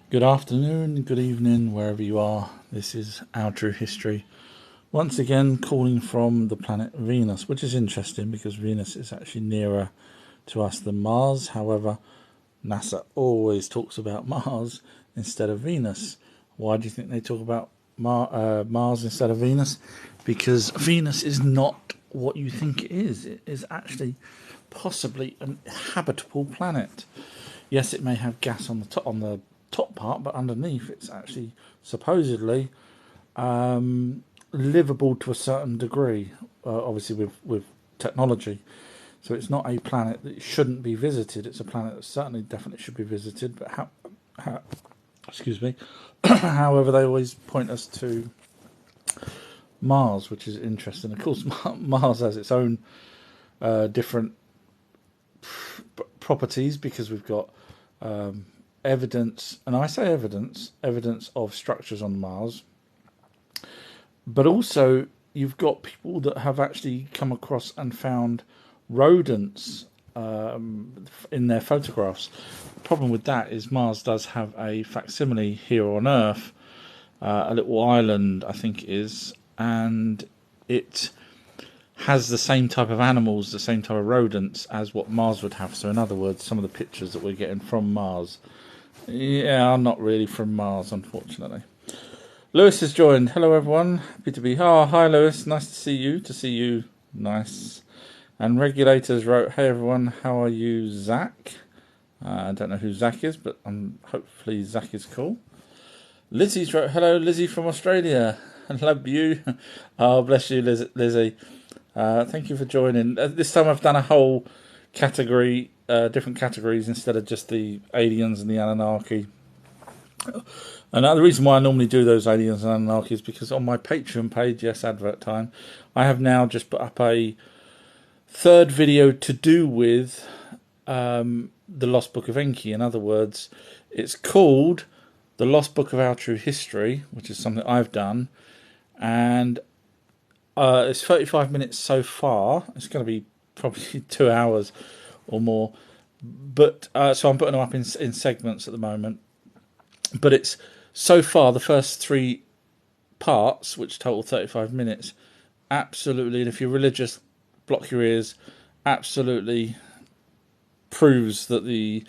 Good afternoon, good evening, wherever you are. This is Our True History. Once again, calling from the planet Venus, which is interesting because Venus is actually nearer to us than Mars. However, NASA always talks about Mars instead of Venus. Why do you think they talk about Mars instead of Venus? Because Venus is not what you think it is. It is actually possibly an habitable planet. Yes, it may have gas on the top part, but underneath it's actually supposedly livable to a certain degree. Obviously, with technology, so it's not a planet that shouldn't be visited. It's a planet that certainly, definitely should be visited. But excuse me. However, they always point us to Mars, which is interesting. Of course, Mars has its own different properties because we've got evidence, and I say evidence of structures on Mars, but also you've got people that have actually come across and found rodents in their photographs. The problem with that is Mars does have a facsimile here on Earth, a little island, I think it is, and it has the same type of animals, the same type of rodents as what Mars would have. So in other words, some of the pictures that we're getting from Mars, yeah, are not really from Mars, unfortunately. Lewis has joined. Hello, everyone. Happy to be here. Oh, hi, Lewis. Nice to see you. Nice. And Regulators wrote, hey, everyone. How are you, Zach? I don't know who Zach is, but hopefully Zach is cool. Lizzie's wrote, hello, Lizzie from Australia. I love you. Oh, bless you, Lizzie. Thank you for joining. This time I've done a whole category, different categories instead of just the aliens and the Anunnaki. And the reason why I normally do those aliens and Anunnaki is because on my Patreon page, yes, advert time, I have now just put up a third video to do with the Lost Book of Enki. In other words, it's called The Lost Book of Our True History, which is something I've done, and it's 35 minutes so far. It's going to be probably 2 hours or more, but so I'm putting them up in segments at the moment. But it's so far the first 3 parts, which total 35 minutes, absolutely, and if you're religious, block your ears, absolutely proves that the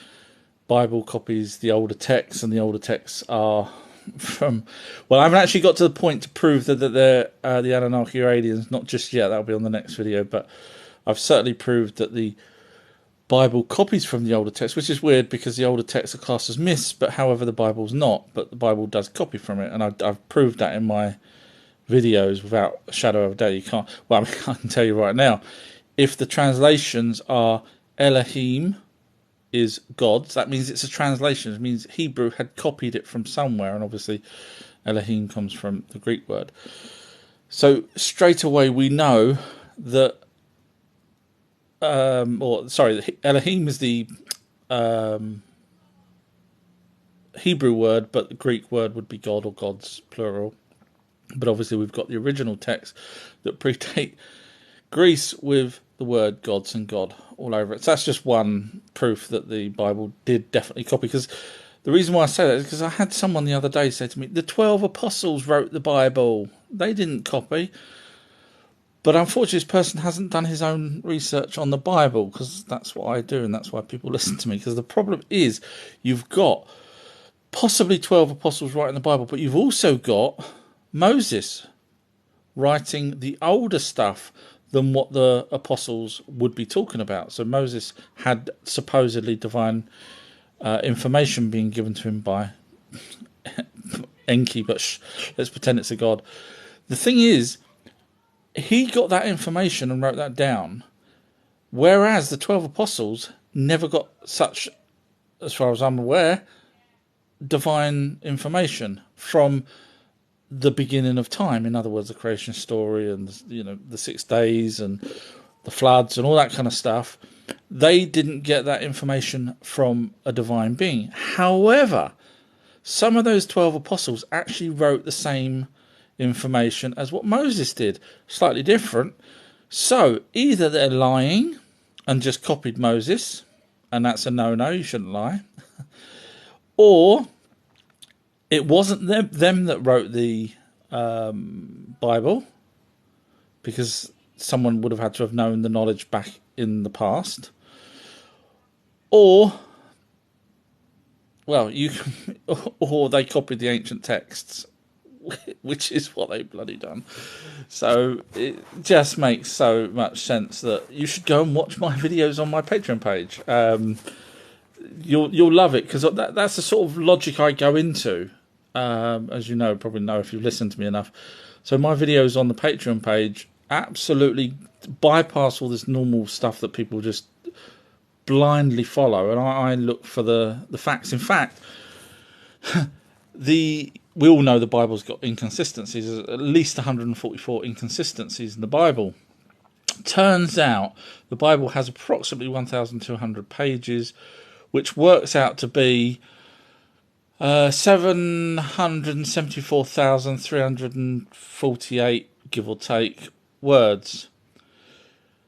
Bible copies the older texts, and the older texts are from... Well, I haven't actually got to the point to prove that they're the Anunnaki or aliens, not just yet, that'll be on the next video, but I've certainly proved that the Bible copies from the older text, which is weird because the older texts are classed as myths, but however the Bible's not, but the Bible does copy from it, and I've proved that in my videos without a shadow of a doubt. You can't... Well, I mean, I can tell you right now, if the translations are Elohim is gods, that means it's a translation. It means Hebrew had copied it from somewhere, and obviously Elohim comes from the Greek word. So straight away we know that Elohim is the Hebrew word, but the Greek word would be God or gods, plural. But obviously we've got the original text that predate Greece with the word gods and God all over it. So that's just one proof that the Bible did definitely copy. Because the reason why I say that is because I had someone the other day say to me, the 12 apostles wrote the Bible. They didn't copy. But unfortunately, this person hasn't done his own research on the Bible, because that's what I do, and that's why people listen to me. Because the problem is, you've got possibly 12 apostles writing the Bible, but you've also got Moses writing the older stuff than what the apostles would be talking about. So Moses had supposedly divine information being given to him by Enki, but let's pretend it's a god. The thing is, he got that information and wrote that down, whereas the 12 apostles never got such, as far as I'm aware, divine information from the beginning of time. In other words, the creation story and the 6 days and the floods and all that kind of stuff. They didn't get that information from a divine being. However, some of those 12 apostles actually wrote the same information as what Moses did, slightly different. So either they're lying and just copied Moses, and that's a no-no, you shouldn't lie, or It wasn't them that wrote the Bible, because someone would have had to have known the knowledge back in the past. Or, well, or they copied the ancient texts, which is what they bloody done. So it just makes so much sense that you should go and watch my videos on my Patreon page. You'll love it, because that's the sort of logic I go into. As you know, probably know if you've listened to me enough. So my videos on the Patreon page absolutely bypass all this normal stuff that people just blindly follow, and I look for the facts. In fact, we all know the Bible's got inconsistencies. There's at least 144 inconsistencies in the Bible. Turns out the Bible has approximately 1,200 pages, which works out to be 774,348, give or take, words.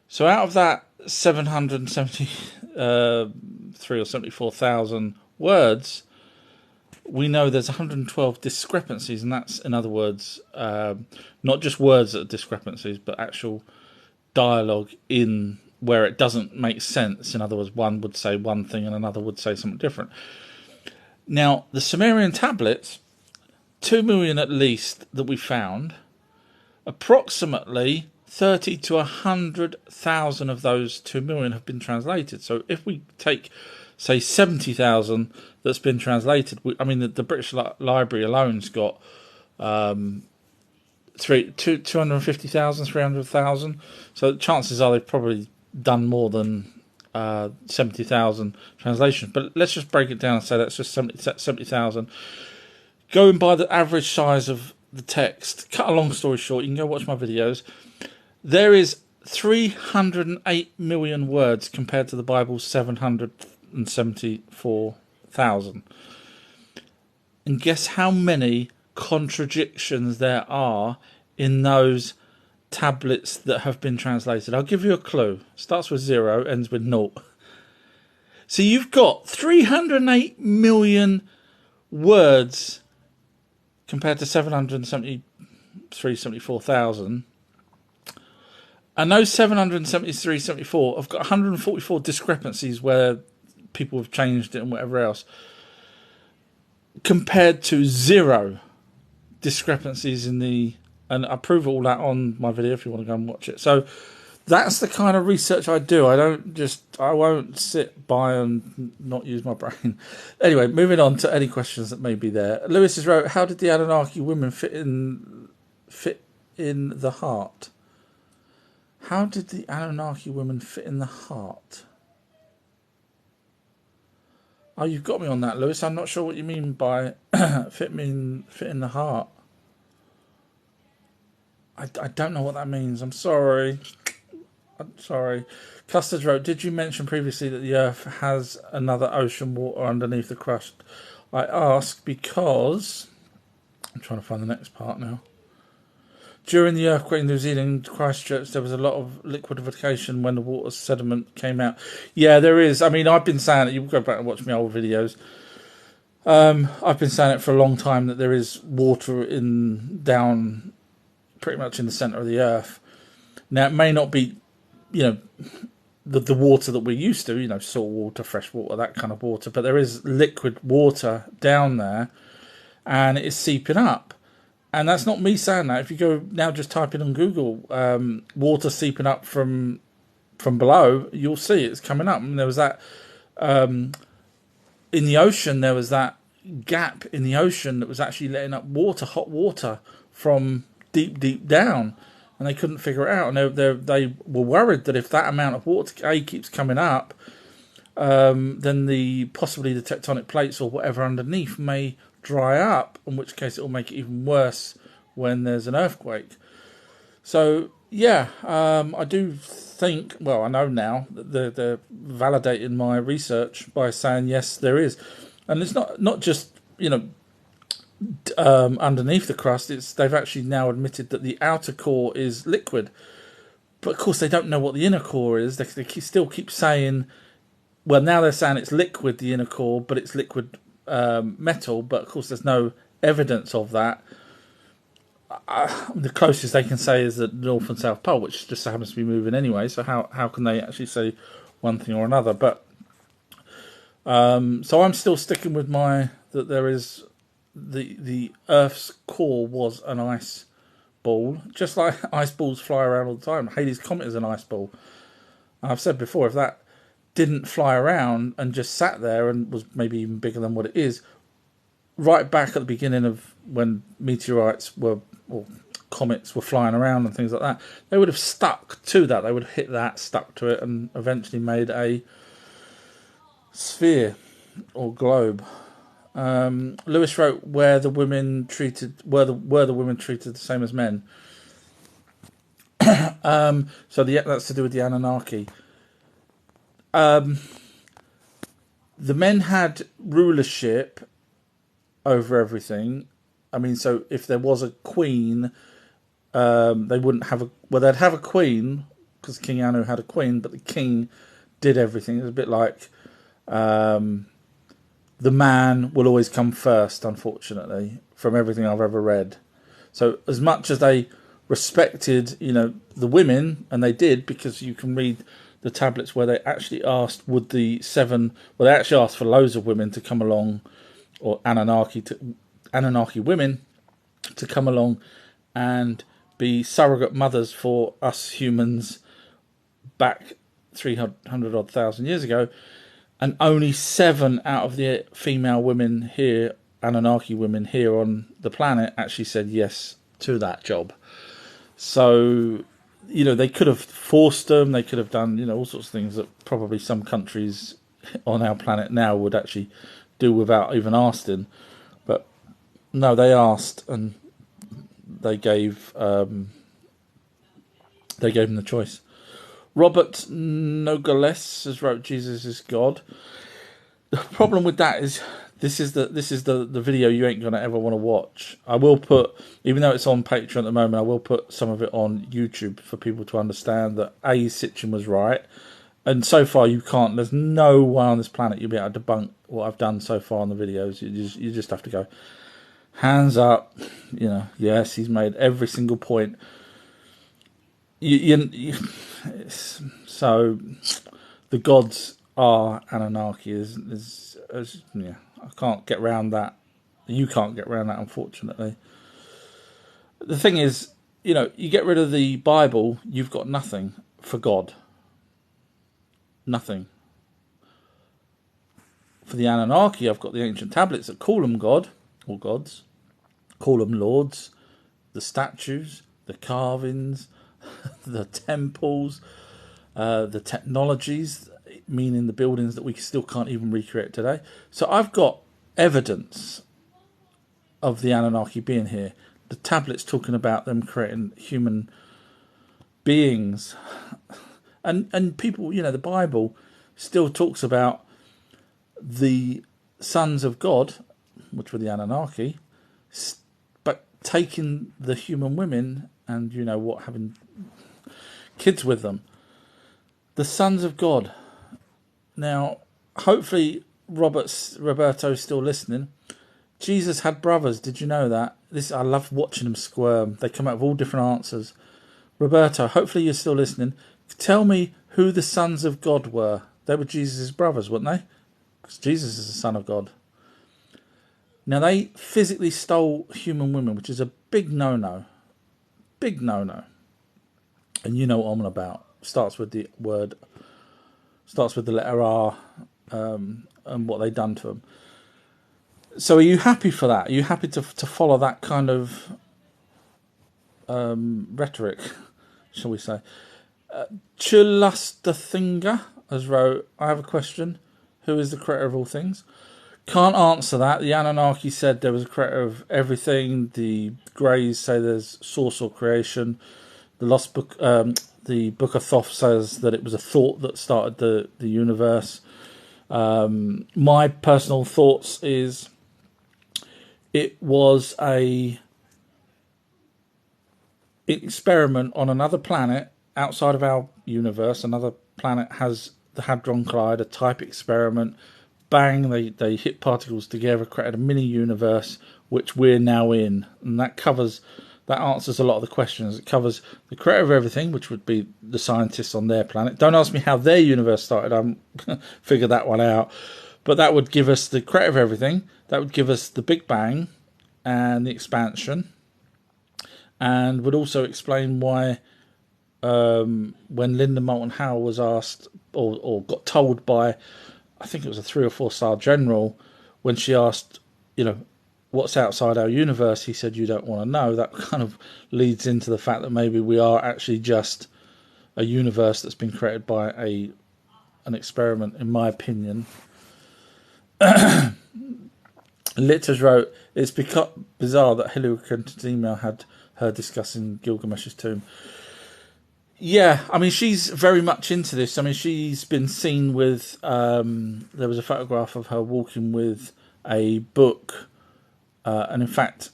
So out of that 773 or 74,000 words, we know there's 112 discrepancies, and that's, in other words, not just words that are discrepancies, but actual dialogue in where it doesn't make sense. In other words, one would say one thing and another would say something different. Now, the Sumerian tablets, 2 million at least that we found, approximately 30 to 100,000 of those 2 million have been translated. So if we take, say, 70,000 that's been translated, I mean, the British Library alone's got 250,000, 300,000. So chances are they've probably done more than 70,000 translations. But let's just break it down and say that's just 70,000. Going by the average size of the text, cut a long story short, you can go watch my videos. There is 308 million words compared to the Bible's 774,000. And guess how many contradictions there are in those tablets that have been translated? I'll give you a clue. Starts with 0, ends with 0. So you've got 308 million words compared to 74,000. And those 74 have got 144 discrepancies where people have changed it and whatever else, compared to 0 discrepancies in the... And I prove all that on my video if you want to go and watch it. So that's the kind of research I do. I won't sit by and not use my brain. Anyway, moving on to any questions that may be there. Lewis has wrote, how did the Anunnaki women fit in the heart? How did the Anunnaki women fit in the heart? Oh, you've got me on that, Lewis. I'm not sure what you mean by fit in the heart. I don't know what that means. I'm sorry. Custard wrote, did you mention previously that the Earth has another ocean water underneath the crust? I ask because... I'm trying to find the next part now. During the earthquake in New Zealand, Christchurch, there was a lot of liquidification when the water sediment came out. Yeah, there is. I mean, I've been saying it. You can go back and watch my old videos. I've been saying it for a long time that there is water down pretty much in the centre of the earth. Now, it may not be, the water that we're used to, salt water, fresh water, that kind of water, but there is liquid water down there, and it is seeping up. And that's not me saying that. If you go now, just type in on Google, water seeping up from below, you'll see it's coming up. And there was that, in the ocean, there was that gap in the ocean that was actually letting up water, hot water, from deep down, and they couldn't figure it out. And they were worried that if that amount of water keeps coming up, then possibly the tectonic plates or whatever underneath may dry up, in which case it will make it even worse when there's an earthquake. So yeah, I do think, well, I know now that they're validating my research by saying yes, there is. And it's not just underneath the crust. They've actually now admitted that the outer core is liquid, but of course they don't know what the inner core is. They still keep saying, well, now they're saying it's liquid, the inner core, but it's liquid metal, but of course there's no evidence of that. The closest they can say is the North and South Pole, which just happens to be moving anyway. So how can they actually say one thing or another? But so I'm still sticking with that there is the Earth's core was an ice ball, just like ice balls fly around all the time. Halley's Comet is an ice ball. I've said before, if that didn't fly around and just sat there and was maybe even bigger than what it is, right back at the beginning of when meteorites or comets were flying around and things like that, they would have stuck to that. They would have hit that, stuck to it, and eventually made a sphere or globe. Lewis wrote, were the women treated the same as men? So that's to do with the Anunnaki. The men had rulership over everything. I mean, so if there was a queen, they wouldn't have they'd have a queen because King Anu had a queen, but the king did everything. It was a bit like the man will always come first, unfortunately, from everything I've ever read. So as much as they respected, the women, and they did, because you can read the tablets where they actually asked, they actually asked for loads of women to come along, or Anunnaki women to come along and be surrogate mothers for us humans back 300 odd thousand years ago. And only 7 out of the female women here, Anunnaki women here on the planet, actually said yes to that job. So, they could have forced them, they could have done, all sorts of things that probably some countries on our planet now would actually do without even asking. But no, they asked, and they gave them the choice. Robert Nogales has wrote, Jesus is God. The problem with that is this is the video you ain't gonna ever want to watch. I will put, even though it's on Patreon at the moment, I will put some of it on YouTube for people to understand that Sitchin was right. And so far you can't. There's no way on this planet you'll be able to debunk what I've done so far on the videos. You just have to go hands up. Yes, he's made every single point. So the gods are Anunnaki. I can't get around that. You can't get around that, unfortunately. The thing is, you get rid of the Bible, you've got nothing for God. Nothing. For the Anunnaki, I've got the ancient tablets that call them God, or gods, call them lords, the statues, the carvings, the temples, the technologies, meaning the buildings that we still can't even recreate today. So I've got evidence of the Anunnaki being here. The tablets talking about them creating human beings. And people, the Bible still talks about the sons of God, which were the Anunnaki, but taking the human women and, having kids with them. The sons of God. Now, hopefully Roberto's still listening. Jesus had brothers. Did you know that? I love watching them squirm. They come out with all different answers. Roberto, hopefully you're still listening. Tell me who the sons of God were. They were Jesus' brothers, weren't they? Because Jesus is the son of God. Now, they physically stole human women, which is a big no-no. Big no-no. And you know what I'm on about. Starts with the letter R, and what they done to them. So are you happy for that? Are you happy to follow that kind of rhetoric, shall we say? Chulastathinga has wrote, I have a question. Who is the creator of all things? Can't answer that. The Anunnaki said there was a creator of everything. The Greys say there's source or creation. The Lost Book, the Book of Thoth says that it was a thought that started the universe. My personal thoughts is it was an experiment on another planet outside of our universe. Another planet has the Hadron Collider type experiment bang, they hit particles together, created a mini universe, which we're now in. And that answers a lot of the questions. It covers the creator of everything, which would be the scientists on their planet. Don't ask me how their universe started. I'm figure that one out. But that would give us the creator of everything. That would give us the Big Bang and the expansion, and would also explain why when Linda Moulton Howe was asked or got told by, I think it was a 3 or 4 star general, when she asked, what's outside our universe, he said, you don't want to know. That kind of leads into the fact that maybe we are actually just a universe that's been created by an experiment, in my opinion. Litters wrote, it's bizarre that Hillary Clinton's email had her discussing Gilgamesh's tomb. Yeah, I mean, she's very much into this. I mean, she's been seen with, there was a photograph of her walking with a book, and in fact,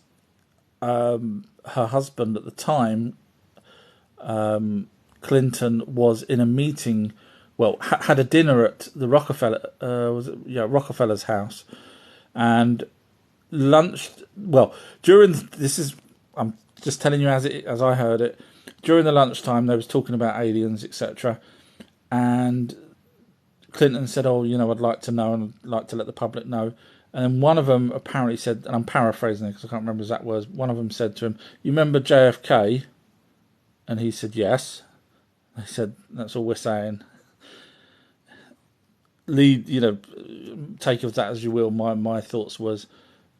her husband at the time, Clinton, was in a meeting, had a dinner at the Rockefeller's house, and lunched. I'm just telling you as I heard it. During the lunchtime, they was talking about aliens, etc. And Clinton said, I'd like to know and I'd like to let the public know. And one of them apparently said, and I'm paraphrasing it because I can't remember exact words, one of them said to him, you remember JFK? And he said, yes. They said, that's all we're saying. Take of that as you will. My thoughts was,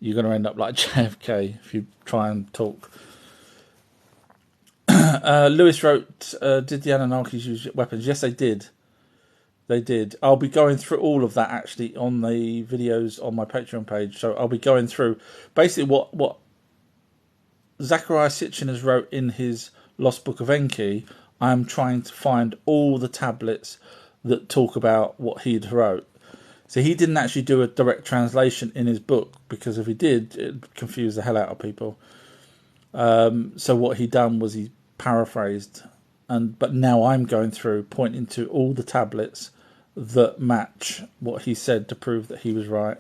you're going to end up like JFK if you try and talk. Lewis wrote, did the Anunnakis use weapons? Yes, they did. They did. I'll be going through all of that actually on the videos on my Patreon page. So I'll be going through basically what Zecharia Sitchin has wrote in his Lost Book of Enki. I'm trying to find all the tablets that talk about what he'd wrote. So he didn't actually do a direct translation in his book, because if he did, it'd confuse the hell out of people. So what he done was he paraphrased, but now I'm going through pointing to all the tablets that match what he said to prove that he was right.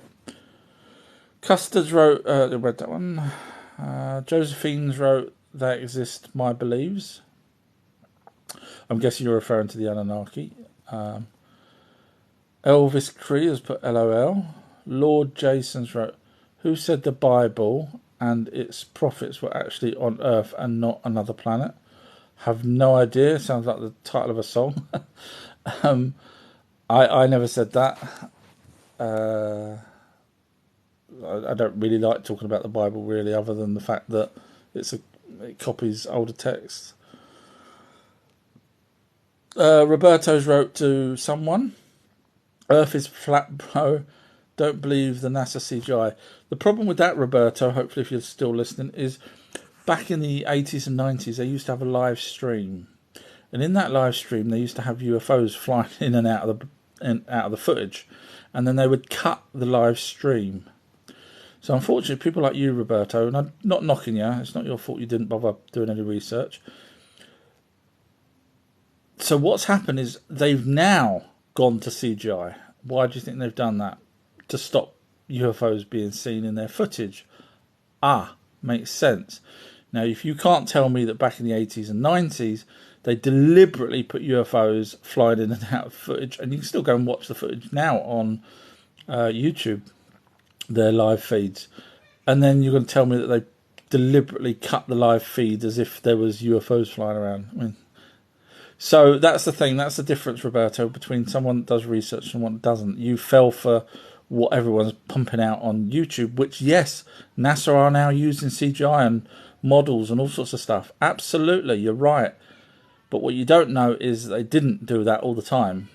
Custards wrote, I read that one. Josephine's wrote, they exist, my beliefs. I'm guessing you're referring to the Anunnaki. Elvis Cree has put LOL. Lord Jason's wrote, who said the Bible and its prophets were actually on Earth and not another planet? Have no idea. Sounds like the title of a song. I never said that. I don't really like talking about the Bible, really, other than the fact that it copies older texts. Roberto's wrote to someone, Earth is flat, bro. Don't believe the NASA CGI. The problem with that, Roberto, hopefully if you're still listening, is back in the 80s and 90s, they used to have a live stream. And in that live stream, they used to have UFOs flying in and out of the footage. And then they would cut the live stream. So unfortunately, people like you, Roberto, and I'm not knocking you, it's not your fault you didn't bother doing any research. So what's happened is they've now gone to CGI. Why do you think they've done that? To stop UFOs being seen in their footage. Makes sense. Now, if you can't tell me that back in the 80s and 90s, they deliberately put UFOs flying in and out of footage, and you can still go and watch the footage now on YouTube, their live feeds, and then you're going to tell me that they deliberately cut the live feed as if there was UFOs flying around. I mean, so that's the thing. That's the difference, Roberto, between someone that does research and someone that doesn't. You fell for what everyone's pumping out on YouTube, which, yes, NASA are now using CGI and models and all sorts of stuff. Absolutely, you're right. But what you don't know is they didn't do that all the time.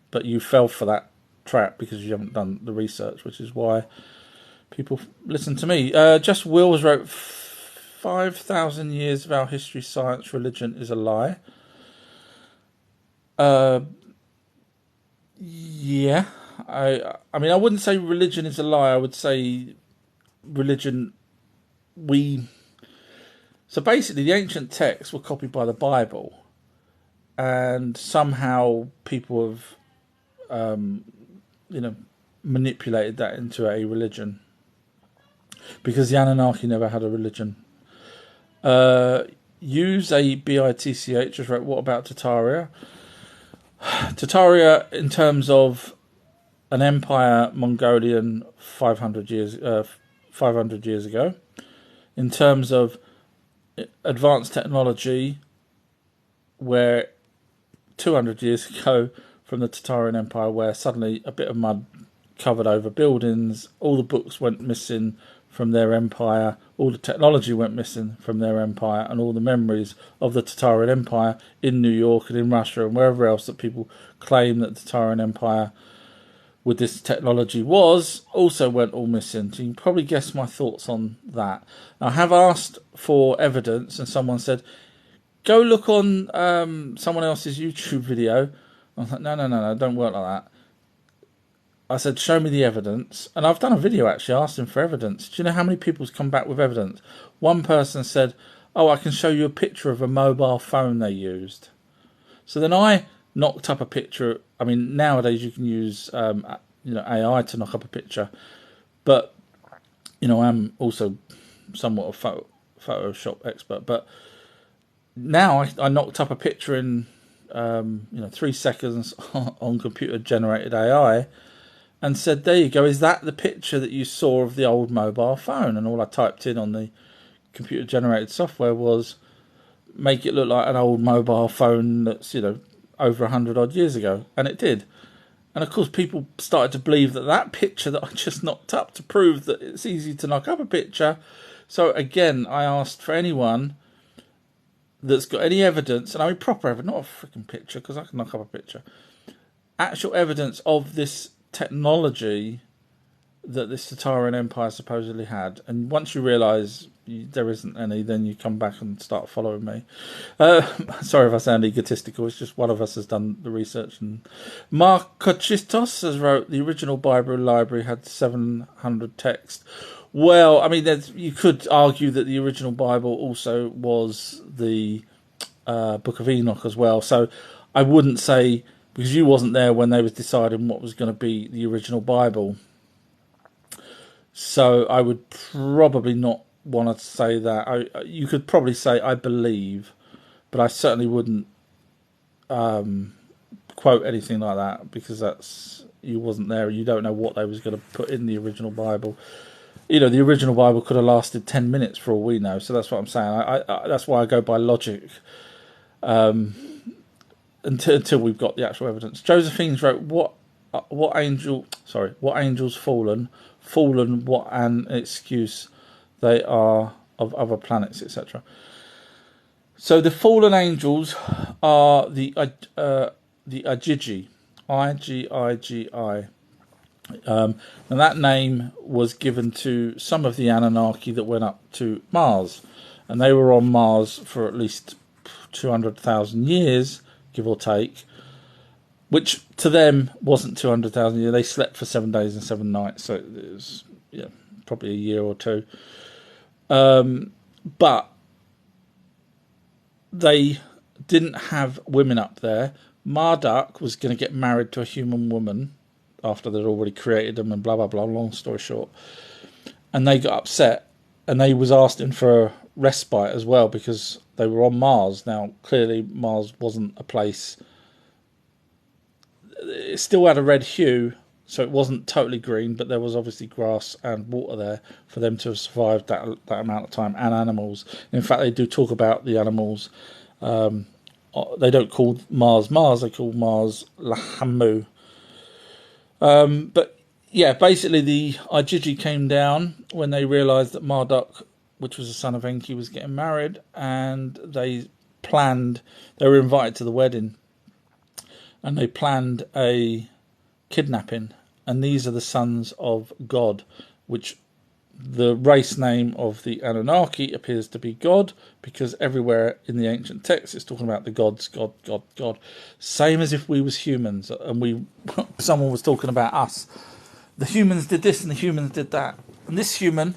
But you fell for that trap because you haven't done the research, which is why people listen to me. Just Wills wrote, 5,000 years of our history, science, religion is a lie. Yeah. I mean, I wouldn't say religion is a lie. I would say religion, so basically the ancient texts were copied by the Bible, and somehow people have, manipulated that into a religion, because the Anunnaki never had a religion. Use a BITCH just wrote, what about Tartaria? Tartaria, in terms of an empire, Mongolian 500 years ago. In terms of advanced technology, where 200 years ago from the Tartarian Empire, where suddenly a bit of mud covered over buildings, all the books went missing from their empire, all the technology went missing from their empire, and all the memories of the Tartarian Empire in New York and in Russia and wherever else that people claim that the Tartarian Empire with this technology was, also went all missing. So you can probably guess my thoughts on that. I have asked for evidence, and someone said, go look on someone else's YouTube video. I was like, no, don't work like that. I said, show me the evidence. And I've done a video actually asking for evidence. Do you know how many people's come back with evidence? One person said, oh, I can show you a picture of a mobile phone they used. So then I knocked up a picture. I mean, nowadays you can use AI to knock up a picture. But, I'm also somewhat a Photoshop expert. But now I knocked up a picture in 3 seconds on computer-generated AI, and said, there you go, is that the picture that you saw of the old mobile phone? And all I typed in on the computer-generated software was, make it look like an old mobile phone that's, over 100 odd years ago. And it did. And of course, people started to believe that picture that I just knocked up to prove that it's easy to knock up a picture. So again, I asked for anyone that's got any evidence, and I mean proper evidence, not a freaking picture, because I can knock up a picture, actual evidence of this technology that this Tartarian Empire supposedly had. And once you realise there isn't any, then you come back and start following me. Sorry if I sound egotistical, it's just one of us has done the research. And Mark Kochistos has wrote, the original Bible library had 700 texts. Well, I mean, you could argue that the original Bible also was the Book of Enoch as well. So I wouldn't say, because you wasn't there when they was deciding what was going to be the original Bible. So I would probably not want to say that. You could probably say I believe, but I certainly wouldn't quote anything like that, because you wasn't there. You don't know what they was going to put in the original Bible. The original Bible could have lasted 10 minutes for all we know. So that's what I'm saying. I that's why I go by logic. Until we've got the actual evidence. Josephine's wrote, what angels fallen, what an excuse they are of other planets, etc. So the fallen angels are the Igigi, Igigi. And that name was given to some of the Anunnaki that went up to Mars, and they were on Mars for at least 200,000 years, give or take, which to them wasn't 200,000 years. They slept for 7 days and 7 nights, so it was probably a year or two. But they didn't have women up there. Marduk was going to get married to a human woman after they'd already created them, and blah, blah, blah, long story short. And they got upset, and they was asking for a respite as well, because they were on Mars. Now, clearly, Mars wasn't a place. It still had a red hue, so it wasn't totally green, but there was obviously grass and water there for them to have survived that amount of time, and animals. In fact, they do talk about the animals. They don't call Mars Mars, they call Mars Lahamu. But yeah, basically the Igigi came down when they realised that Marduk, which was the son of Enki, was getting married, and they were invited to the wedding, and they planned a kidnapping. And these are the sons of God, which the race name of the Anunnaki appears to be God, because everywhere in the ancient texts it's talking about the gods, God, God, God. Same as if we was humans, and someone was talking about us. The humans did this and the humans did that. And this human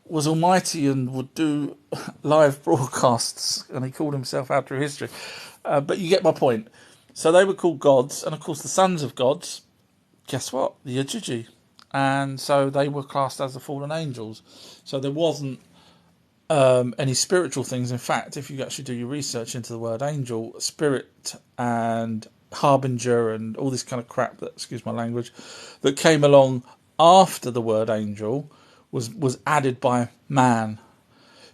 was almighty and would do live broadcasts, and he called himself out through history. But you get my point. So they were called gods, and of course the sons of gods guess what? The Ajiji. And so they were classed as the fallen angels. So there wasn't any spiritual things. In fact, if you actually do your research into the word angel, spirit and harbinger and all this kind of crap, that, excuse my language, that came along after the word angel was added by man,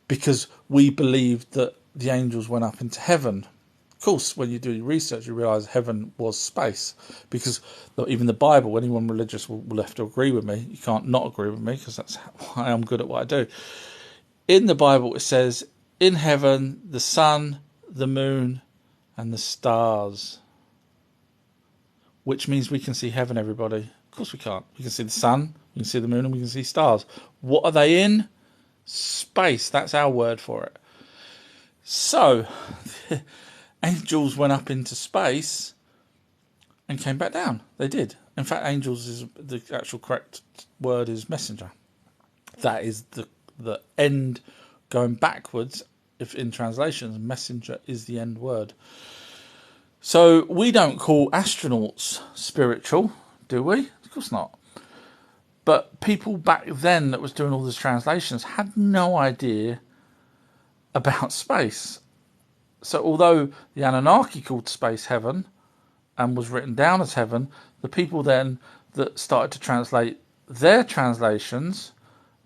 because we believed that the angels went up into heaven. Of course, when you do your research, you realise heaven was space, because even the Bible, anyone religious will have to agree with me. You can't not agree with me, because that's why I'm good at what I do. In the Bible, it says, in heaven, the sun, the moon, and the stars. Which means we can see heaven, everybody. Of course we can't. We can see the sun, we can see the moon, and we can see stars. What are they in? Space. That's our word for it. So, angels went up into space and came back down. They did. In fact, angels is the actual correct word is messenger. That is the end going backwards. If in translations, messenger is the end word. So we don't call astronauts spiritual, do we? Of course not. But people back then that was doing all these translations had no idea about space. So although the Anunnaki called space heaven and was written down as heaven, the people then that started to translate their translations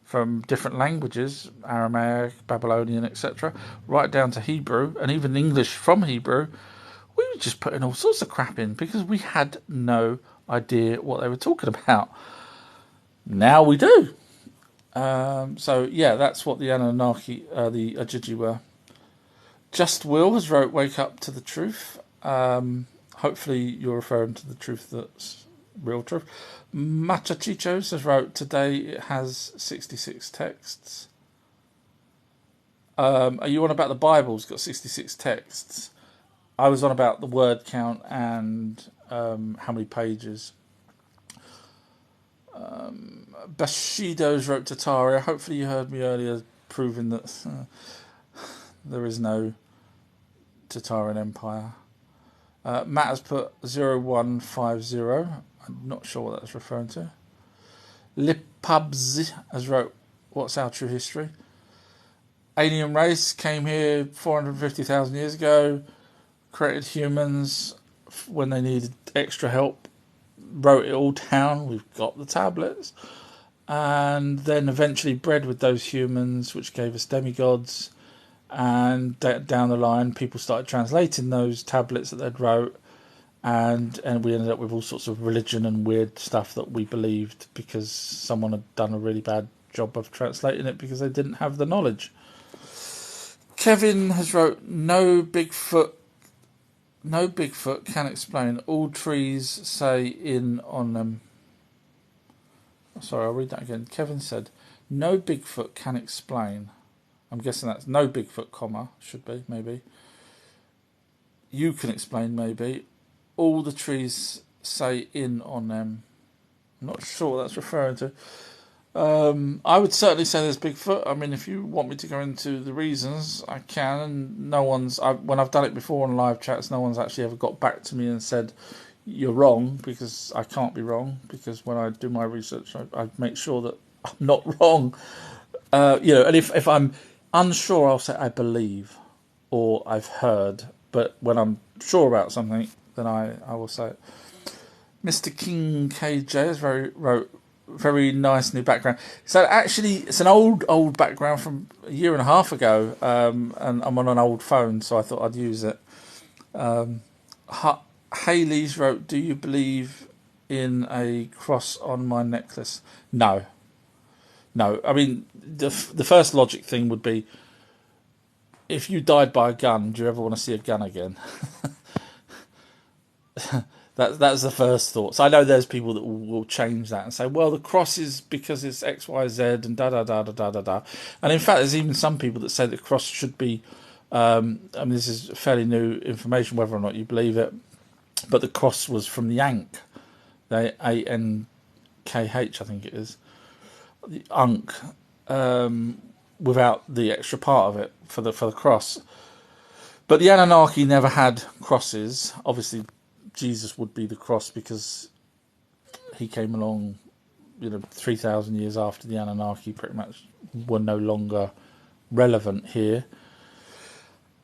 from different languages, Aramaic, Babylonian, etc., right down to Hebrew, and even English from Hebrew, we were just putting all sorts of crap in because we had no idea what they were talking about. Now we do. So yeah, that's what the Anunnaki, the Ajiji were. Just Will has wrote, "Wake up to the truth." Hopefully you're referring to the truth that's real truth. Machachichos has wrote, "Today it has 66 texts." Are you on about the Bible's got 66 texts? I was on about the word count and how many pages. Bashido's wrote to Taria. Hopefully you heard me earlier proving that there is no Tatarian Empire. Matt has put 0150. I'm not sure what that's referring to. Lipubs has wrote, "What's our true history?" Alien race came here 450,000 years ago, created humans when they needed extra help, wrote it all down. We've got the tablets. And then eventually bred with those humans, which gave us demigods. And down the line, people started translating those tablets that they'd wrote, and we ended up with all sorts of religion and weird stuff that we believed because someone had done a really bad job of translating it because they didn't have the knowledge. Kevin has wrote, no Bigfoot can explain. All trees say in on them. Sorry, I'll read that again. Kevin said, no Bigfoot can explain. I'm guessing that's no Bigfoot, comma, should be, maybe. You can explain, maybe. All the trees say in on them. I'm not sure what that's referring to. I would certainly say there's Bigfoot. I mean, if you want me to go into the reasons, I can. And no one's, when I've done it before on live chats, no one's actually ever got back to me and said, you're wrong, because I can't be wrong. Because when I do my research, I make sure that I'm not wrong. And if I'm unsure, I'll say I believe or I've heard. But when I'm sure about something, then I will say it. Mr. King KJ has wrote very nice new background. So actually, it's an old background from a year and a half ago, and I'm on an old phone, so I thought I'd use it. Haley's wrote, "Do you believe in a cross on my necklace?" No. I mean, the first logic thing would be, if you died by a gun, do you ever want to see a gun again? That's the first thought. So I know there's people that will change that and say, well, the cross is because it's X, Y, Z, and da da da da da da da. And in fact, there's even some people that say the cross should be. I mean, this is fairly new information, whether or not you believe it. But the cross was from the Ankh, the ANKH, I think it is, the Ankh, without the extra part of it for the cross. But the Anunnaki never had crosses. Obviously, Jesus would be the cross because he came along, 3,000 years after the Anunnaki pretty much were no longer relevant here.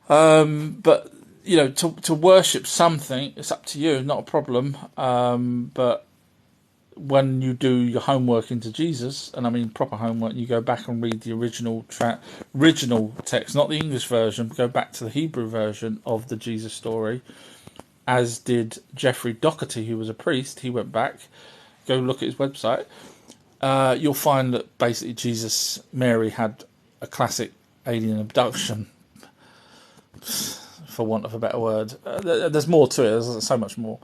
But to worship something, it's up to you, not a problem. But when you do your homework into Jesus, and I mean proper homework, you go back and read the original text, not the English version, go back to the Hebrew version of the Jesus story, as did Jeffrey Doherty, who was a priest. He went back, go look at his website. You'll find that basically Mary had a classic alien abduction, for want of a better word. There's more to it, there's so much more.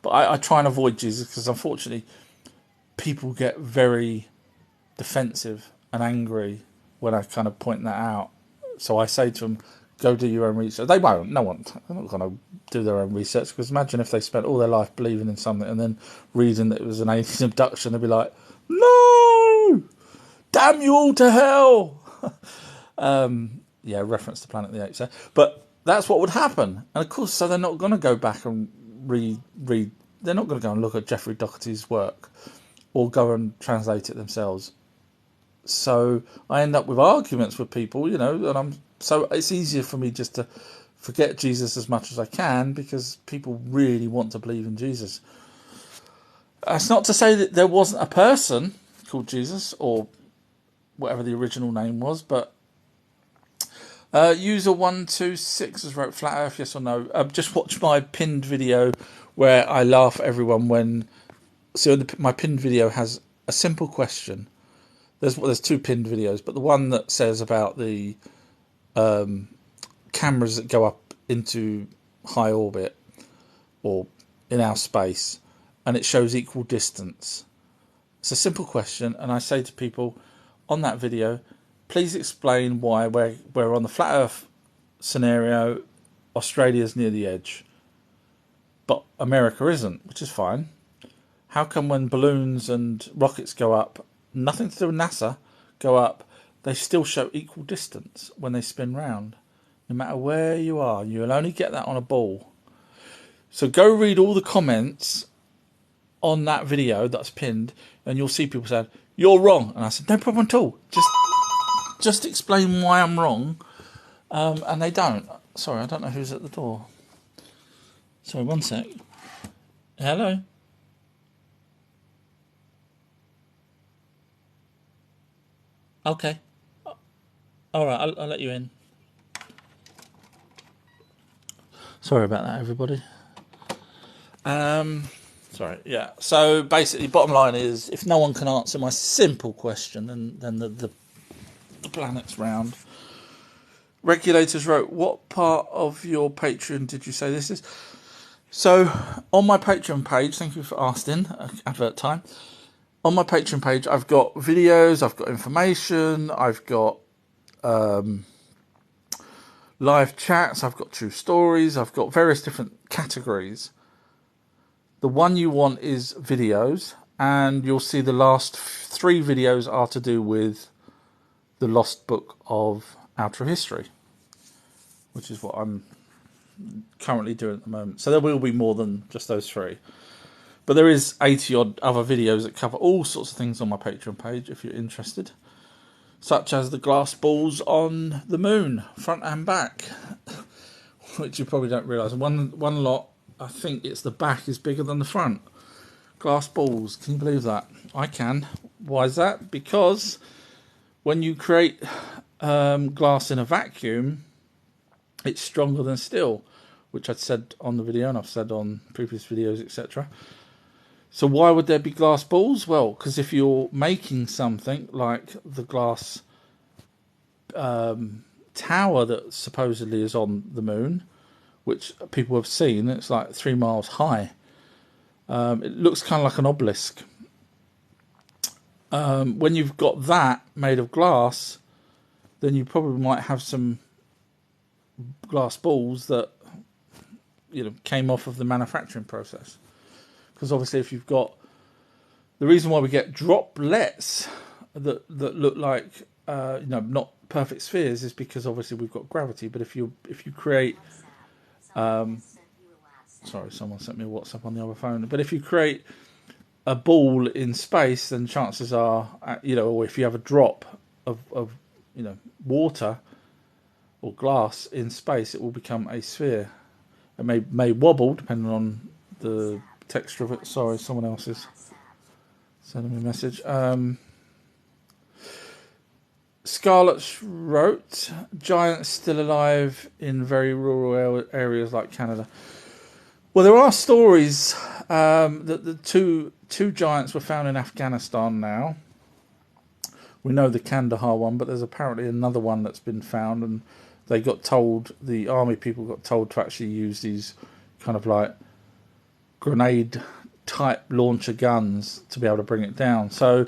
But I try and avoid Jesus because unfortunately people get very defensive and angry when I kind of point that out. So I say to them, go do your own research. They won't. They're not going to do their own research, because imagine if they spent all their life believing in something and then reading that it was an alien abduction, they'd be like, no! Damn you all to hell! Reference to Planet of the Apes there. But that's what would happen. And of course, so they're not going to go back and read. They're not going to go and look at Jeffrey Doherty's work or go and translate it themselves. So I end up with arguments with people, and so it's easier for me just to forget Jesus as much as I can, because people really want to believe in Jesus. That's not to say that there wasn't a person called Jesus, or whatever the original name was, but user126 has wrote flat earth, yes or no. Just watch my pinned video where I laugh at everyone my pinned video has a simple question. There's two pinned videos, but the one that says about the cameras that go up into high orbit or in our space, and it shows equal distance. It's a simple question, and I say to people on that video, please explain why we're on the flat Earth scenario, Australia's near the edge, but America isn't, which is fine. How come when balloons and rockets go up, nothing to do with NASA, go up, they still show equal distance when they spin round? No matter where you are, you'll only get that on a ball. So go read all the comments on that video that's pinned, and you'll see people saying, you're wrong. And I said, no problem at all. Just explain why I'm wrong. And they don't. Sorry, I don't know who's at the door. Sorry, one sec. Hello? Okay. All right, I'll let you in. Sorry about that, everybody. Sorry, yeah. So basically, bottom line is, if no one can answer my simple question, then the planet's round. Regulators wrote, what part of your Patreon did you say this is? So, on my Patreon page, thank you for asking, advert time. On my Patreon page, I've got videos, I've got information, I've got live chats, I've got true stories, I've got various different categories. The one you want is videos, and you'll see the last 3 videos are to do with the lost book of Outer History, which is what I'm currently doing at the moment. So there will be more than just those 3. But there is 80 odd other videos that cover all sorts of things on my Patreon page if you're interested. Such as the glass balls on the moon, front and back. Which you probably don't realise. One lot, I think it's the back is bigger than the front. Glass balls, can you believe that? I can. Why is that? Because when you create glass in a vacuum, it's stronger than steel, which I'd said on the video and I've said on previous videos, etc. So why would there be glass balls? Well, because if you're making something like the glass tower that supposedly is on the moon, which people have seen, it's like 3 miles high. It looks kind of like an obelisk. When you've got that made of glass, then you probably might have some glass balls that came off of the manufacturing process. Because obviously, if you've got the reason why we get droplets that look like not perfect spheres is because obviously we've got gravity. But if you create sorry, someone sent me a WhatsApp on the other phone. But if you create a ball in space, then chances are, or if you have a drop of water or glass in space, it will become a sphere. It may wobble depending on the texture of it. Sorry, someone else is sending me a message. Scarlett wrote, giants still alive in very rural areas like Canada. Well, there are stories that the two giants were found in Afghanistan now. We know the Kandahar one, but there's apparently another one that's been found, and they got told, the army people got told to actually use these kind of like grenade type launcher guns to be able to bring it down. So,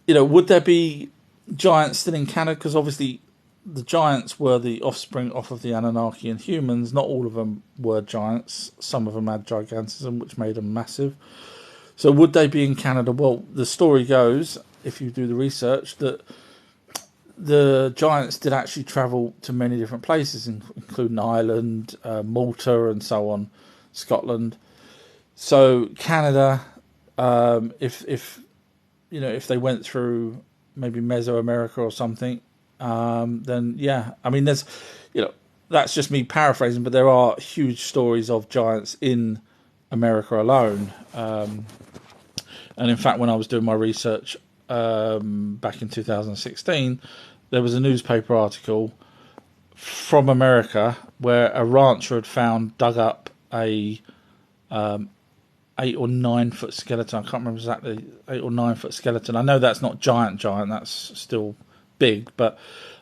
would there be giants still in Canada? Because obviously the giants were the offspring off of the Anunnaki and humans. Not all of them were giants. Some of them had gigantism, which made them massive. So would they be in Canada? Well, the story goes, if you do the research, that the giants did actually travel to many different places, including Ireland, Malta, and so on, Scotland. So Canada, if they went through maybe Mesoamerica or something, then yeah, I mean, there's, that's just me paraphrasing, but there are huge stories of giants in America alone. And in fact, when I was doing my research back in 2016, there was a newspaper article from America where a rancher had dug up a 8 or 9 foot skeleton. I can't remember exactly, 8 or 9 foot skeleton. I know that's not giant, that's still big, but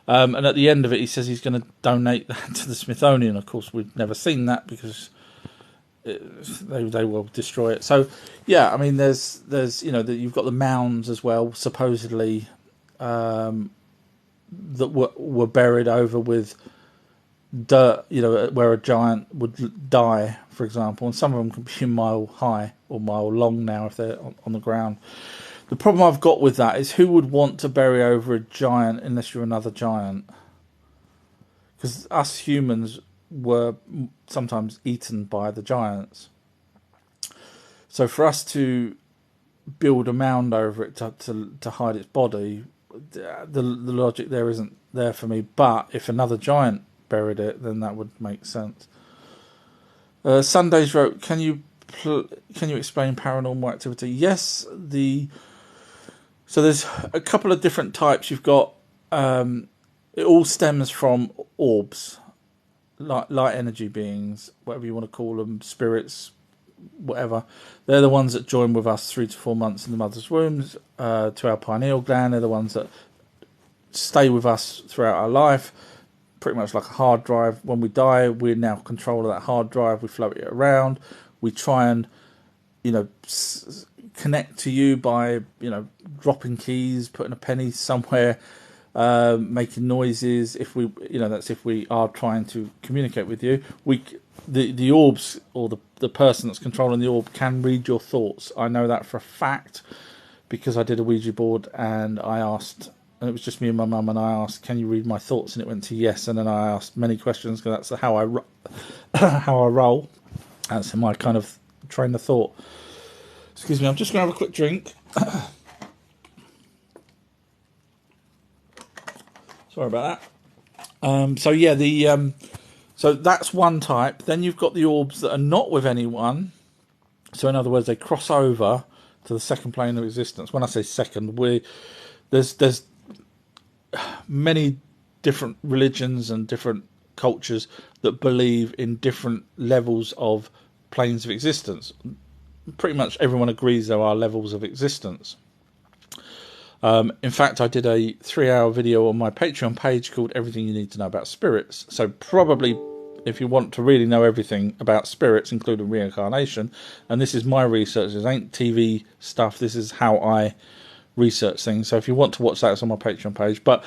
and at the end of it, he says he's going to donate that to the Smithsonian. Of course, we've never seen that because they will destroy it. So yeah, I mean, there's you've got the mounds as well, supposedly that were buried over with dirt, where a giant would die, for example, and some of them can be a mile high or mile long now if they're on the ground. The problem I've got with that is, who would want to bury over a giant unless you're another giant? Because us humans were sometimes eaten by the giants. So for us to build a mound over it to hide its body, the logic there isn't there for me. But if another giant buried it, then that would make sense. Sundays wrote, can you explain paranormal activity? Yes, so there's a couple of different types. You've got it all stems from orbs, light energy beings, whatever you want to call them, spirits, whatever. They're the ones that join with us 3 to 4 months in the mother's wombs to our pineal gland. They're the ones that stay with us throughout our life, pretty much like a hard drive. When we die, we're now control of that hard drive. We float it around. We try and connect to you by dropping keys, putting a penny somewhere, making noises. If we that's if we are trying to communicate with you. The orbs, or the person that's controlling the orb, can read your thoughts. I know that for a fact because I did a Ouija board and I asked, and it was just me and my mum, and I asked, can you read my thoughts? And it went to yes. And then I asked many questions because that's how I roll. That's my kind of train of thought. Excuse me, I'm just going to have a quick drink. Sorry about that. So yeah, so that's one type. Then you've got the orbs that are not with anyone. So in other words, they cross over to the second plane of existence. When I say second, there's many different religions and different cultures that believe in different levels of planes of existence. Pretty much everyone agrees there are levels of existence. In fact, I did a 3-hour video on my Patreon page called Everything You Need to Know About Spirits. So probably, if you want to really know everything about spirits, including reincarnation, and this is my research, this ain't TV stuff, this is how I research things. So if you want to watch that, it's on my Patreon page. But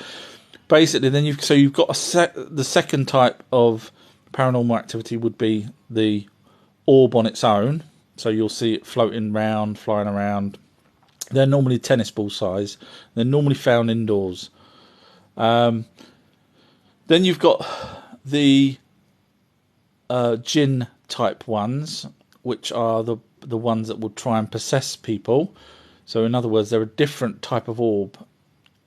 basically, then you've got the second type of paranormal activity would be the orb on its own. So you'll see it floating around, flying around. They're normally tennis ball size. They're normally found indoors. Then you've got the jinn type ones, which are the the ones that will try and possess people. So in other words, they're a different type of orb.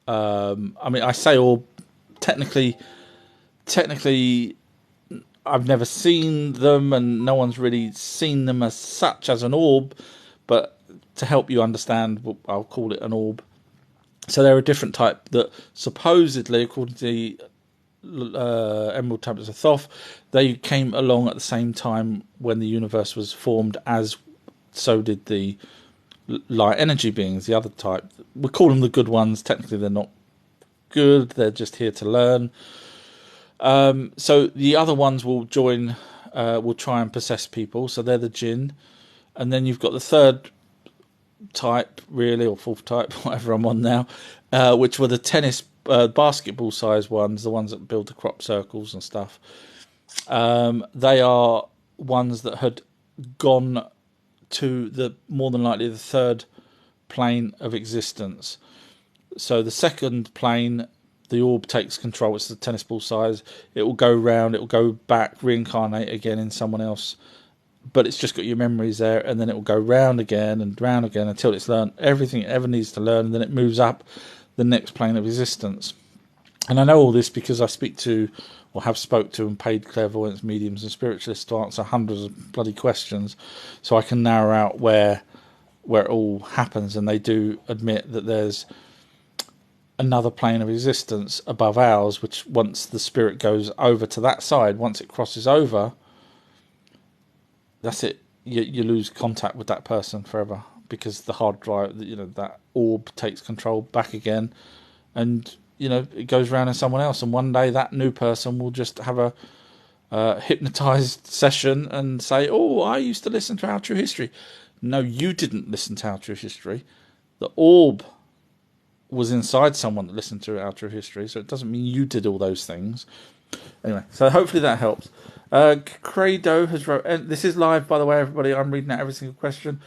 I mean, I say orb. Technically, I've never seen them, and no one's really seen them as such as an orb. But to help you understand, I'll call it an orb. So they're a different type that supposedly, according to the Emerald Tablets of Thoth, they came along at the same time when the universe was formed, as so did the light energy beings, the other type. We call them the good ones. Technically, they're not good. They're just here to learn. So the other ones will join, will try and possess people. So they're the jinn. And then you've got the third type, really, or fourth type, whatever I'm on now, which were the tennis, basketball size ones, the ones that build the crop circles and stuff. They are ones that had gone to the more than likely the third plane of existence. So the second plane, the orb takes control. It's the tennis ball size. It will go round, it will go back, reincarnate again in someone else, but it's just got your memories there, and then it will go round again and round again until it's learned everything it ever needs to learn, and then it moves up the next plane of existence. And I know all this because I speak to, or have spoke to, and paid clairvoyants, mediums and spiritualists to answer hundreds of bloody questions, so I can narrow out where it all happens. And they do admit that there's another plane of existence above ours, which once the spirit goes over to that side, once it crosses over, that's it. You lose contact with that person forever, because the hard drive, that orb takes control back again, and it goes around in someone else. And one day that new person will just have a hypnotized session and say, "Oh, I used to listen to Our True History." No, you didn't listen to Our True History. The orb was inside someone that listened to Our True History, so it doesn't mean you did all those things. Anyway, so hopefully that helps. Credo has wrote, and this is live, by the way, everybody. I'm reading out every single question.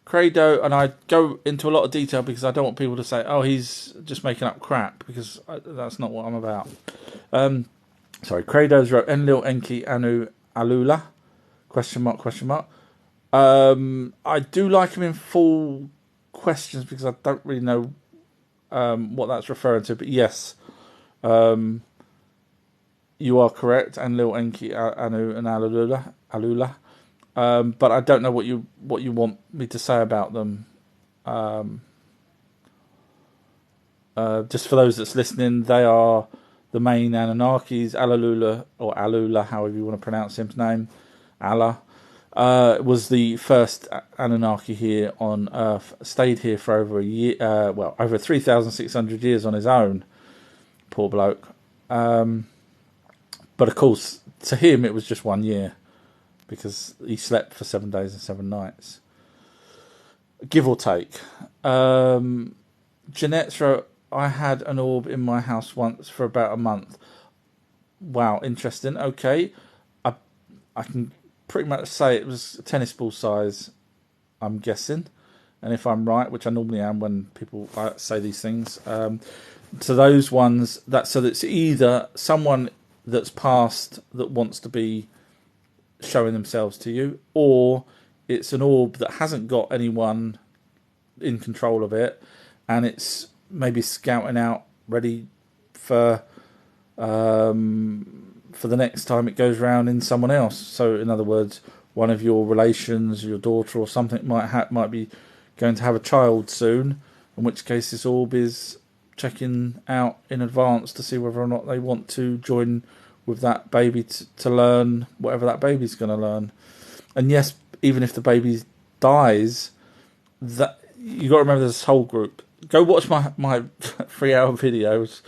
Credo, and I go into a lot of detail because I don't want people to say, "Oh, he's just making up crap," because that's not what I'm about. Sorry, Credo's wrote Enlil, Enki, Anu, Alula? Question mark, question mark. I do like him in full questions because I don't really know what that's referring to, but yes, you are correct. Enlil, Enki, Anu, and Alula. But I don't know what you want me to say about them. Just for those that's listening, they are the main Anunnakis. Alalula, or Alula, however you want to pronounce his name, Allah, was the first Anunnaki here on Earth. Stayed here for over a year, over 3,600 years on his own. Poor bloke. But of course, to him it was just 1 year, because he slept for 7 days and 7 nights, give or take. Jeanette wrote, I had an orb in my house once for about a month. Wow, interesting. Okay, I can pretty much say it was a tennis ball size, I'm guessing. And if I'm right, which I normally am when people say these things, so those ones, so that's either someone that's passed that wants to be showing themselves to you, or it's an orb that hasn't got anyone in control of it, and it's maybe scouting out, ready for the next time it goes round in someone else. So in other words, one of your relations, your daughter or something, might be going to have a child soon, in which case this orb is checking out in advance to see whether or not they want to join with that baby to learn whatever that baby's going to learn. And yes, even if the baby dies, that you got to remember there's this whole group. Go watch my 3-hour videos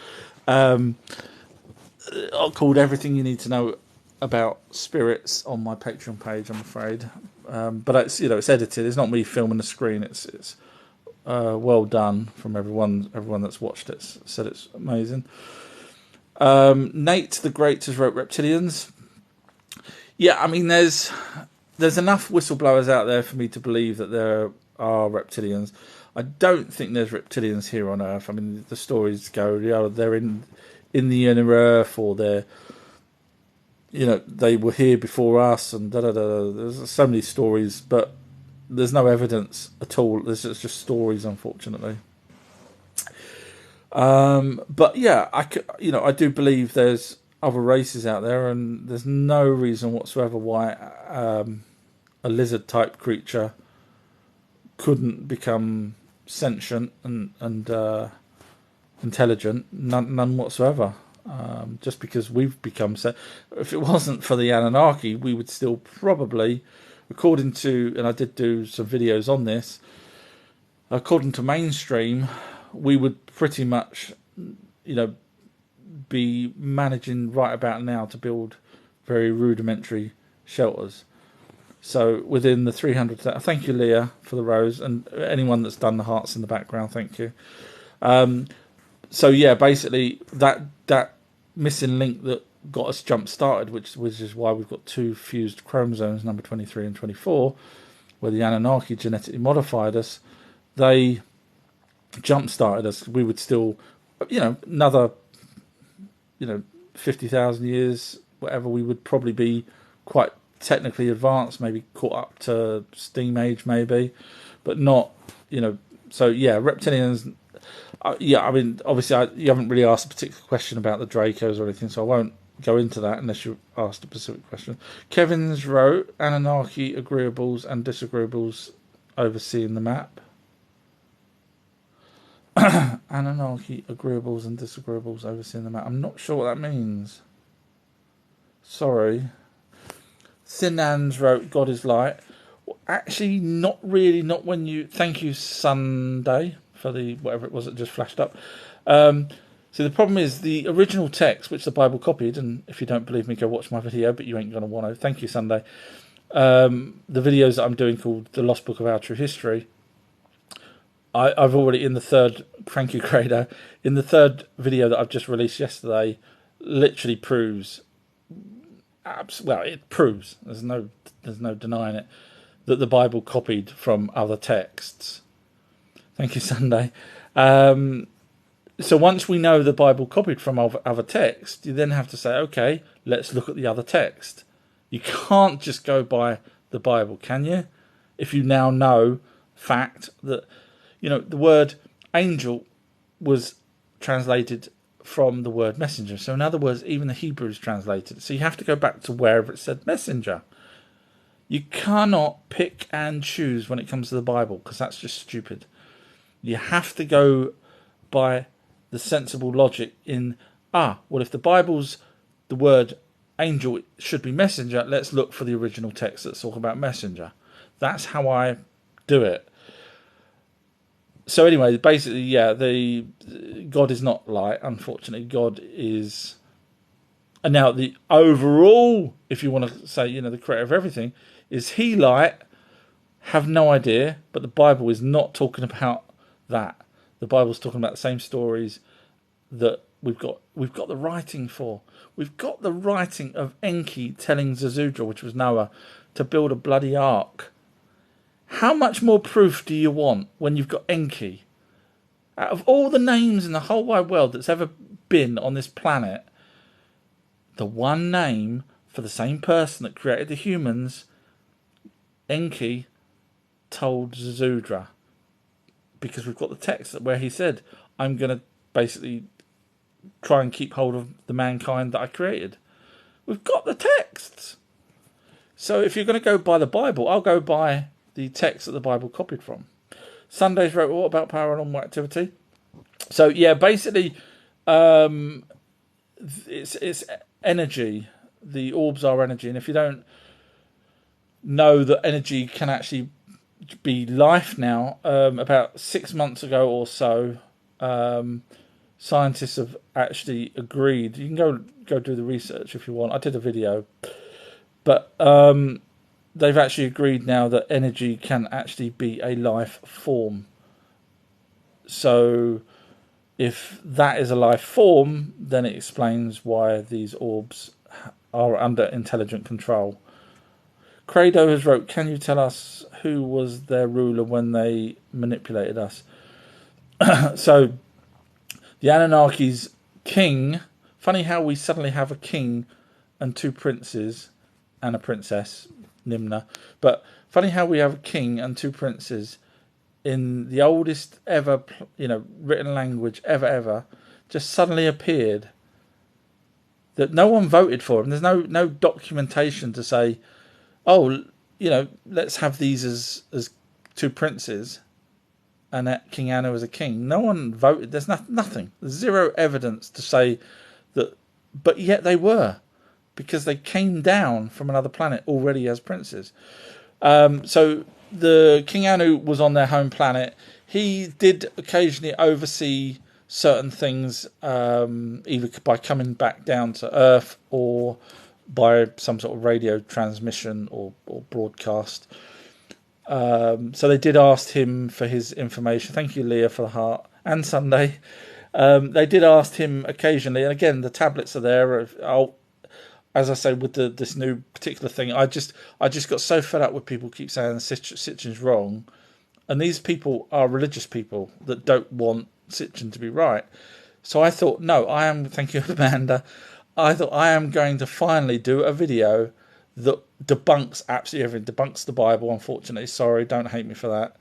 called "Everything You Need to Know About Spirits" on my Patreon page. I'm afraid, but it's it's edited. It's not me filming the screen. It's well done from everyone. Everyone that's watched it said it's amazing. Nate the Great has wrote reptilians. Yeah, I mean there's enough whistleblowers out there for me to believe that there are reptilians. I don't think there's reptilians here on Earth. I mean, the stories go, they're in the inner Earth, or they're, they were here before us, and da da da. There's so many stories, but there's no evidence at all. This is just stories, unfortunately. But yeah, I do believe there's other races out there, and there's no reason whatsoever why a lizard type creature couldn't become sentient and intelligent. None whatsoever. Just because we've become if it wasn't for the Anunnaki, we would still probably, according to, and I did do some videos on this, according to mainstream, we would pretty much, be managing right about now to build very rudimentary shelters. So within the 300, thank you, Leah, for the rose, and anyone that's done the hearts in the background, thank you. So yeah, basically that missing link that got us jump started, which is why we've got two fused chromosomes, number 23 and 24, where the Anunnaki genetically modified us. They jump started us. We would still, another, 50,000 years, whatever, we would probably be quite technically advanced, maybe caught up to steam age, maybe, but not, so yeah, reptilians. I mean, obviously, you haven't really asked a particular question about the Dracos or anything, so I won't go into that unless you asked a specific question. Kevin's wrote Anunnaki agreeables and disagreeables overseeing the map. Anunnaki agreeables and disagreeables overseeing the map. I'm not sure what that means. Sorry. Sinans wrote God is light. Well, actually, not really. Not when you. Thank you, Sunday, for the whatever it was that just flashed up. So the problem is the original text, which the Bible copied, and if you don't believe me, go watch my video, but you ain't going to want to. Thank you, Sunday. The videos that I'm doing called The Lost Book of Our True History, I've already, in the third, thank you, Credo, in the third video that I've just released yesterday, literally proves, it proves, there's no denying it, that the Bible copied from other texts. Thank you, Sunday. So once we know the Bible copied from other texts, you then have to say, okay, let's look at the other text. You can't just go by the Bible, can you? If you now know fact that, the word angel was translated from the word messenger. So in other words, even the Hebrews translated. So you have to go back to wherever it said messenger. You cannot pick and choose when it comes to the Bible, because that's just stupid. You have to go by the sensible logic in, if the Bible's the word angel, it should be messenger, let's look for the original text that's talking about messenger. That's how I do it. So anyway, basically, yeah, the God is not light, unfortunately. God is... And now the overall, if you want to say, the creator of everything, is he light? Have no idea, but the Bible is not talking about that. The Bible's talking about the same stories that we've got the writing for. We've got the writing of Enki telling Zazudra, which was Noah, to build a bloody ark. How much more proof do you want when you've got Enki? Out of all the names in the whole wide world that's ever been on this planet, the one name for the same person that created the humans, Enki told Zazudra. Because we've got the text where he said, I'm going to basically try and keep hold of the mankind that I created. We've got the texts. So if you're going to go by the Bible, I'll go by the text that the Bible copied from. Sundays wrote, what about paranormal activity? So yeah, basically, it's energy. The orbs are energy, and if you don't know that energy can actually be life now, about 6 months ago or so, scientists have actually agreed. You can go do the research if you want. I did a video, but they've actually agreed now that energy can actually be a life form. So if that is a life form, then it explains why these orbs are under intelligent control. Credo has wrote, can you tell us who was their ruler when they manipulated us? So the Anunnaki's king, funny how we suddenly have a king and two princes and a princess, Nimna. But Funny how we have a king and two princes in the oldest ever, written language ever, just suddenly appeared. That no one voted for them. There's no documentation to say, oh, let's have these as two princes, and that King Anu as a king. No one voted. There's nothing. There's zero evidence to say that, but yet they were, because they came down from another planet already as princes. So the King Anu was on their home planet. He did occasionally oversee certain things, either by coming back down to Earth or by some sort of radio transmission or broadcast. So they did ask him for his information. Thank you, Leah, for the heart, and Sunday. They did ask him occasionally, and again, the tablets are there. As I say, with this new particular thing, I just got so fed up with people keep saying Sitchin's wrong, and these people are religious people that don't want Sitchin to be right. So I thought, no, thank you, Amanda. I thought I am going to finally do a video that debunks absolutely everything. Debunks the Bible, unfortunately. Sorry, don't hate me for that.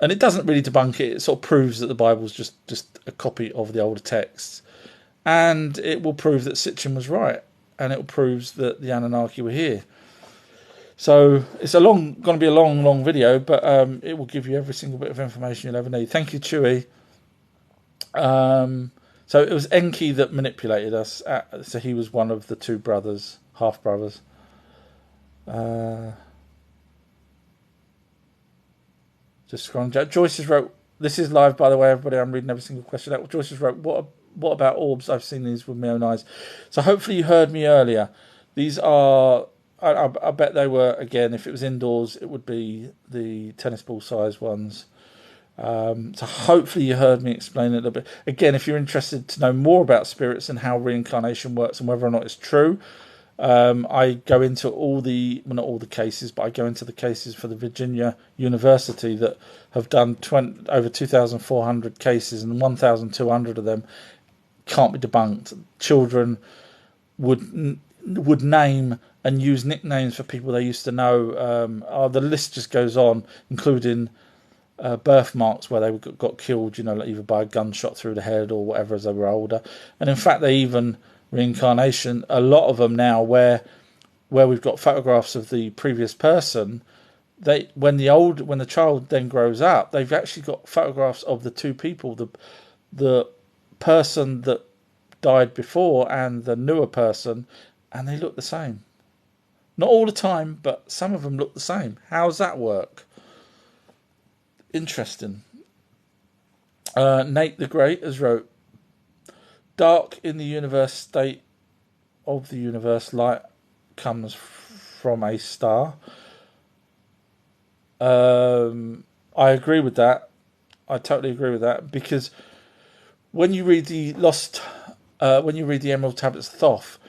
And it doesn't really debunk it. It sort of proves that the Bible's just a copy of the older texts. And it will prove that Sitchin was right. And it proves that the Anunnaki were here. So it's going to be a long video, but it will give you every single bit of information you'll ever need. Thank you, Chewie. So it was Enki that manipulated us. So he was one of the two brothers, half brothers. Just scrolling. Joyce has wrote. This is live, by the way, everybody. I'm reading every single question out. Joyce has wrote. What about orbs? I've seen these with my own eyes. So hopefully you heard me earlier. These are. I bet they were, again, if it was indoors, it would be the tennis ball size ones. So hopefully you heard me explain it a little bit. Again, if you're interested to know more about spirits and how reincarnation works and whether or not it's true, I go into not all the cases, but I go into the cases for the Virginia University that have done over 2,400 cases, and 1,200 of them can't be debunked. Children would name and use nicknames for people they used to know. The list just goes on, including birthmarks where they got killed, either by a gunshot through the head or whatever as they were older. And in fact, they even reincarnation, a lot of them now where we've got photographs of the previous person, when the child then grows up, they've actually got photographs of the two people, the person that died before and the newer person, and they look the same. Not all the time, but some of them look the same. How's that work? Interesting. Nate the Great has wrote, dark in the universe state of the universe, light comes from a star. I agree with that. I totally agree with that, because when you read the Emerald Tablets of Thoth,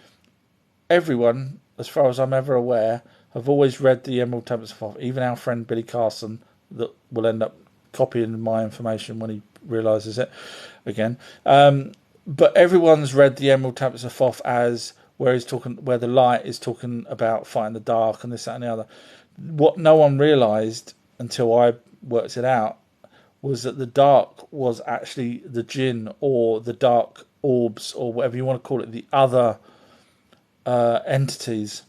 everyone, as far as I'm ever aware, have always read the Emerald Tablets of Thoth. Even our friend Billy Carson, that will end up copying my information when he realises it again. But everyone's read the Emerald Tablets of Thoth as where the light is talking about fighting the dark and this, that, and the other. What no one realised until I worked it out was that the dark was actually the jinn, or the dark orbs, or whatever you want to call it, the other entities.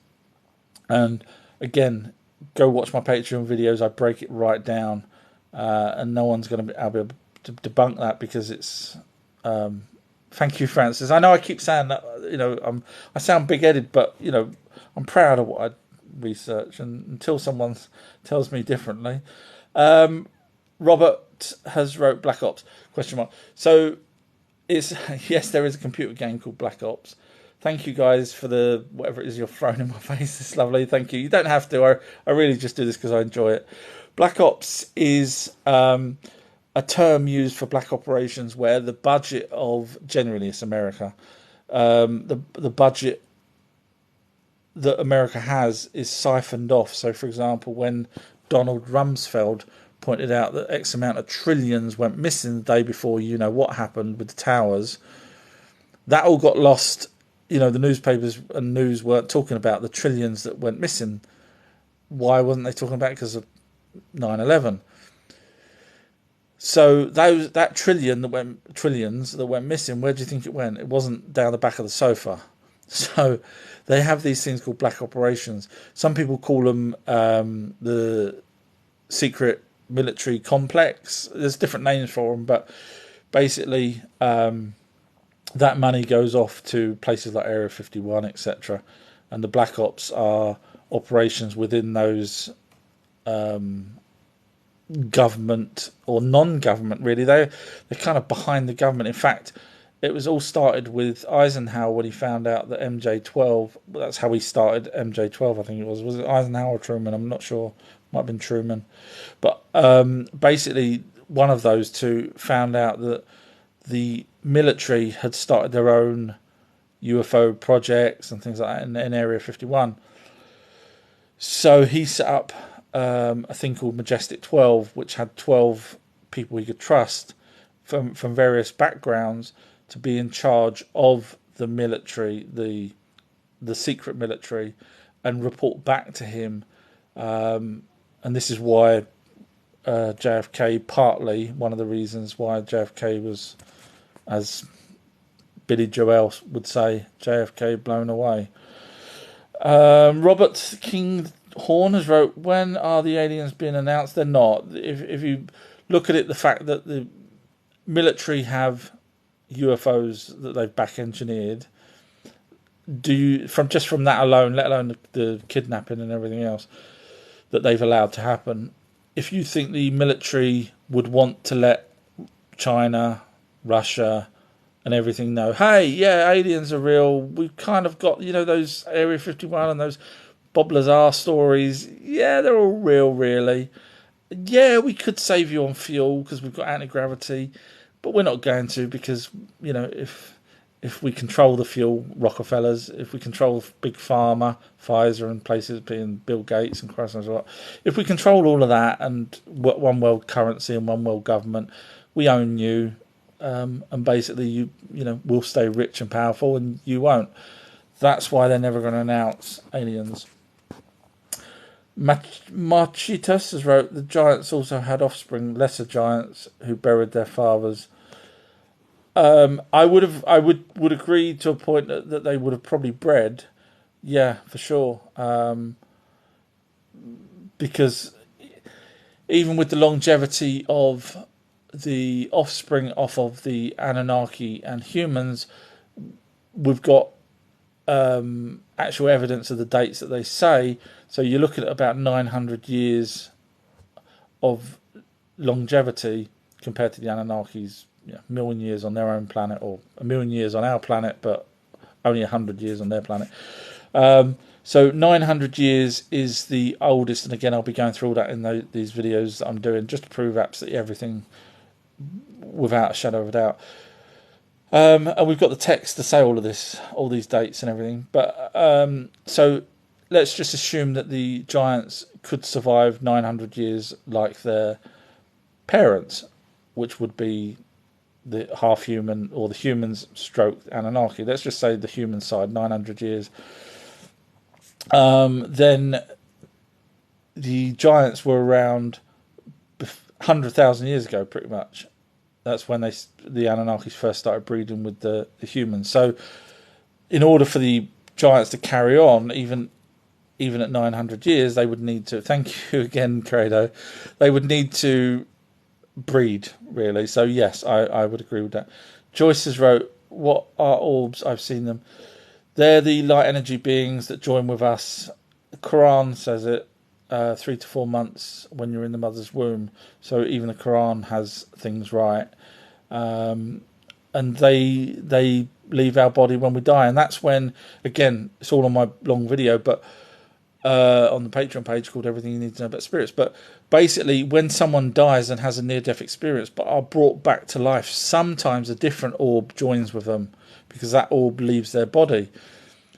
And again, go watch my Patreon videos. I break it right down, and no one's going to be able to debunk that, because it's. Thank you, Francis. I know I keep saying that. I sound big-headed, but I'm proud of what I research, and until someone tells me differently. Robert has wrote Black Ops ? So yes, there is a computer game called Black Ops. Thank you guys for whatever it is you're throwing in my face. It's lovely. Thank you. You don't have to. I really just do this because I enjoy it. Black Ops is a term used for black operations where the budget of, generally it's America, the budget that America has is siphoned off. So, for example, when Donald Rumsfeld pointed out that X amount of trillions went missing the day before, what happened with the towers, that all got lost. The newspapers and news weren't talking about the trillions that went missing. Why wasn't they talking about it? Because of 9/11. So that trillions that went missing. Where do you think it went? It wasn't down the back of the sofa. So they have these things called black operations. Some people call them the secret military complex. There's different names for them, but basically that money goes off to places like Area 51, etc. And the black ops are operations within those government or non-government. Really, they're kind of behind the government. In fact, it was all started with Eisenhower when he found out that MJ12. That's how he started MJ12. I think it was. Was it Eisenhower or Truman? I'm not sure. Might have been Truman. But basically, one of those two found out that the military had started their own UFO projects and things like that in Area 51. So he set up a thing called Majestic 12, which had 12 people he could trust from various backgrounds to be in charge of the military, the secret military, and report back to him. And this is why JFK, partly one of the reasons why JFK was, as Billy Joel would say, JFK blown away. Robert King Horn has wrote, when are the aliens being announced? They're not. If you look at it, the fact that the military have UFOs that they've back engineered, from that alone, let alone the kidnapping and everything else that they've allowed to happen, if you think the military would want to let China, Russia, and everything know, hey, yeah, aliens are real. We've kind of got, those Area 51 and those Bob Lazar stories. Yeah, they're all real, really. Yeah, we could save you on fuel because we've got anti-gravity, but we're not going to because, if we control the fuel, Rockefellers, if we control Big Pharma, Pfizer and places being Bill Gates and Christ knows what, if we control all of that and one world currency and one world government, we own you. And basically, we'll stay rich and powerful, and you won't. That's why they're never going to announce aliens. Marchitas has wrote, the giants also had offspring, lesser giants who buried their fathers. I would agree to a point that they would have probably bred, yeah, for sure. Because even with the longevity of the offspring off of the Anunnaki and humans, we've got actual evidence of the dates that they say. So you're looking at about 900 years of longevity compared to the Anunnakis, a million years on their own planet, or a million years on our planet, but only 100 years on their planet. So 900 years is the oldest, and again, I'll be going through all that in these videos that I'm doing, just to prove absolutely everything without a shadow of a doubt. And we've got the text to say all of this, all these dates and everything. But so let's just assume that the giants could survive 900 years like their parents, which would be the half human or the humans stroke Anunnaki. Let's just say the human side, 900 years. Then the giants were around 100,000 years ago, pretty much. That's when the Anunnakis first started breeding with the humans. So in order for the giants to carry on, even at 900 years, they would need to, thank you again, Credo, they would need to breed, really. So yes, I would agree with that. Joyce has wrote, what are orbs? I've seen them. They're the light energy beings that join with us. The Quran says it, 3 to 4 months when you're in the mother's womb. So even the Quran has things right. And they leave our body when we die. And that's when, again, it's all on my long video, but on the Patreon page called Everything You Need to Know About Spirits. But basically, when someone dies and has a near-death experience but are brought back to life, sometimes a different orb joins with them because that orb leaves their body.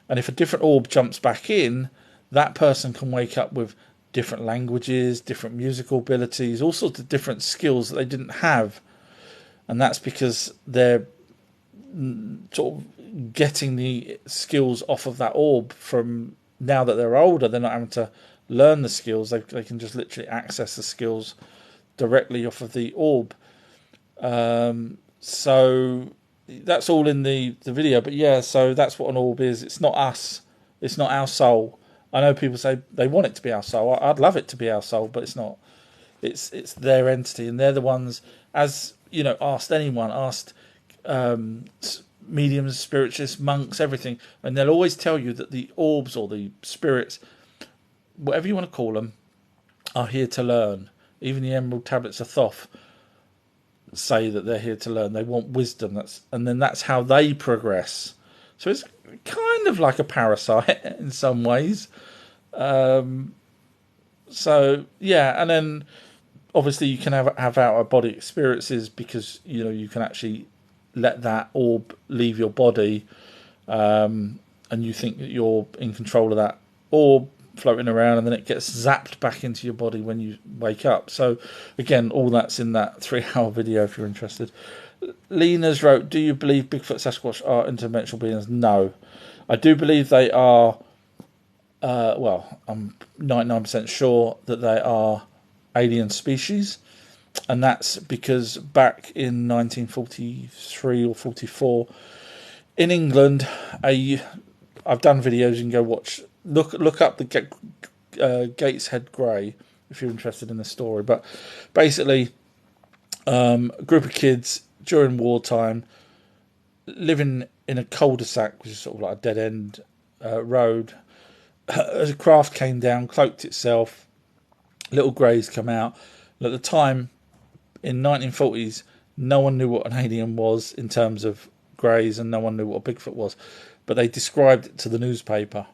And if a different orb jumps back in, that person can wake up with different languages, different musical abilities, all sorts of different skills that they didn't have. And that's because they're sort of getting the skills off of that orb from now that they're older. They're not having to learn the skills. They can just literally access the skills directly off of the orb. So that's all in the video. But yeah, so that's what an orb is. It's not us. It's not our soul. I know people say they want it to be our soul. I'd love it to be our soul, but it's not. It's their entity, and they're the ones, as you know, asked mediums, spiritualists, monks, everything, and they'll always tell you that the orbs or the spirits, whatever you want to call them, are here to learn. Even the Emerald Tablets of Thoth say that they're here to learn. They want wisdom. And then that's how they progress. So it's kind of like a parasite in some ways. So yeah, and then obviously you can have out of body experiences, because you can actually let that orb leave your body, and you think that you're in control of that orb floating around, and then it gets zapped back into your body when you wake up. So again, all that's in that 3-hour video if you're interested. Lena's wrote, do you believe Bigfoot, Sasquatch are interdimensional beings? No. I do believe they are, I'm 99% sure that they are alien species, and that's because back in 1943 or 44 in England, I've done videos, you can go watch, look up the Gateshead Grey if you're interested in the story. But basically, a group of kids during wartime living in a cul-de-sac, which is sort of like a dead end road. A craft came down, cloaked itself, little greys come out. And at the time, in 1940s, no one knew what an alien was in terms of greys, and no one knew what a Bigfoot was. But they described it to the newspaper.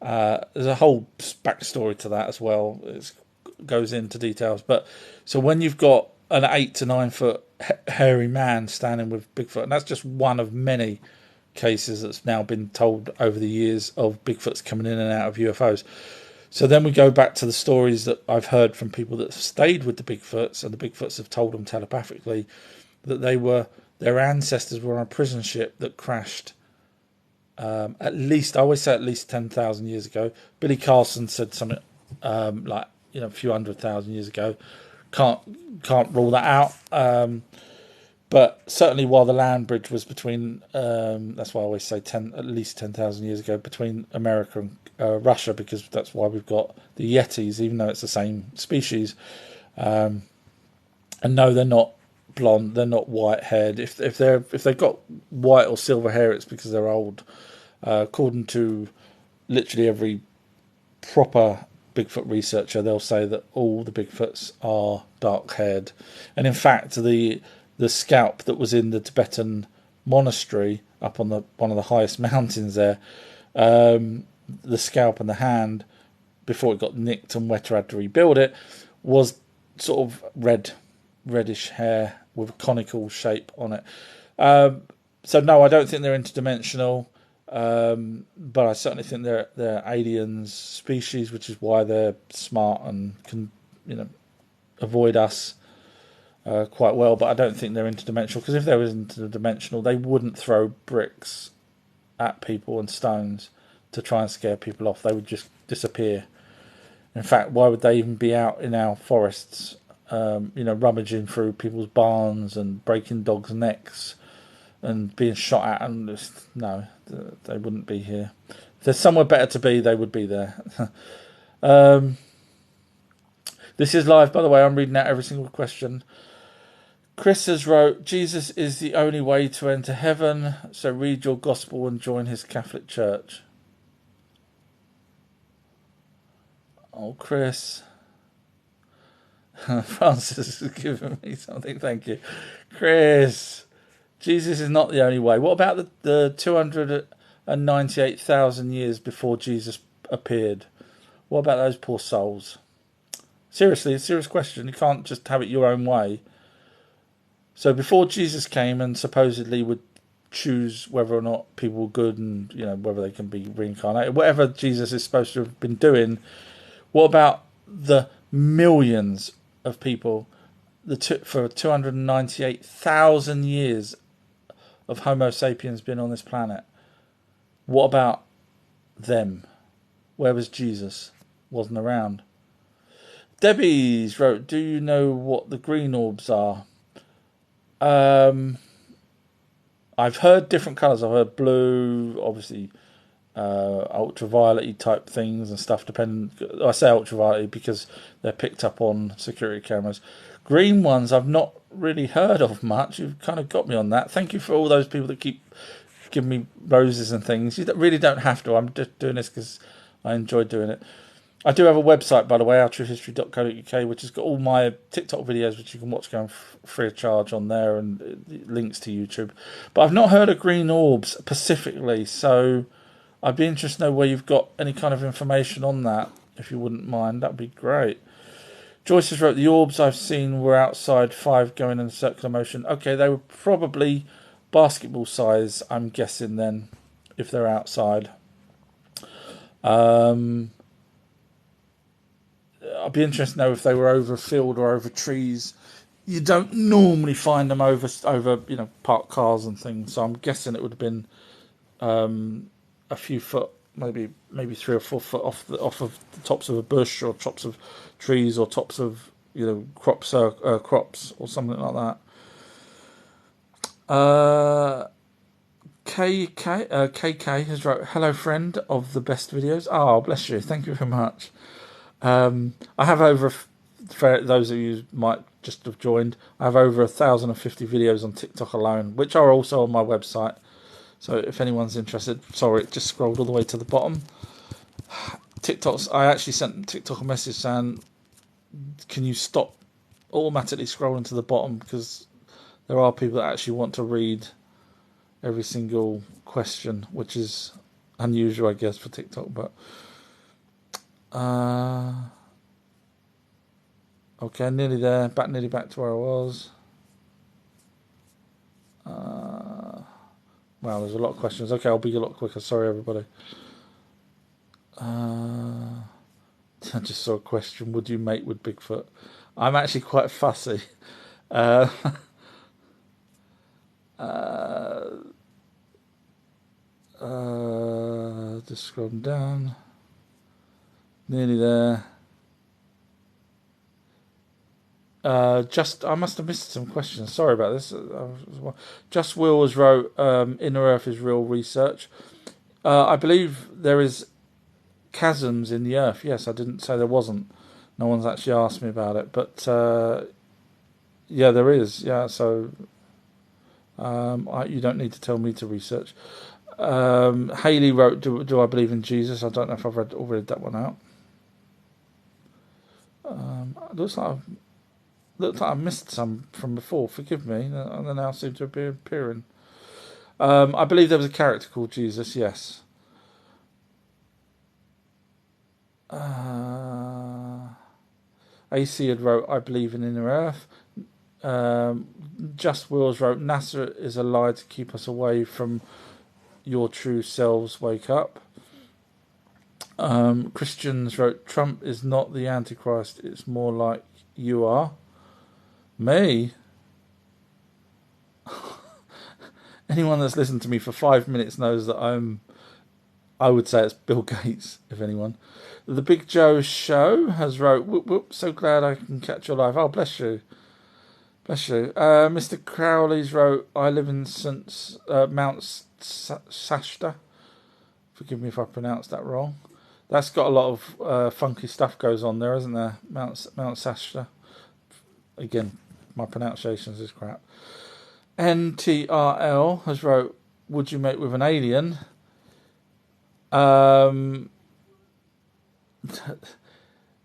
There's a whole backstory to that as well. It goes into details. But so when you've got an 8 to 9 foot hairy man standing with Bigfoot, and that's just one of many cases that's now been told over the years of Bigfoots coming in and out of UFOs. So then we go back to the stories that I've heard from people that have stayed with the Bigfoots, and the Bigfoots have told them telepathically that their ancestors were on a prison ship that crashed. I always say at least 10,000 years ago. Billy Carlson said something a few 100,000 years ago. Can't rule that out. But certainly while the land bridge was between, that's why I always say at least 10,000 years ago, between America and Russia, because that's why we've got the Yetis, even though it's the same species. And no, they're not blonde, they're not white haired. If they've got white or silver hair, it's because they're old. According to literally every proper Bigfoot researcher, they'll say that all the Bigfoots are dark haired. And in fact, the scalp that was in the Tibetan monastery up on one of the highest mountains there, the scalp and the hand, before it got nicked and Weta had to rebuild it, was sort of reddish hair with a conical shape on it. So no, I don't think they're interdimensional, but I certainly think they're aliens species, which is why they're smart and can avoid us quite well. But I don't think they're interdimensional, because if they were interdimensional, they wouldn't throw bricks at people and stones to try and scare people off. They would just disappear. In fact, why would they even be out in our forests, rummaging through people's barns and breaking dogs' necks and being shot at? And no, they wouldn't be here. If there's somewhere better to be, they would be there. This is live, by the way. I'm reading out every single question. Chris has wrote, Jesus is the only way to enter heaven, so read your gospel and join his Catholic Church. Oh, Chris. Francis has given me something, thank you. Chris, Jesus is not the only way. What about the 298,000 years before Jesus appeared? What about those poor souls? Seriously, a serious question. You can't just have it your own way. So before Jesus came and supposedly would choose whether or not people were good and whether they can be reincarnated, whatever Jesus is supposed to have been doing, what about the millions of people for 298,000 years of Homo sapiens been on this planet? What about them? Where was Jesus? wasn't around. Debbie's wrote, do you know what the green orbs are? I've heard different colours. I've heard blue, obviously ultraviolet type things and stuff. I say ultraviolet because they're picked up on security cameras. Green ones I've not really heard of much. You've kind of got me on that. Thank you for all those people that keep giving me roses and things. You really don't have to. I'm just doing this because I enjoy doing it. I do have a website, by the way, ourtruehistory.co.uk, which has got all my TikTok videos, which you can watch going free of charge on there, and links to YouTube. But I've not heard of green orbs specifically, so I'd be interested to know where you've got any kind of information on that, if you wouldn't mind. That'd be great. Joyce has wrote, the orbs I've seen were outside 5 going in a circular motion. Okay, they were probably basketball size, I'm guessing then, if they're outside. I'd be interested to know if they were over a field or over trees. You don't normally find them over parked cars and things. So I'm guessing it would have been a few foot, maybe 3 or 4 foot off of the tops of a bush or tops of trees or tops of crops or something like that. KK has wrote, hello friend of the best videos. Oh, bless you. Thank you very much. I have for those of you who might just have joined, I have over 1,050 videos on TikTok alone, which are also on my website. So if anyone's interested, sorry, it just scrolled all the way to the bottom. I actually sent TikTok a message saying, can you stop automatically scrolling to the bottom, because there are people that actually want to read every single question, which is unusual, I guess, for TikTok, but okay, nearly there. Nearly back to where I was. Wow, there's a lot of questions. Okay, I'll be a lot quicker. Sorry, everybody. I just saw a question. Would you mate with Bigfoot? I'm actually quite fussy. Just scrolling down. Nearly there. I must have missed some questions. Sorry about this. Just Will has wrote, Inner Earth is real research. I believe there is chasms in the Earth. Yes, I didn't say there wasn't. No one's actually asked me about it, but yeah, there is. Yeah, so you don't need to tell me to research. Haley wrote, do I believe in Jesus? I don't know if I've read that one out. Looks like I missed some from before. Forgive me. And they now seem to be appearing. I believe there was a character called Jesus. Yes. AC had wrote, I believe in Inner Earth. Just Wills wrote, NASA is a lie to keep us away from your true selves. Wake up. Christians wrote, Trump is not the Antichrist. It's more like you are. Me? Anyone that's listened to me for 5 minutes knows that I would say it's Bill Gates, if anyone. The Big Joe Show has wrote, whoop whoop, so glad I can catch your live. Oh, bless you. Bless you. Mr. Crowley's wrote, I live in Mount Shasta. Forgive me if I pronounced that wrong. That's got a lot of funky stuff goes on there, isn't there? Mount Shasta. Again, my pronunciations is crap. NTRL has wrote, would you mate with an alien?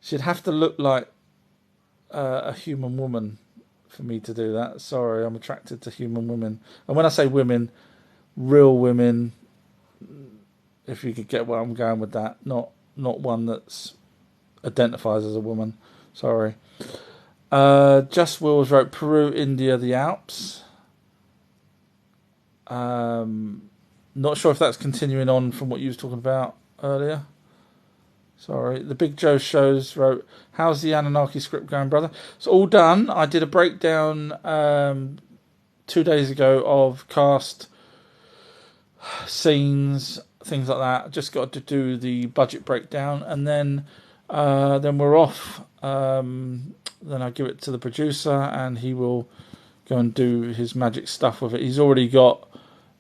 She'd have to look like a human woman for me to do that. Sorry, I'm attracted to human women. And when I say women, real women, if you could get where I'm going with that, not one that's identifies as a woman. Sorry. Just Wills wrote, Peru, India, the Alps. Not sure if that's continuing on from what you was talking about earlier. Sorry. The Big Joe Shows wrote, how's the Anunnaki script going, brother? It's all done. I did a breakdown 2 days ago of cast scenes, things like that. Just got to do the budget breakdown, and then Then we're off. Then I give it to the producer, and he will go and do his magic stuff with it. He's already got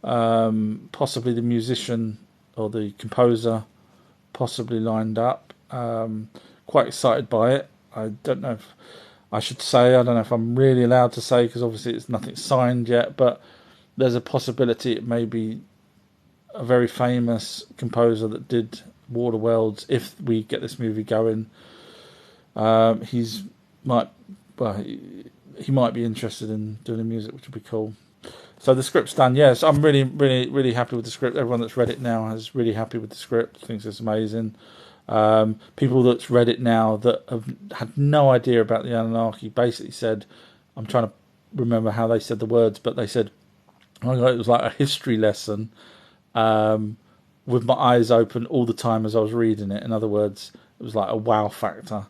possibly the musician or the composer possibly lined up. Quite excited by it. I don't know if I should say. I don't know if I'm really allowed to say because obviously it's nothing signed yet. But there's a possibility it may be a very famous composer that did Waterworlds. If we get this movie going, he might be interested in doing the music, which would be cool. So the script's done. Yes, I'm really, really, really happy with the script. Everyone that's read it now is really happy with the script. Thinks it's amazing. People that's read it now that have had no idea about the Anunnaki basically said, I'm trying to remember how they said the words, but they said, oh my God, it was like a history lesson with my eyes open all the time as I was reading it. In other words, it was like a wow factor.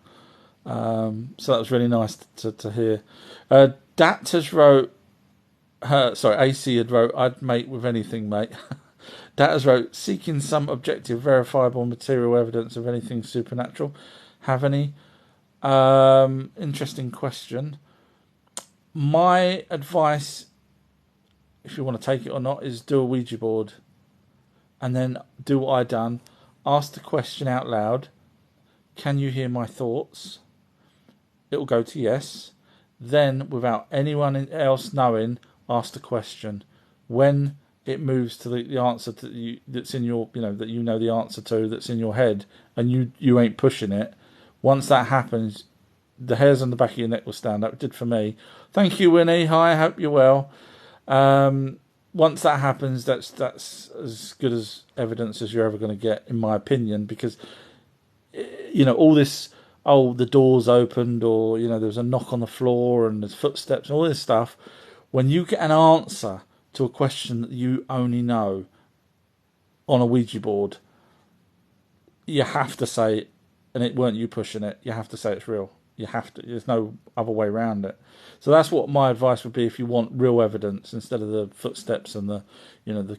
So that was really nice to hear. Dat has wrote, AC had wrote, I'd mate with anything, mate. Dat has wrote, seeking some objective, verifiable material evidence of anything supernatural. Have any? Interesting question. My advice, if you want to take it or not, is do a Ouija board. And then do what I done. Ask the question out loud. Can you hear my thoughts? It'll go to yes. Then, without anyone else knowing, ask the question. When it moves to the answer that's in your, that you know the answer to, that's in your head, and you ain't pushing it. Once that happens, the hairs on the back of your neck will stand up. It did for me. Thank you, Winnie. Hi, I hope you're well. Once that happens, that's as good as evidence as you're ever going to get, in my opinion, because all this, the doors opened, or there was a knock on the floor and there's footsteps and all this stuff. When you get an answer to a question that you only know on a Ouija board, you have to say, and it weren't you pushing it, you have to say it's real. You have to. There's no other way around it. So that's what my advice would be if you want real evidence instead of the footsteps and the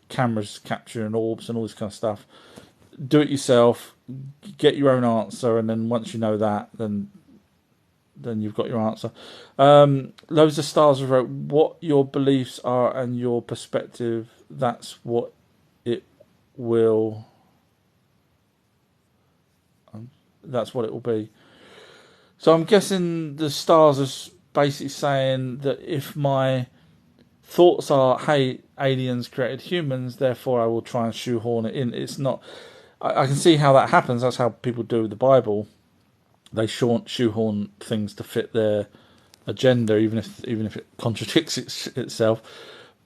cameras capturing orbs and all this kind of stuff. Do it yourself. Get your own answer, and then once you know that, then you've got your answer. Loads of stars have wrote what your beliefs are and your perspective. That's what it will. That's what it will be. So I'm guessing the stars are basically saying that if my thoughts are, hey, aliens created humans, therefore I will try and shoehorn it in. It's not. I can see how that happens. That's how people do the Bible. They shoehorn things to fit their agenda, even if it contradicts itself.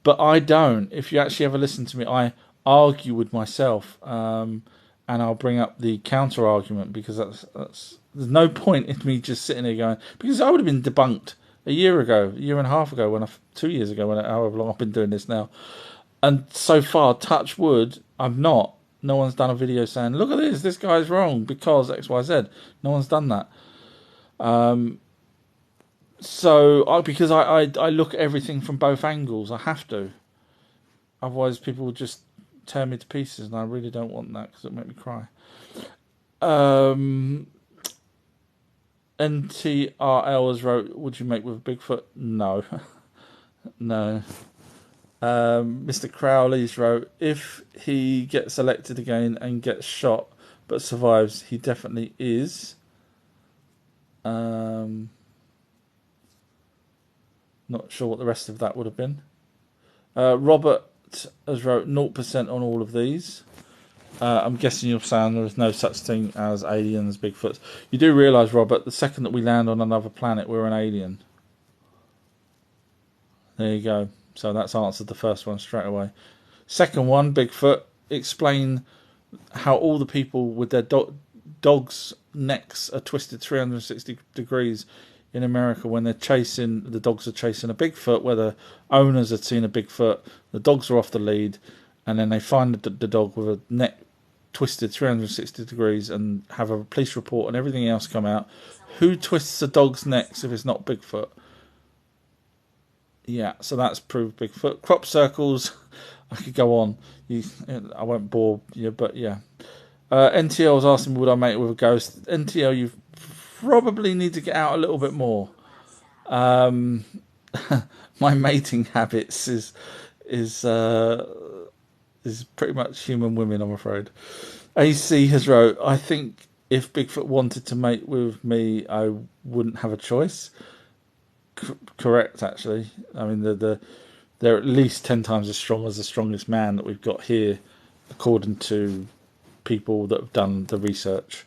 But I don't. If you actually ever listen to me, I argue with myself, and I'll bring up the counter argument, because that's there's no point in me just sitting there going, because I would have been debunked a year and a half ago, 2 years ago, however long I've been doing this now. And so far, touch wood, I'm not. No one's done a video saying, look at this guy's wrong because X, Y, Z. No one's done that. Because I look at everything from both angles. I have to. Otherwise, people will just tear me to pieces, and I really don't want that because it'll make me cry. NTRL has wrote, would you make with a Bigfoot? No. No. Mr. Crowley's wrote, if he gets elected again and gets shot but survives, he definitely is. Not sure what the rest of that would have been. Robert has wrote 0% on all of these. I'm guessing you're saying there's no such thing as aliens, Bigfoots. You do realise, Robert, the second that we land on another planet, we're an alien. There you go. So that's answered the first one straight away. Second one, Bigfoot, explain how all the people with their dogs' necks are twisted 360 degrees in America when the dogs are chasing a Bigfoot, where the owners had seen a Bigfoot, the dogs are off the lead, and then they find the dog with a neck twisted 360 degrees and have a police report and everything else come out. Who twists a dog's necks if it's not Bigfoot? Yeah, so that's proved Bigfoot. Crop circles, I could go on. I won't bore you, but yeah. NTL's asking, would I mate with a ghost? NTL, you probably need to get out a little bit more. My mating habits is pretty much human women, I'm afraid. AC has wrote, I think if Bigfoot wanted to mate with me, I wouldn't have a choice. Correct, actually. I mean, they're at least 10 times as strong as the strongest man that we've got here, according to people that have done the research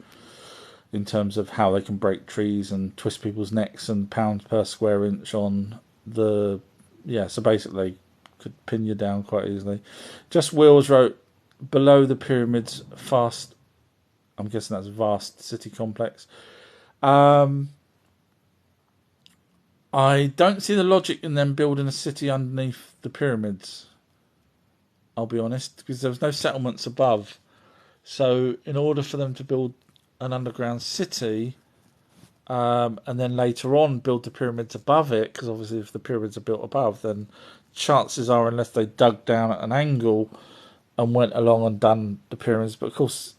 in terms of how they can break trees and twist people's necks and pounds per square inch on the... Yeah, so basically could pin you down quite easily. Just Wills wrote, below the pyramids, I'm guessing that's vast city complex. I don't see the logic in them building a city underneath the pyramids, I'll be honest, because there was no settlements above. So in order for them to build an underground city, and then later on build the pyramids above it, because obviously if the pyramids are built above, then chances are, unless they dug down at an angle and went along and done the pyramids, but of course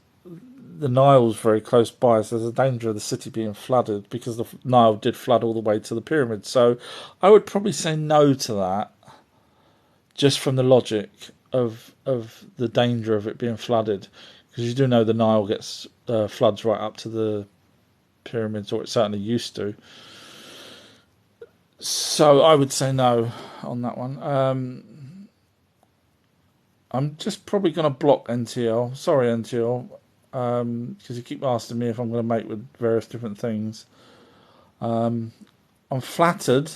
the Nile's very close by, so there's a danger of the city being flooded, because the Nile did flood all the way to the pyramids. So I would probably say no to that, just from the logic of the danger of it being flooded, because you do know the Nile gets floods right up to the pyramids, or it certainly used to. So I would say no on that one. I'm just probably going to block NTL. Sorry, NTL, because you keep asking me if I'm going to mate with various different things. I'm flattered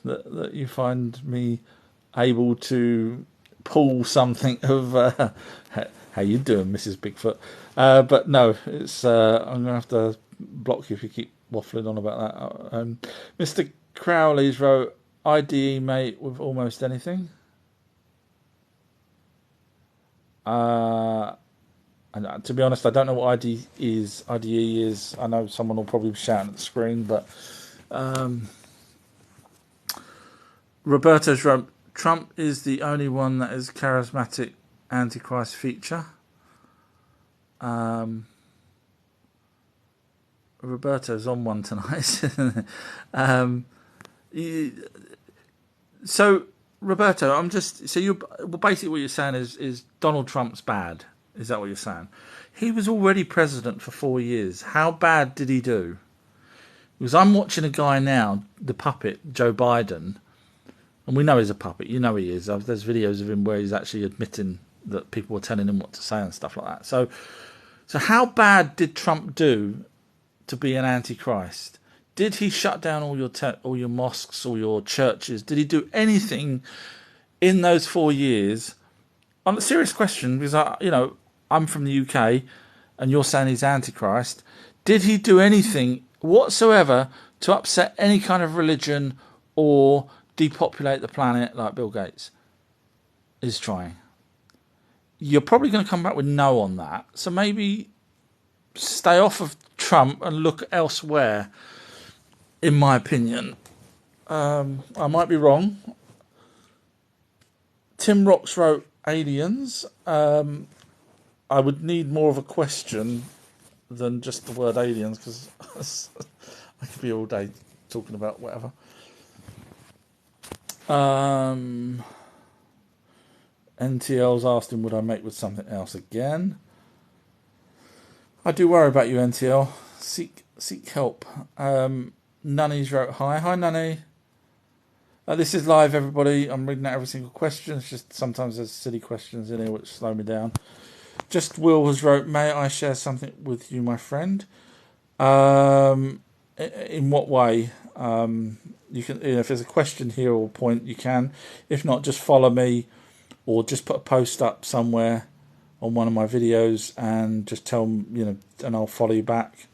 that you find me able to pull something of how you doing, Mrs. Bigfoot. But no, it's I'm going to have to block you if you keep waffling on about that. Mr. Crowley's wrote, IDE mate with almost anything. And to be honest, I don't know what IDE is. I know someone will probably be shouting at the screen, but Roberto's wrote, Trump is the only one that is charismatic Antichrist feature. Roberto's on one tonight. So Roberto, basically what you're saying is Donald Trump's bad. Is that what you're saying? He was already president for 4 years. How bad did he do? Because I'm watching a guy now, the puppet, Joe Biden, and we know he's a puppet. You know he is. There's videos of him where he's actually admitting that people were telling him what to say and stuff like that. So how bad did Trump do to be an antichrist? Did he shut down all your mosques, all your churches? Did he do anything in those 4 years? On a serious question, because I'm from the UK, and you're saying he's antichrist. Did he do anything whatsoever to upset any kind of religion or depopulate the planet like Bill Gates is trying? You're probably going to come back with no on that. So maybe stay off of Trump and look elsewhere, in my opinion. I might be wrong. Tim Rocks wrote aliens. I would need more of a question than just the word aliens, because I could be all day talking about whatever. NTL's asked him, would I mate with something else again? I do worry about you, NTL. Seek help. Nunny's wrote, hi Nunny. This is live, everybody. I'm reading out every single question. It's just sometimes there's silly questions in here which slow me down. Just Will has wrote, may I share something with you, my friend? In what way? You can, if there's a question here or point, you can. If not, just follow me, or just put a post up somewhere on one of my videos and just tell me, and I'll follow you back.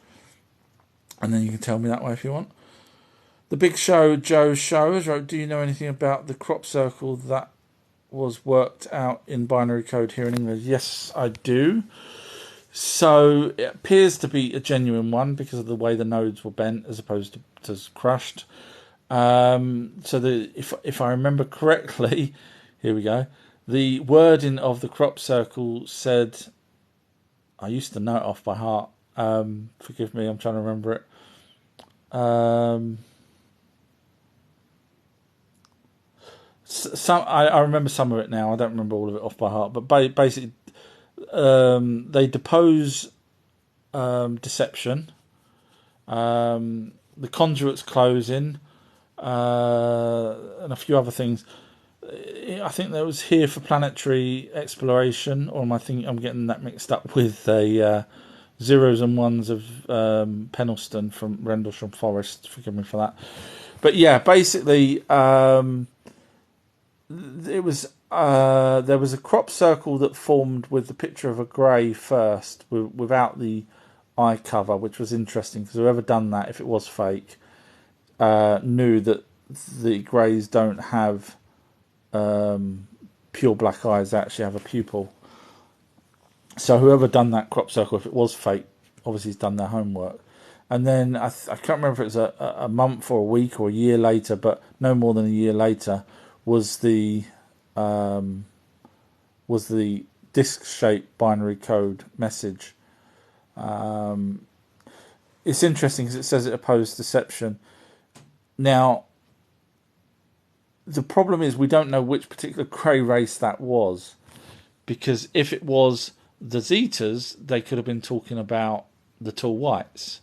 And then you can tell me that way if you want. The Big Show, Joe Show, wrote, do you know anything about the crop circle that was worked out in binary code here in England? Yes, I do. So it appears to be a genuine one because of the way the nodes were bent as opposed to crushed. If I remember correctly, here we go. The wording of the crop circle said I used to know it off by heart. Forgive me, I'm trying to remember it. Um, some I remember some of it now. I don't remember all of it off by heart. But basically, they depose Deception. The Conduit's closing, and a few other things. I think that was here for planetary exploration, or am I thinking I'm getting that mixed up with the zeros and ones of Penelston from Rendlesham Forest? Forgive me for that. But yeah, basically, it was there was a crop circle that formed with the picture of a grey first, without the eye cover, which was interesting because whoever done that, if it was fake, knew that the greys don't have pure black eyes; they actually have a pupil. So whoever done that crop circle, if it was fake, obviously has done their homework. And then I can't remember if it was a month or a week or a year later, but no more than a year later, was the disc-shaped binary code message. It's interesting because it says it opposed deception. Now, the problem is we don't know which particular grey race that was, because if it was the Zetas, they could have been talking about the Tall Whites.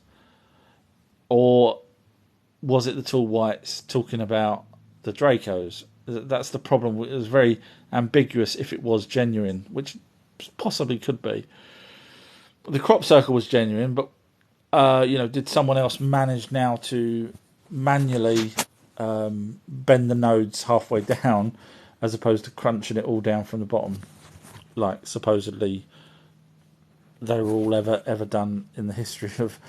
Or was it the Tall Whites talking about the Dracos? That's the problem. It was very ambiguous if it was genuine, which possibly could be. The crop circle was genuine, but did someone else manage now to manually bend the nodes halfway down, as opposed to crunching it all down from the bottom, like supposedly they were all ever done in the history of?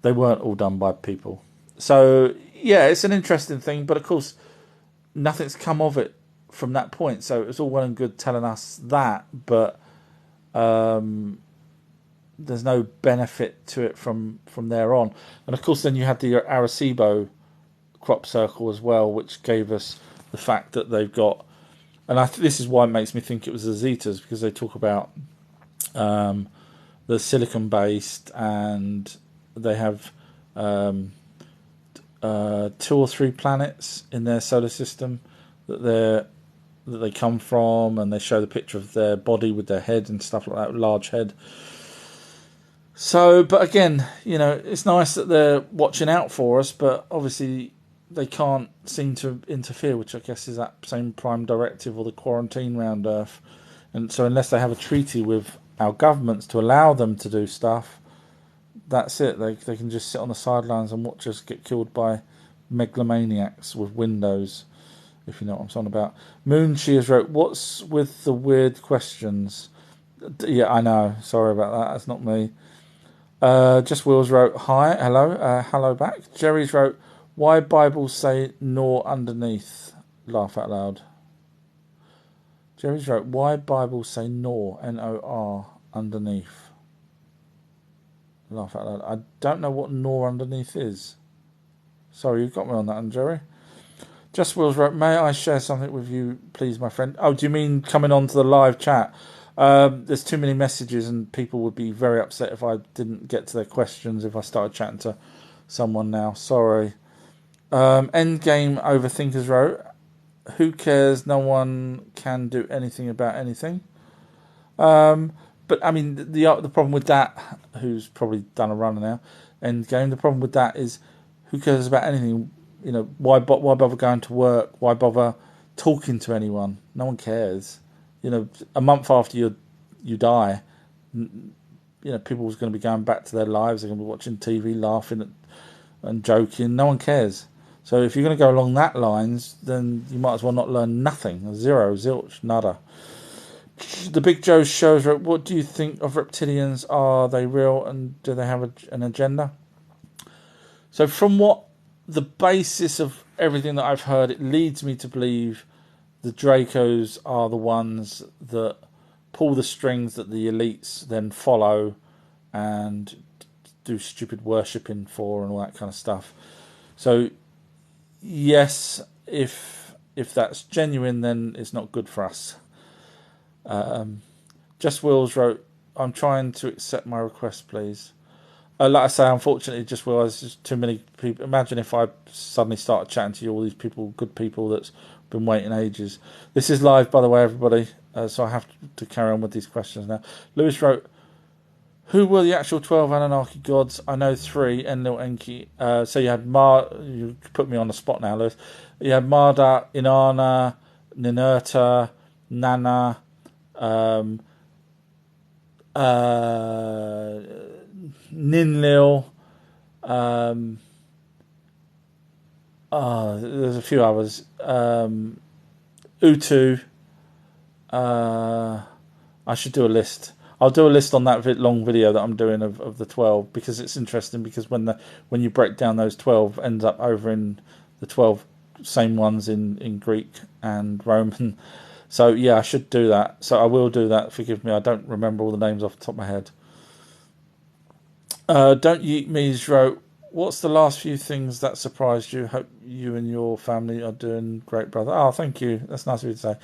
They weren't all done by people. So yeah, it's an interesting thing, but of course nothing's come of it from that point. So it's all well and good telling us that, but there's no benefit to it from there on. And of course then you had the Arecibo crop circle as well, which gave us the fact that they've got, and this is why it makes me think it was the Zetas, because they talk about the silicon based, and they have 2 or 3 planets in their solar system that they come from, and they show the picture of their body with their head and stuff like that, large head. So, but again, it's nice that they're watching out for us, but obviously they can't seem to interfere, which I guess is that same prime directive or the quarantine round Earth. And so unless they have a treaty with our governments to allow them to do stuff, that's it. They can just sit on the sidelines and watch us get killed by megalomaniacs with windows, if you know what I'm talking about. Moon Shears wrote, "What's with the weird questions?" Yeah, I know. Sorry about that. That's not me. Just Wills wrote, "Hi, hello, hello back." Jerry's wrote, "Why Bibles say Nor underneath?" Laugh out loud. Jerry's wrote, "Why Bibles say Nor, Nor, underneath?" Laugh out loud. I don't know what Nor underneath is. Sorry, you've got me on that one, Jerry. Just Wills wrote, "May I share something with you, please, my friend?" Oh, do you mean coming on to the live chat? There's too many messages, and people would be very upset if I didn't get to their questions if I started chatting to someone now. Sorry. Endgame Overthinkers wrote, "Who cares? No one can do anything about anything." But I mean, the problem with that, who's probably done a run now, Endgame. The problem with that is, who cares about anything? Why bother going to work? Why bother talking to anyone? No one cares. A month after you die, people's going to be going back to their lives. They're going to be watching TV, laughing and joking. No one cares. So if you're going to go along that lines, then you might as well not learn nothing. Zero, zilch, nada. The Big Joe shows, "What do you think of reptilians? Are they real, and do they have an agenda?" So from what the basis of everything that I've heard, it leads me to believe the Dracos are the ones that pull the strings that the elites then follow and do stupid worshipping for and all that kind of stuff. So yes, if that's genuine, then it's not good for us. Just Wills wrote, I'm trying to accept my request, please. Like I say, unfortunately, just realised there's just too many people. Imagine if I suddenly started chatting to you, all these people, good people that's been waiting ages. This is live, by the way, everybody. So I have to carry on with these questions now. Lewis wrote, who were the actual 12 Anunnaki gods? I know three, Enlil, Enki. So you had you put me on the spot now, Lewis. You had Marduk, Inanna, Ninurta, Nana, um, Ninlil. There's a few others. Utu. I should do a list. I'll do a list on that long video that I'm doing of the 12 because it's interesting because when you break down those 12 ends up over in the 12 same ones in Greek and Roman. So yeah, I should do that. So I will do that. Forgive me, I don't remember all the names off the top of my head. Don't Yeet Me's wrote, what's the last few things that surprised you? Hope you and your family are doing great, brother. Oh, thank you. That's nice of you to say.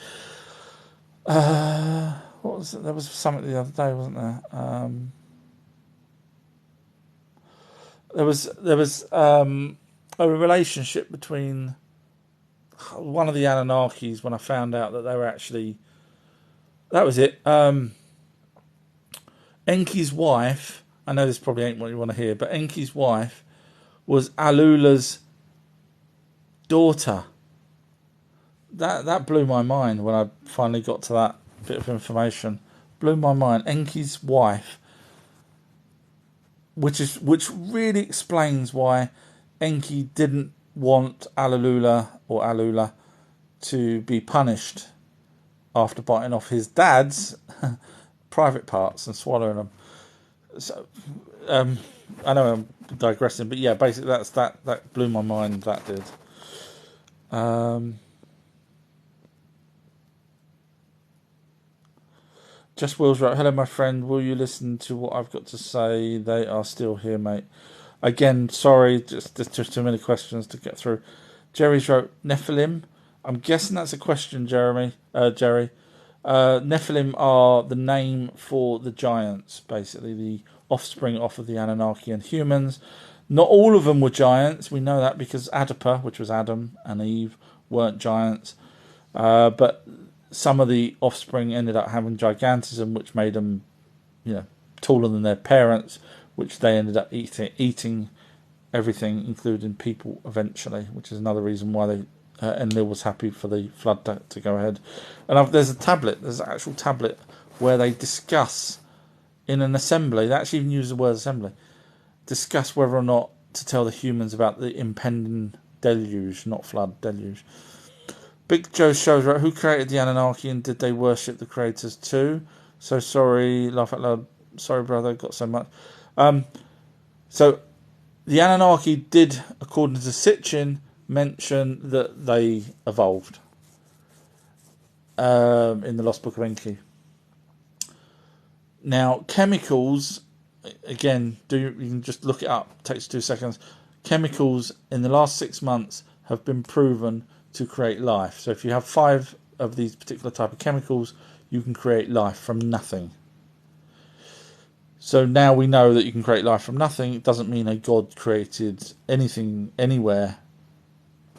What was it? There was something the other day, wasn't there? There was a relationship between one of the Anunnakis when I found out that they were actually. That was it. Enki's wife. I know this probably ain't what you want to hear, but Enki's wife was Alula's daughter. That blew my mind when I finally got to that bit of information. Blew my mind. Enki's wife, which really explains why Enki didn't want Alula to be punished after biting off his dad's private parts and swallowing them. So, I know I'm digressing, but yeah, basically that blew my mind. That did. Just Will's right. Hello, my friend. Will you listen to what I've got to say? They are still here, mate. Again, sorry, just too many questions to get through. Jerry's wrote Nephilim. I'm guessing that's a question, Jerry. Nephilim are the name for the giants, basically the offspring off of the Anunnaki and humans. Not all of them were giants. We know that because Adapa, which was Adam and Eve, weren't giants. But some of the offspring ended up having gigantism, which made them, taller than their parents, which they ended up eating everything, including people, eventually, which is another reason why they Enlil was happy for the flood to go ahead. And there's an actual tablet where they discuss in an assembly, they actually even use the word assembly, discuss whether or not to tell the humans about the impending deluge, not flood, deluge. Big Joe shows, right, who created the Anunnaki and did they worship the creators too? So sorry, laugh out loud. Sorry, brother, got so much. So the Anunnaki did, according to Sitchin, mention that they evolved in the Lost Book of Enki. Now, chemicals, again, you can just look it up. It takes 2 seconds. Chemicals in the last 6 months have been proven to create life. So if you have 5 of these particular type of chemicals, you can create life from nothing. So now we know that you can create life from nothing. It doesn't mean a god created anything anywhere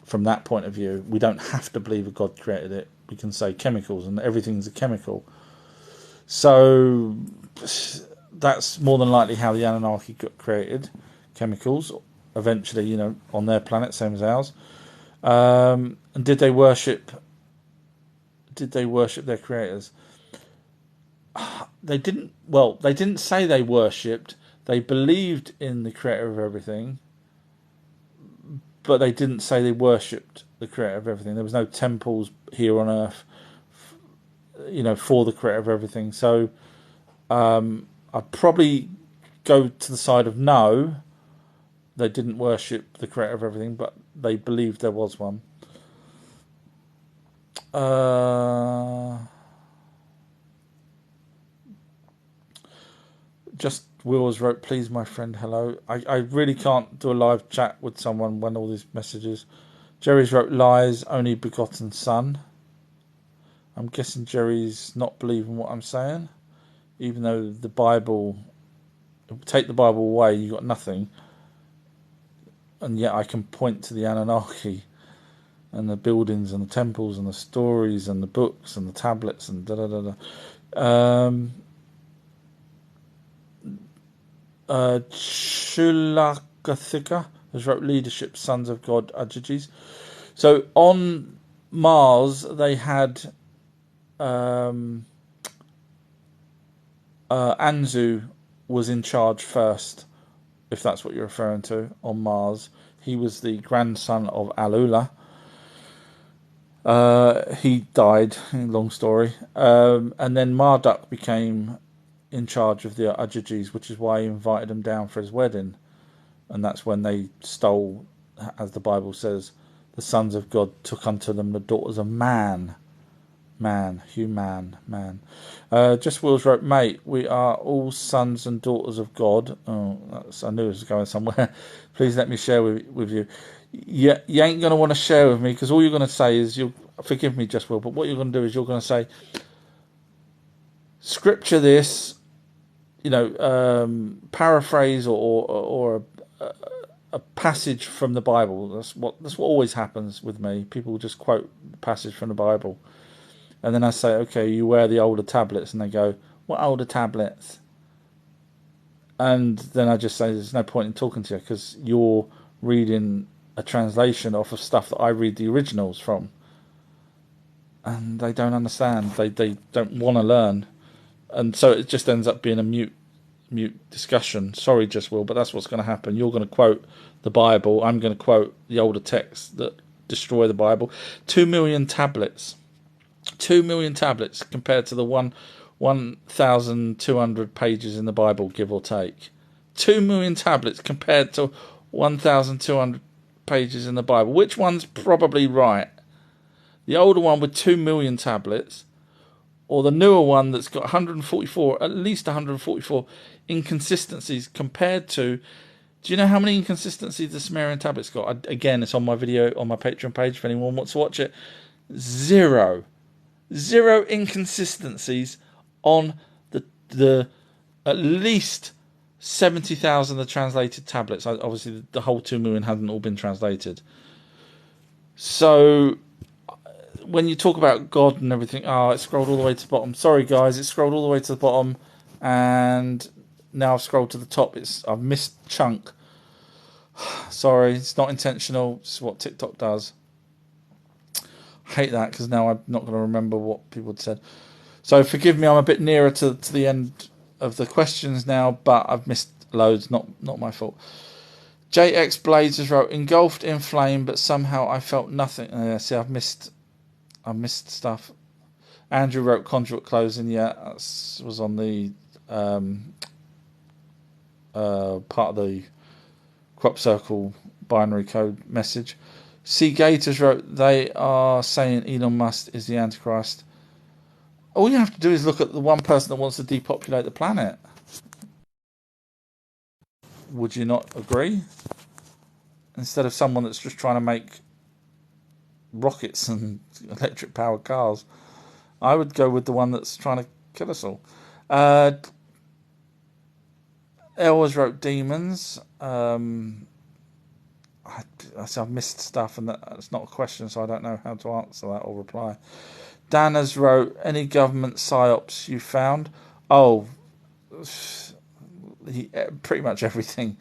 from that point of view. We don't have to believe a god created it. We can say chemicals and everything's a chemical. So that's more than likely how the Anunnaki got created. Chemicals, eventually, on their planet, same as ours. And did they worship their creators? They didn't. Well, they didn't say they worshipped. They believed in the creator of everything, but they didn't say they worshipped the creator of everything. There was no temples here on Earth, for the creator of everything. So, I'd probably go to the side of no. They didn't worship the creator of everything, but they believed there was one. Just Wills wrote, please, my friend, hello. I really can't do a live chat with someone when all these messages. Jerry's wrote, lies, only begotten son. I'm guessing Jerry's not believing what I'm saying. even though the Bible, take the Bible away, you got nothing. And yet I can point to the Anunnaki and the buildings and the temples and the stories and the books and the tablets and da da da da. Chulakathika has wrote Leadership, Sons of God, Ajajis. So on Mars, they had Anzu was in charge first, if that's what you're referring to, on Mars. He was the grandson of Alula. He died, long story. And then Marduk became in charge of the Ajajis, which is why he invited them down for his wedding. And that's when they stole, as the Bible says, the sons of God took unto them the daughters of man. Man. Just Wills wrote, mate, we are all sons and daughters of God. Oh, I knew it was going somewhere. Please let me share with you. You ain't going to want to share with me, because all you're going to say is, forgive me, Just Will, but what you're going to do is you're going to say, scripture this, paraphrase or a passage from the Bible. That's what always happens with me. People just quote the passage from the Bible. And then I say, okay, you wear the older tablets. And they go, what older tablets? And then I just say, there's no point in talking to you, because you're reading a translation off of stuff that I read the originals from. And they don't understand. They don't want to learn. And so it just ends up being a mute discussion. Sorry, Just Will, but that's what's going to happen. You're going to quote the Bible. I'm going to quote the older texts that destroy the Bible. 2 million tablets. 2 million tablets compared to the 1,200 pages in the Bible, give or take. 2 million tablets compared to 1,200 pages in the Bible. Which one's probably right? The older one with 2 million tablets, or the newer one that's got 144, at least 144 inconsistencies compared to... Do you know how many inconsistencies the Sumerian tablets got? Again, it's on my video, on my Patreon page, if anyone wants to watch it. Zero inconsistencies on the at least 70,000 of the translated tablets. Obviously, the whole 2 million hadn't all been translated. So when you talk about God and everything, it scrolled all the way to the bottom. Sorry, guys, it scrolled all the way to the bottom, and now I've scrolled to the top. I've missed chunk. Sorry, it's not intentional. It's what TikTok does. I hate that, because now I'm not going to remember what people had said. So forgive me, I'm a bit nearer to the end of the questions now, but I've missed loads. Not my fault. JX Blades has wrote, engulfed in flame, but somehow I felt nothing. See, I've missed stuff. Andrew wrote conduit closing. Yeah, that was on the part of the crop circle binary code message. C. Gators wrote, they are saying Elon Musk is the Antichrist. All you have to do is look at the one person that wants to depopulate the planet. Would you not agree? Instead of someone that's just trying to make rockets and electric powered cars, I would go with the one that's trying to kill us all. Elwas wrote demons. I've missed stuff, and that's not a question, so I don't know how to answer that or reply. Dan has wrote, any government psyops you found? Pretty much everything.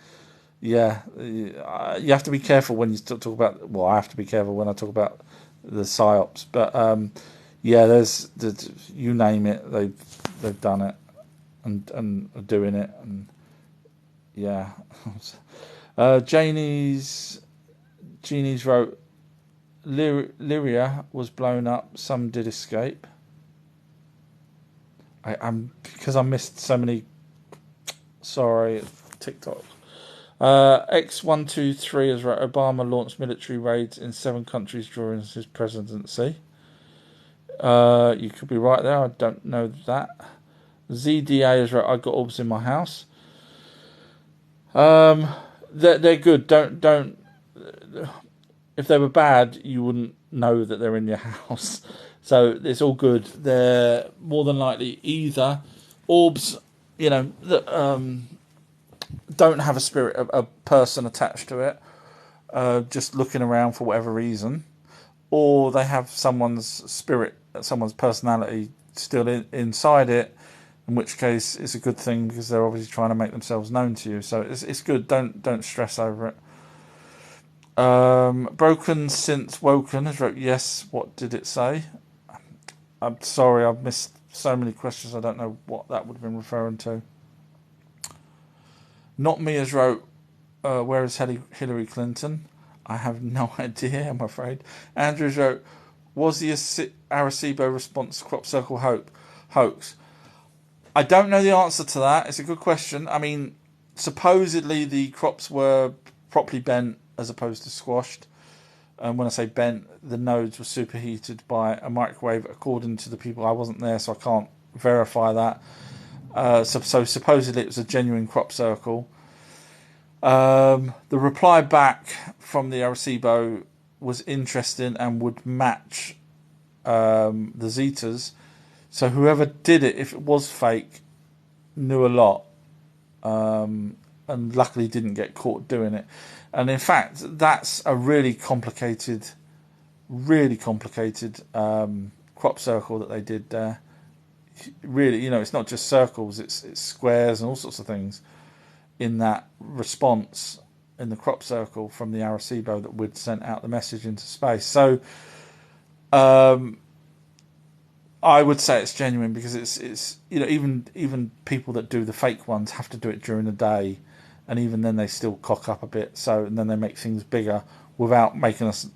Yeah, you have to be careful when you talk about... Well, I have to be careful when I talk about the psyops. But, there's you name it, they've done it and are doing it. And, yeah. Jeannie's wrote, Lyria was blown up. Some did escape. Because I missed so many. Sorry, TikTok. X123 has wrote, Obama launched military raids in 7 countries during his presidency. You could be right there. I don't know that. ZDA has wrote, I got orbs in my house. They're good. Don't. If they were bad, you wouldn't know that they're in your house. So it's all good. They're more than likely either orbs, that don't have a spirit, a person attached to it, just looking around for whatever reason, or they have someone's spirit, someone's personality still inside it, in which case it's a good thing because they're obviously trying to make themselves known to you. So it's good. Don't stress over it. Broken Since Woken has wrote, yes, what did it say? I'm sorry, I've missed so many questions, I don't know what that would have been referring to. Not Me has wrote, where is Hillary Clinton? I have no idea, I'm afraid. Andrews wrote, was the Arecibo response to Crop Circle hoax? I don't know the answer to that. It's a good question. I mean, supposedly the crops were properly bent as opposed to squashed. And when I say bent, the nodes were superheated by a microwave, according to the people. I wasn't there, so I can't verify that. So supposedly it was a genuine crop circle. The reply back from the Arecibo was interesting and would match the Zetas. So whoever did it, if it was fake, knew a lot, and luckily didn't get caught doing it. And in fact, that's a really complicated crop circle that they did there. Really, it's not just circles; it's squares and all sorts of things in that response in the crop circle from the Arecibo that would sent out the message into space. So, I would say it's genuine because it's even people that do the fake ones have to do it during the day, and even then they still cock up a bit. So and then they make things bigger without making us.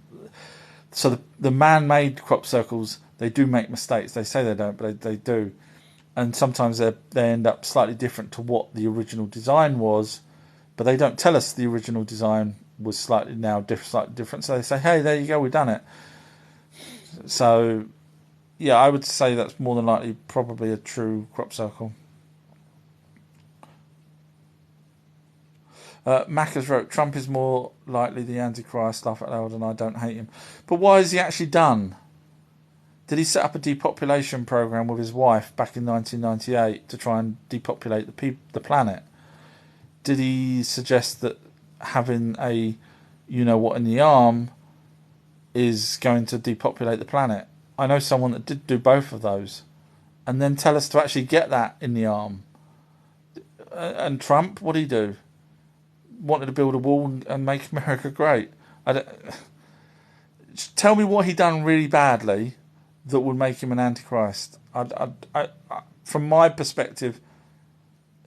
So the man-made crop circles, they do make mistakes. They say they don't, but they do, and sometimes they end up slightly different to what the original design was, but they don't tell us the original design was slightly different. So they say, hey, there you go, we've done it. So. Yeah, I would say that's more than likely probably a true crop circle. Mac has wrote, Trump is more likely the Antichrist, laugh out loud, and I don't hate him. But what has he actually done? Did he set up a depopulation program with his wife back in 1998 to try and depopulate the planet? Did he suggest that having a you-know-what in the arm is going to depopulate the planet? I know someone that did do both of those, and then tell us to actually get that in the arm. And Trump, what did he do? Wanted to build a wall and make America great. Tell me what he done really badly that would make him an antichrist. From my perspective,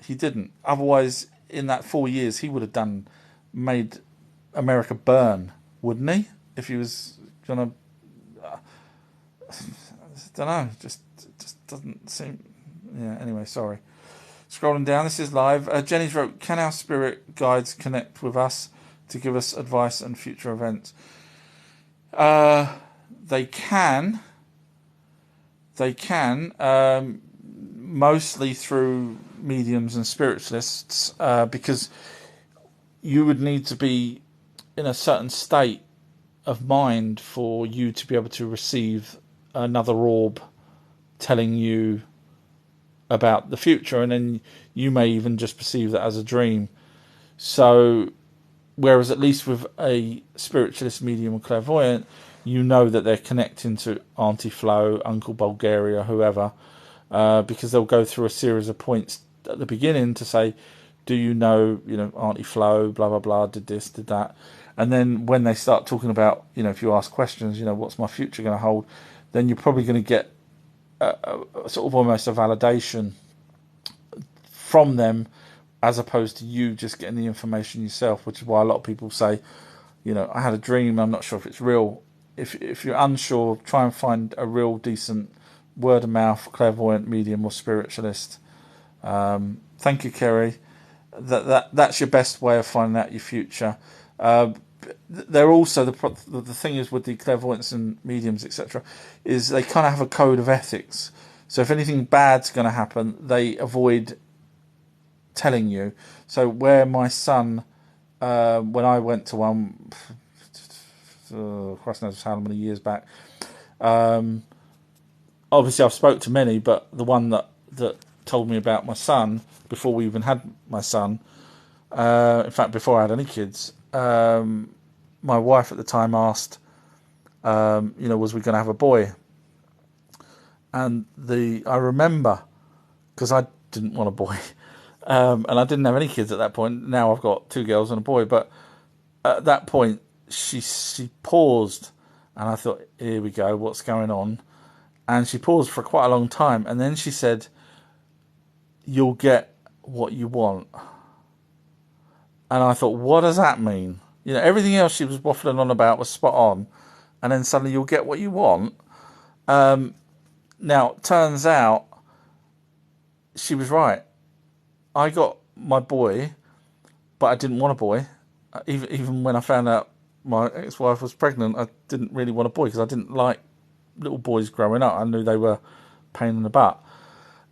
he didn't. Otherwise, in that 4 years, he would have made America burn, wouldn't he? If he was gonna. I don't know. Just doesn't seem. Yeah. Anyway, sorry. Scrolling down. This is live. Jenny's wrote, "Can our spirit guides connect with us to give us advice on future events?" They can. They can. Mostly through mediums and spiritualists, because you would need to be in a certain state of mind for you to be able to receive another orb telling you about the future, and then you may even just perceive that as a dream. So, whereas at least with a spiritualist, medium, or clairvoyant, you know that they're connecting to Auntie Flo, Uncle Bulgaria, whoever, because they'll go through a series of points at the beginning to say, do you know, Auntie Flo, blah, blah, blah, did this, did that. And then when they start talking about, if you ask questions, what's my future going to hold, then you're probably going to get a sort of almost a validation from them, as opposed to you just getting the information yourself, which is why a lot of people say, I had a dream, I'm not sure if it's real. If you're unsure, try and find a real decent word of mouth clairvoyant, medium, or spiritualist. Thank you, Kerry. That's your best way of finding out your future. They're also the thing is with the clairvoyants and mediums, etc., is they kind of have a code of ethics. So if anything bad's going to happen, they avoid telling you. So where my son, when I went to one, Christ knows how many years back. Obviously, I've spoke to many, but the one that told me about my son before we even had my son. In fact, before I had any kids, my wife at the time asked, was we going to have a boy? And I remember, because I didn't want a boy, and I didn't have any kids at that point. Now I've got 2 girls and a boy, but at that point she paused, and I thought, here we go, what's going on? And she paused for quite a long time, and then she said, "You'll get what you want." And I thought, what does that mean? Everything else she was waffling on about was spot on, and then suddenly you'll get what you want. Now, turns out she was right. I got my boy, but I didn't want a boy. Even when I found out my ex-wife was pregnant, I didn't really want a boy because I didn't like little boys growing up. I knew they were a pain in the butt.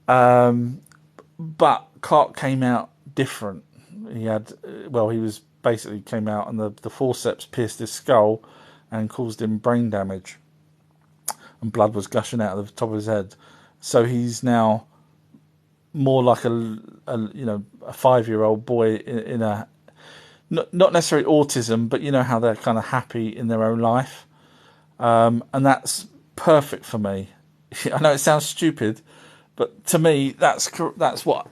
But Clark came out different. He was basically came out and the forceps pierced his skull and caused him brain damage. And blood was gushing out of the top of his head. So he's now more like a 5-year-old boy in a not necessarily autism, but how they're kind of happy in their own life, and that's perfect for me. I know it sounds stupid, but to me that's what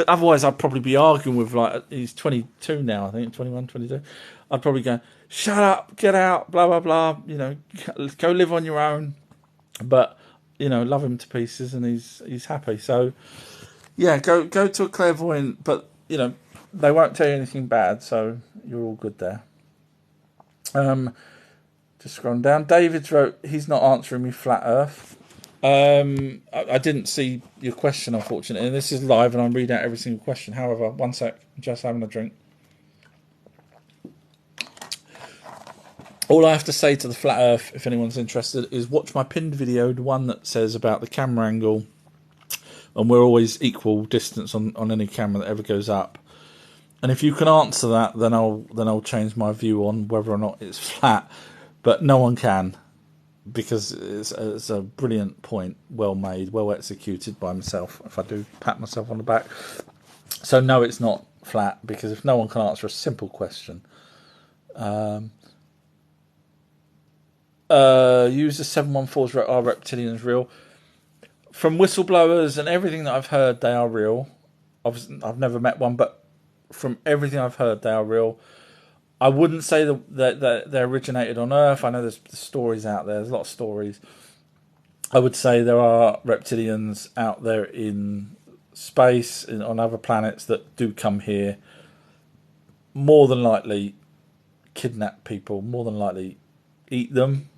Otherwise, I'd probably be arguing with, he's 22 now, I think, 21, 22. I'd probably go, shut up, get out, blah, blah, blah, go live on your own. But, love him to pieces and he's happy. So, yeah, go to a clairvoyant, but, they won't tell you anything bad, so you're all good there. Just scrolling down. David's wrote, he's not answering me flat earth. I didn't see your question, unfortunately, and this is live and I'm reading out every single question. However, one sec, I'm just having a drink. All I have to say to the flat earth, if anyone's interested, is watch my pinned video, the one that says about the camera angle, and we're always equal distance on any camera that ever goes up. And if you can answer that, then I'll change my view on whether or not it's flat. But no one can, because it's a brilliant point, well made, well executed by myself, if I do pat myself on the back. So no, it's not flat, because if no one can answer a simple question, user 714's wrote, are reptilians real? From whistleblowers and everything that I've heard, they are real. Obviously, I've never met one, but from everything I've heard, they are real. I wouldn't say that they originated on Earth. I know there's stories out there. There's a lot of stories. I would say there are reptilians out there in space, on other planets that do come here. More than likely kidnap people. More than likely eat them.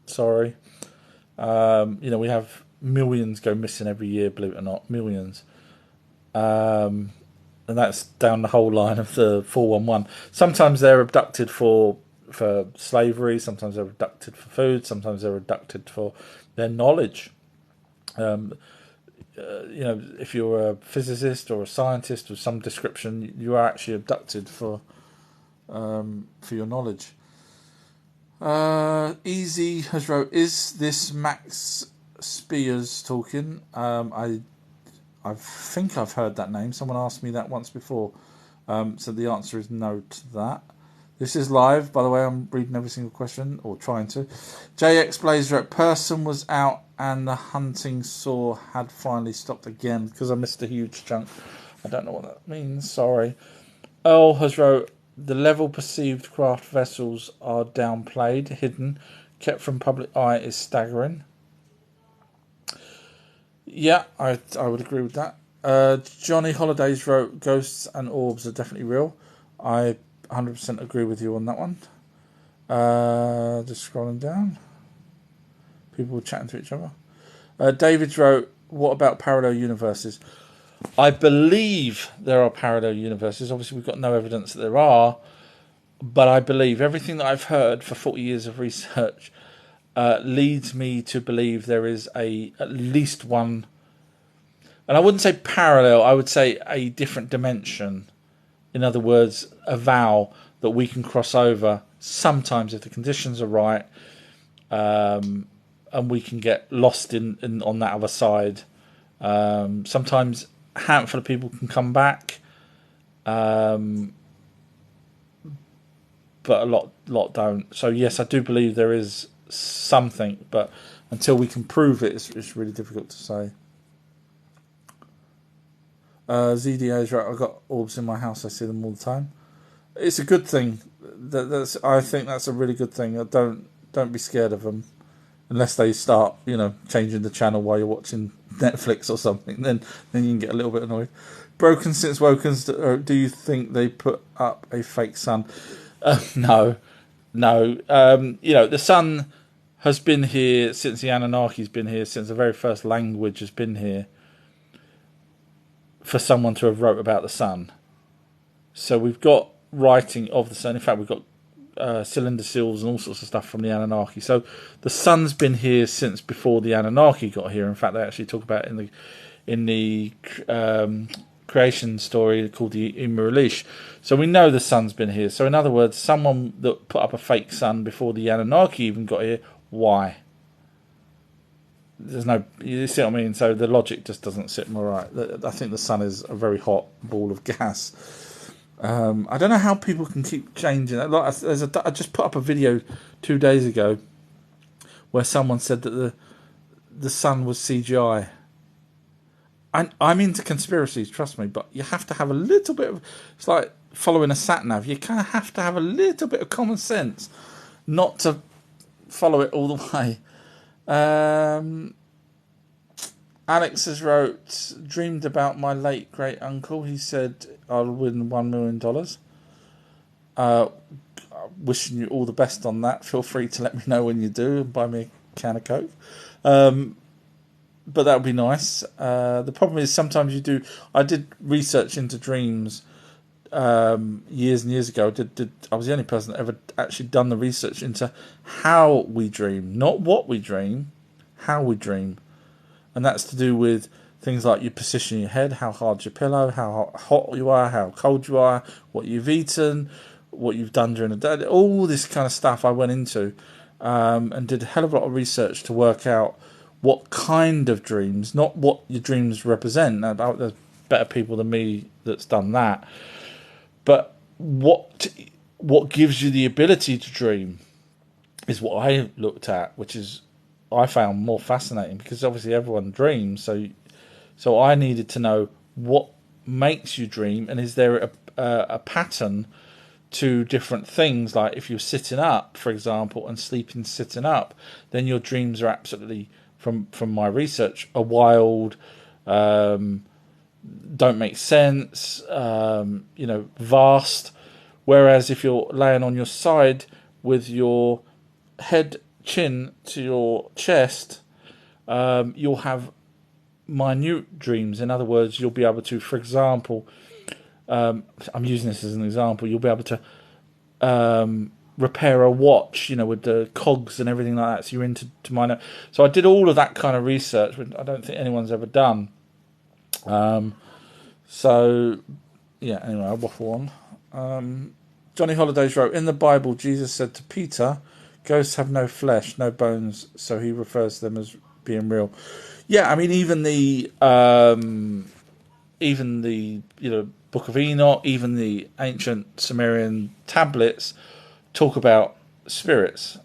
Sorry. We have millions go missing every year, believe it or not. Millions. And that's down the whole line of the 411. Sometimes they're abducted for slavery, sometimes they're abducted for food, sometimes they're abducted for their knowledge. If you're a physicist or a scientist of some description, you are actually abducted for your knowledge. Easy has wrote, is this Max Spears talking? I think I've heard that name. Someone asked me that once before. So the answer is no to that. This is live, by the way. I'm reading every single question, or trying to. JX Blazer, person was out and the hunting saw had finally stopped again, because I missed a huge chunk. I don't know what that means, sorry. Earl has wrote, the level perceived craft vessels are downplayed, hidden, kept from public eye is staggering. Yeah, I would agree with that. Johnny Holidays wrote, ghosts and orbs are definitely real. I 100% agree with you on that one. Just scrolling down. People chatting to each other. David wrote, what about parallel universes? I believe there are parallel universes. Obviously, we've got no evidence that there are. But I believe everything that I've heard for 40 years of research leads me to believe there is at least one, and I wouldn't say parallel, I would say a different dimension. In other words, a vow that we can cross over sometimes if the conditions are right, and we can get lost in on that other side. Sometimes a handful of people can come back, but a lot don't. So yes, I do believe there is something, but until we can prove it, it's really difficult to say. ZDA is right. I've got orbs in my house. I see them all the time. It's a good thing. I think that's a really good thing. Don't be scared of them, unless they start, changing the channel while you're watching Netflix or something. Then you can get a little bit annoyed. Broken since Woken's. Do you think they put up a fake sun? No. The sun has been here since the Anunnaki's been here, since the very first language has been here. For someone to have wrote about the sun, so we've got writing of the sun. In fact, we've got cylinder seals and all sorts of stuff from the Anunnaki. So the sun's been here since before the Anunnaki got here. In fact, they actually talk about it in the creation story called the Imra Elish. So we know the sun's been here. So in other words, someone that put up a fake sun before the Anunnaki even got here. Why? There's no, you see what I mean? So the logic just doesn't sit right. I think the sun is a very hot ball of gas. I don't know how people can keep changing it. I just put up a video 2 days ago where someone said that the sun was CGI. I'm into conspiracies, trust me, but you have to have a little bit of. It's like following a sat nav. You kind of have to have a little bit of common sense, not to follow it all the way. Alex has wrote, dreamed about my late great uncle. He said I'll win $1 million. Wishing you all the best on that. Feel free to let me know when you do and buy me a can of Coke. But that would be nice. The problem is sometimes you do. I did research into dreams years and years ago. I was the only person that ever actually done the research into how we dream, not what we dream, how we dream, and that's to do with things like your position in your head, how hard's your pillow, how hot you are, how cold you are, what you've eaten, what you've done during the day, all this kind of stuff I went into, and did a hell of a lot of research to work out what kind of dreams, not what your dreams represent. Now, there's better people than me that's done that. But what gives you the ability to dream is what I looked at, which is I found more fascinating, because obviously everyone dreams. So I needed to know what makes you dream, and is there a pattern to different things. Like if you're sitting up, for example, and sleeping sitting up, then your dreams are absolutely, from my research, are wild. Don't make sense, vast. Whereas if you're laying on your side with your head, chin to your chest, you'll have minute dreams. In other words, you'll be able to, for example, I'm using this as an example, you'll be able to repair a watch, with the cogs and everything like that. So you're into minor. So I did all of that kind of research, which I don't think anyone's ever done. So, yeah, anyway, I'll waffle on. Johnny Holidays wrote, in the Bible, Jesus said to Peter, ghosts have no flesh, no bones, so he refers to them as being real. Yeah, I mean, even the Book of Enoch, even the ancient Sumerian tablets talk about spirits.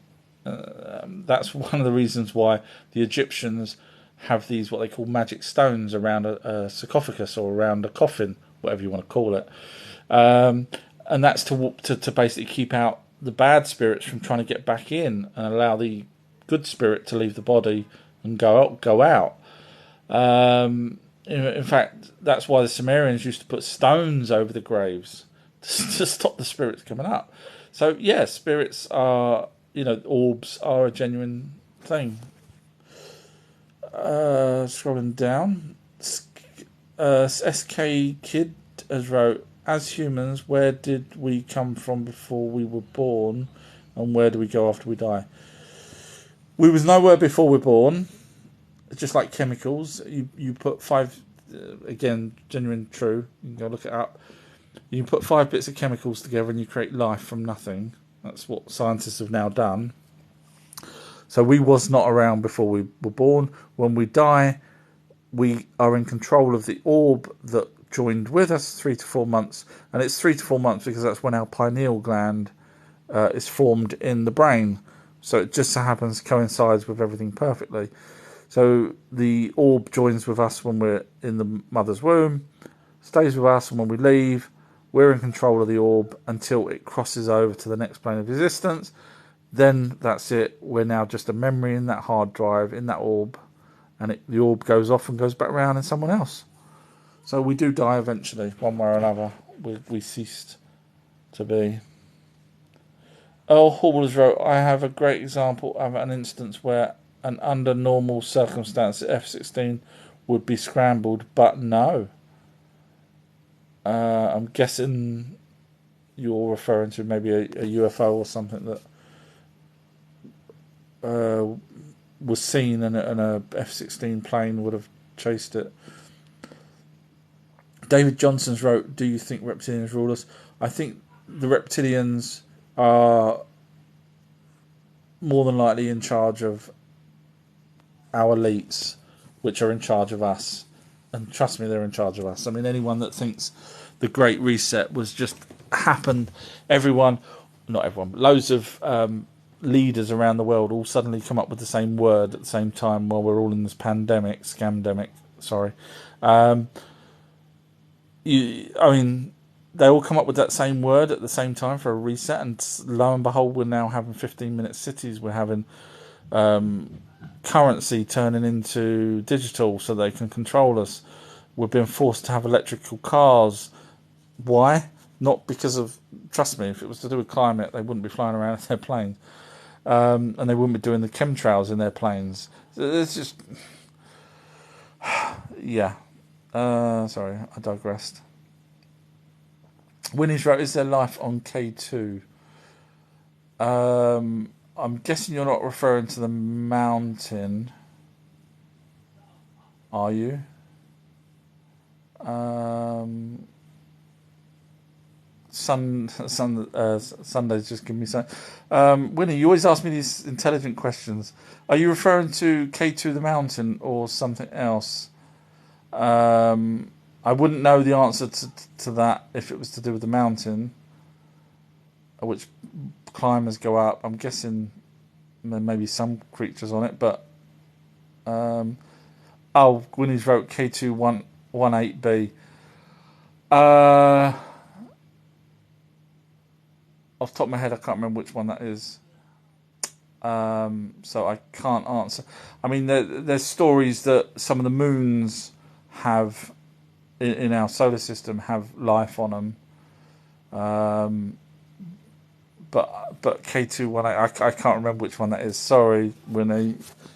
That's one of the reasons why the Egyptians have these, what they call magic stones, around a sarcophagus or around a coffin, whatever you want to call it. And that's to basically keep out the bad spirits from trying to get back in, and allow the good spirit to leave the body and go out. In fact, that's why the Sumerians used to put stones over the graves to stop the spirits coming up. So, yeah, spirits are, orbs are a genuine thing. Scrolling down, SK Kid has wrote, as humans, where did we come from before we were born, and where do we go after we die? We was nowhere before we were born. It's just like chemicals. You put five, again, genuine true, you can go look it up. You can put 5 bits of chemicals together and you create life from nothing. That's what scientists have now done. So we was not around before we were born. When we die, we are in control of the orb that joined with us 3 to 4 months, and it's 3 to 4 months because that's when our pineal gland is formed in the brain. So it just so happens coincides with everything perfectly. So the orb joins with us when we're in the mother's womb, stays with us, and when we leave, we're in control of the orb until it crosses over to the next plane of existence. Then that's it. We're now just a memory in that hard drive, in that orb, and the orb goes off and goes back around in someone else. So we do die eventually, one way or another. We ceased to be. Earl Hall wrote, I have a great example of an instance where under normal circumstances F-16 would be scrambled, but no. I'm guessing you're referring to maybe a UFO or something that was seen and a F-16 plane would have chased it. David Johnson's wrote, do you think reptilians rule us? I think the reptilians are more than likely in charge of our elites, which are in charge of us. And trust me, they're in charge of us. I mean, anyone that thinks the Great Reset was just happened, not everyone, but loads of leaders around the world all suddenly come up with the same word at the same time while we're all in this scamdemic, sorry. They all come up with that same word at the same time for a reset, and lo and behold, we're now having 15-minute cities. We're having currency turning into digital so they can control us. We're being forced to have electrical cars. Why? Not because of, trust me, if it was to do with climate, they wouldn't be flying around in their planes. And they wouldn't be doing the chemtrails in their planes. It's just, yeah. Sorry, I digressed. Winnie's wrote, is there life on K2? I'm guessing you're not referring to the mountain, are you? Sunday's just giving me something. Winnie, you always ask me these intelligent questions. Are you referring to K2 the mountain or something else? I wouldn't know the answer to that if it was to do with the mountain, which climbers go up. I'm guessing there may be some creatures on it, but Winnie's wrote K2118b. Off the top of my head, I can't remember which one that is. So I can't answer. I mean, there's stories that some of the moons have in our solar system have life on them. But K218, I can't remember which one that is. Sorry, Winnie.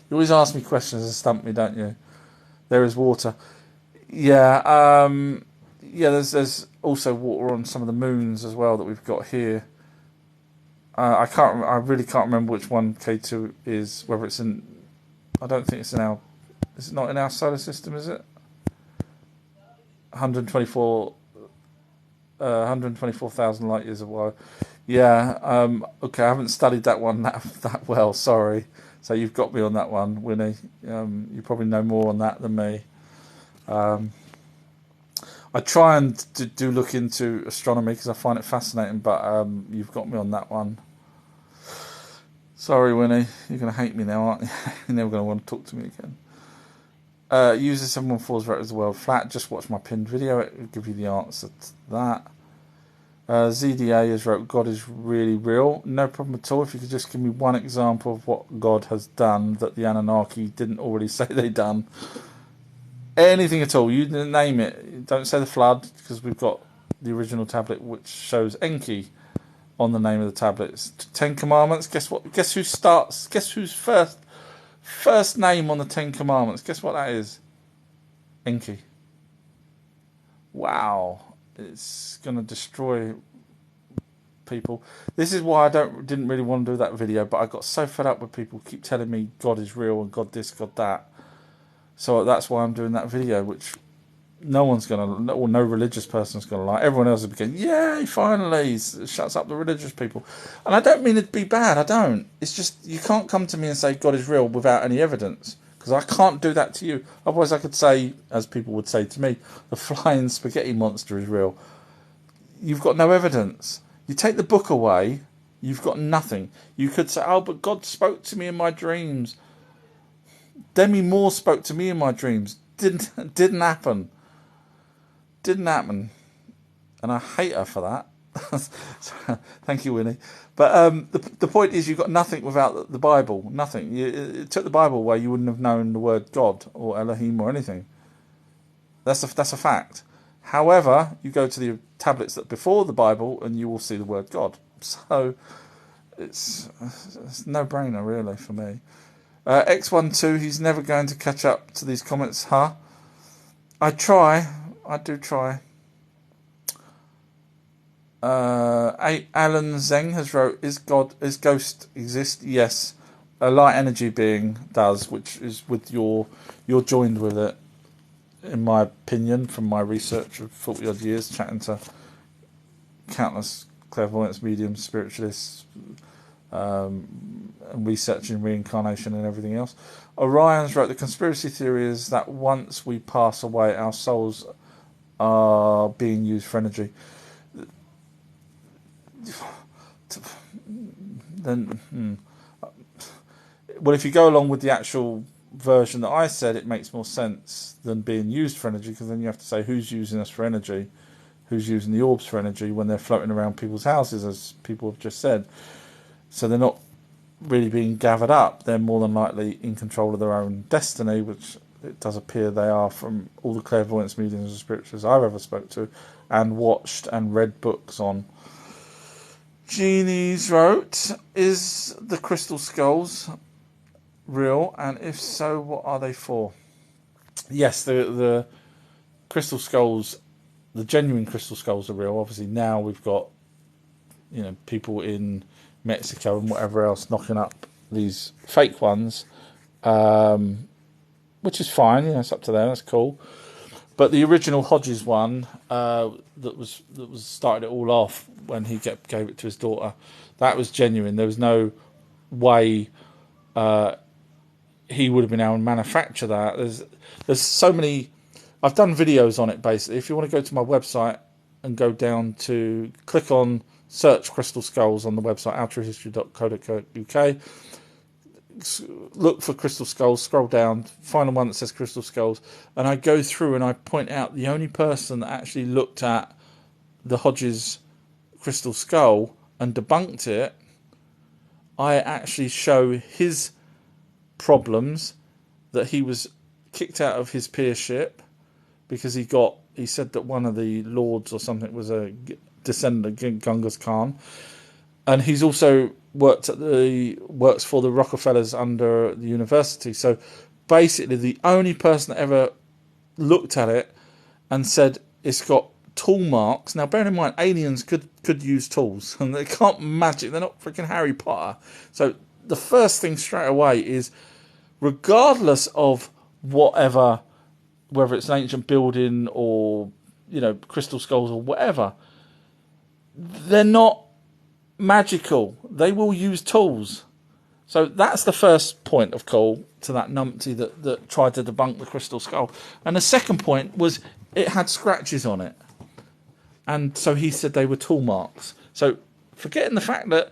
You always ask me questions and stump me, don't you? There is water. Yeah. There's also water on some of the moons as well that we've got here. I really can't remember which one K2 is. Whether it's in, I don't think it's in our. Is it not in our solar system? Is it? 124,000 light years away. Yeah. Okay. I haven't studied that one that well. Sorry. So you've got me on that one, Winnie. You probably know more on that than me. I try and do look into astronomy because I find it fascinating, but you've got me on that one. Sorry, Winnie. You're going to hate me now, aren't you? You're never going to want to talk to me again. User 714's wrote as the world flat. Just watch my pinned video. It will give you the answer to that. ZDA has wrote, God is really real. No problem at all. If you could just give me one example of what God has done that the Anunnaki didn't already say they'd done. Anything at all. You didn't name it. Don't say the flood, because we've got the original tablet which shows Enki on the name of the tablets. 10 Commandments. Guess what? Guess who starts? Guess who's first name on the 10 Commandments? Guess what that is? Enki. Wow. It's going to destroy people. This is why I didn't really want to do that video, but I got so fed up with people keep telling me God is real and God this, God that. So that's why I'm doing that video, which no religious person's going to like. Everyone else is going, yay, finally, shuts up the religious people. And I don't mean it to be bad, I don't. It's just, you can't come to me and say God is real without any evidence, because I can't do that to you. Otherwise, I could say, as people would say to me, the flying spaghetti monster is real. You've got no evidence. You take the book away, you've got nothing. You could say, oh, but God spoke to me in my dreams. Demi Moore spoke to me in my dreams. Didn't happen. Didn't happen. And I hate her for that. Thank you, Winnie. But the point is, you've got nothing without the Bible. Nothing. It took the Bible away, you wouldn't have known the word God or Elohim or anything. That's a fact. However, you go to the tablets that before the Bible, and you will see the word God. So it's no brainer, really, for me. X12, he's never going to catch up to these comments, huh? I do try. Alan Zeng has wrote, is ghost exist? Yes. A light energy being does, which is with you're joined with it, in my opinion, from my research of 40 odd years, chatting to countless clairvoyants, mediums, spiritualists, and researching reincarnation and everything else. Orion's wrote, the conspiracy theory is that once we pass away, our souls are being used for energy. Then, well, if you go along with the actual version that I said, it makes more sense than being used for energy, because then you have to say who's using us for energy, who's using the orbs for energy when they're floating around people's houses, as people have just said. So they're not really being gathered up. They're more than likely in control of their own destiny, which it does appear they are, from all the clairvoyants, mediums and spiritualists I've ever spoke to and watched and read books on. Jeannie's wrote, is the crystal skulls real? And if so, what are they for? Yes, the crystal skulls, the genuine crystal skulls are real. Obviously now we've got, people in Mexico and whatever else knocking up these fake ones, which is fine. It's up to them. That's cool. But the original Hodges one, that was started it all off when he gave it to his daughter, that was genuine. There was no way he would have been able to manufacture that. There's so many. I've done videos on it, basically. If you want to go to my website and go down to click on search crystal skulls on the website altruhistory.co.uk, look for crystal skulls, scroll down, find the one that says crystal skulls, and I go through and I point out the only person that actually looked at the Hodges crystal skull and debunked it. I actually show his problems, that he was kicked out of his peership because he said that one of the lords or something was a descendant of Genghis Khan, and he's also works for the Rockefellers under the university. So basically the only person that ever looked at it and said it's got tool marks. Now bear in mind, aliens could use tools, and they can't magic, they're not freaking Harry Potter. So the first thing straight away is, regardless of whatever, whether it's an ancient building or crystal skulls or whatever, they're not magical. They will use tools. So that's the first point of call to that numpty that tried to debunk the crystal skull. And the second point was it had scratches on it, and so he said they were tool marks. So forgetting the fact that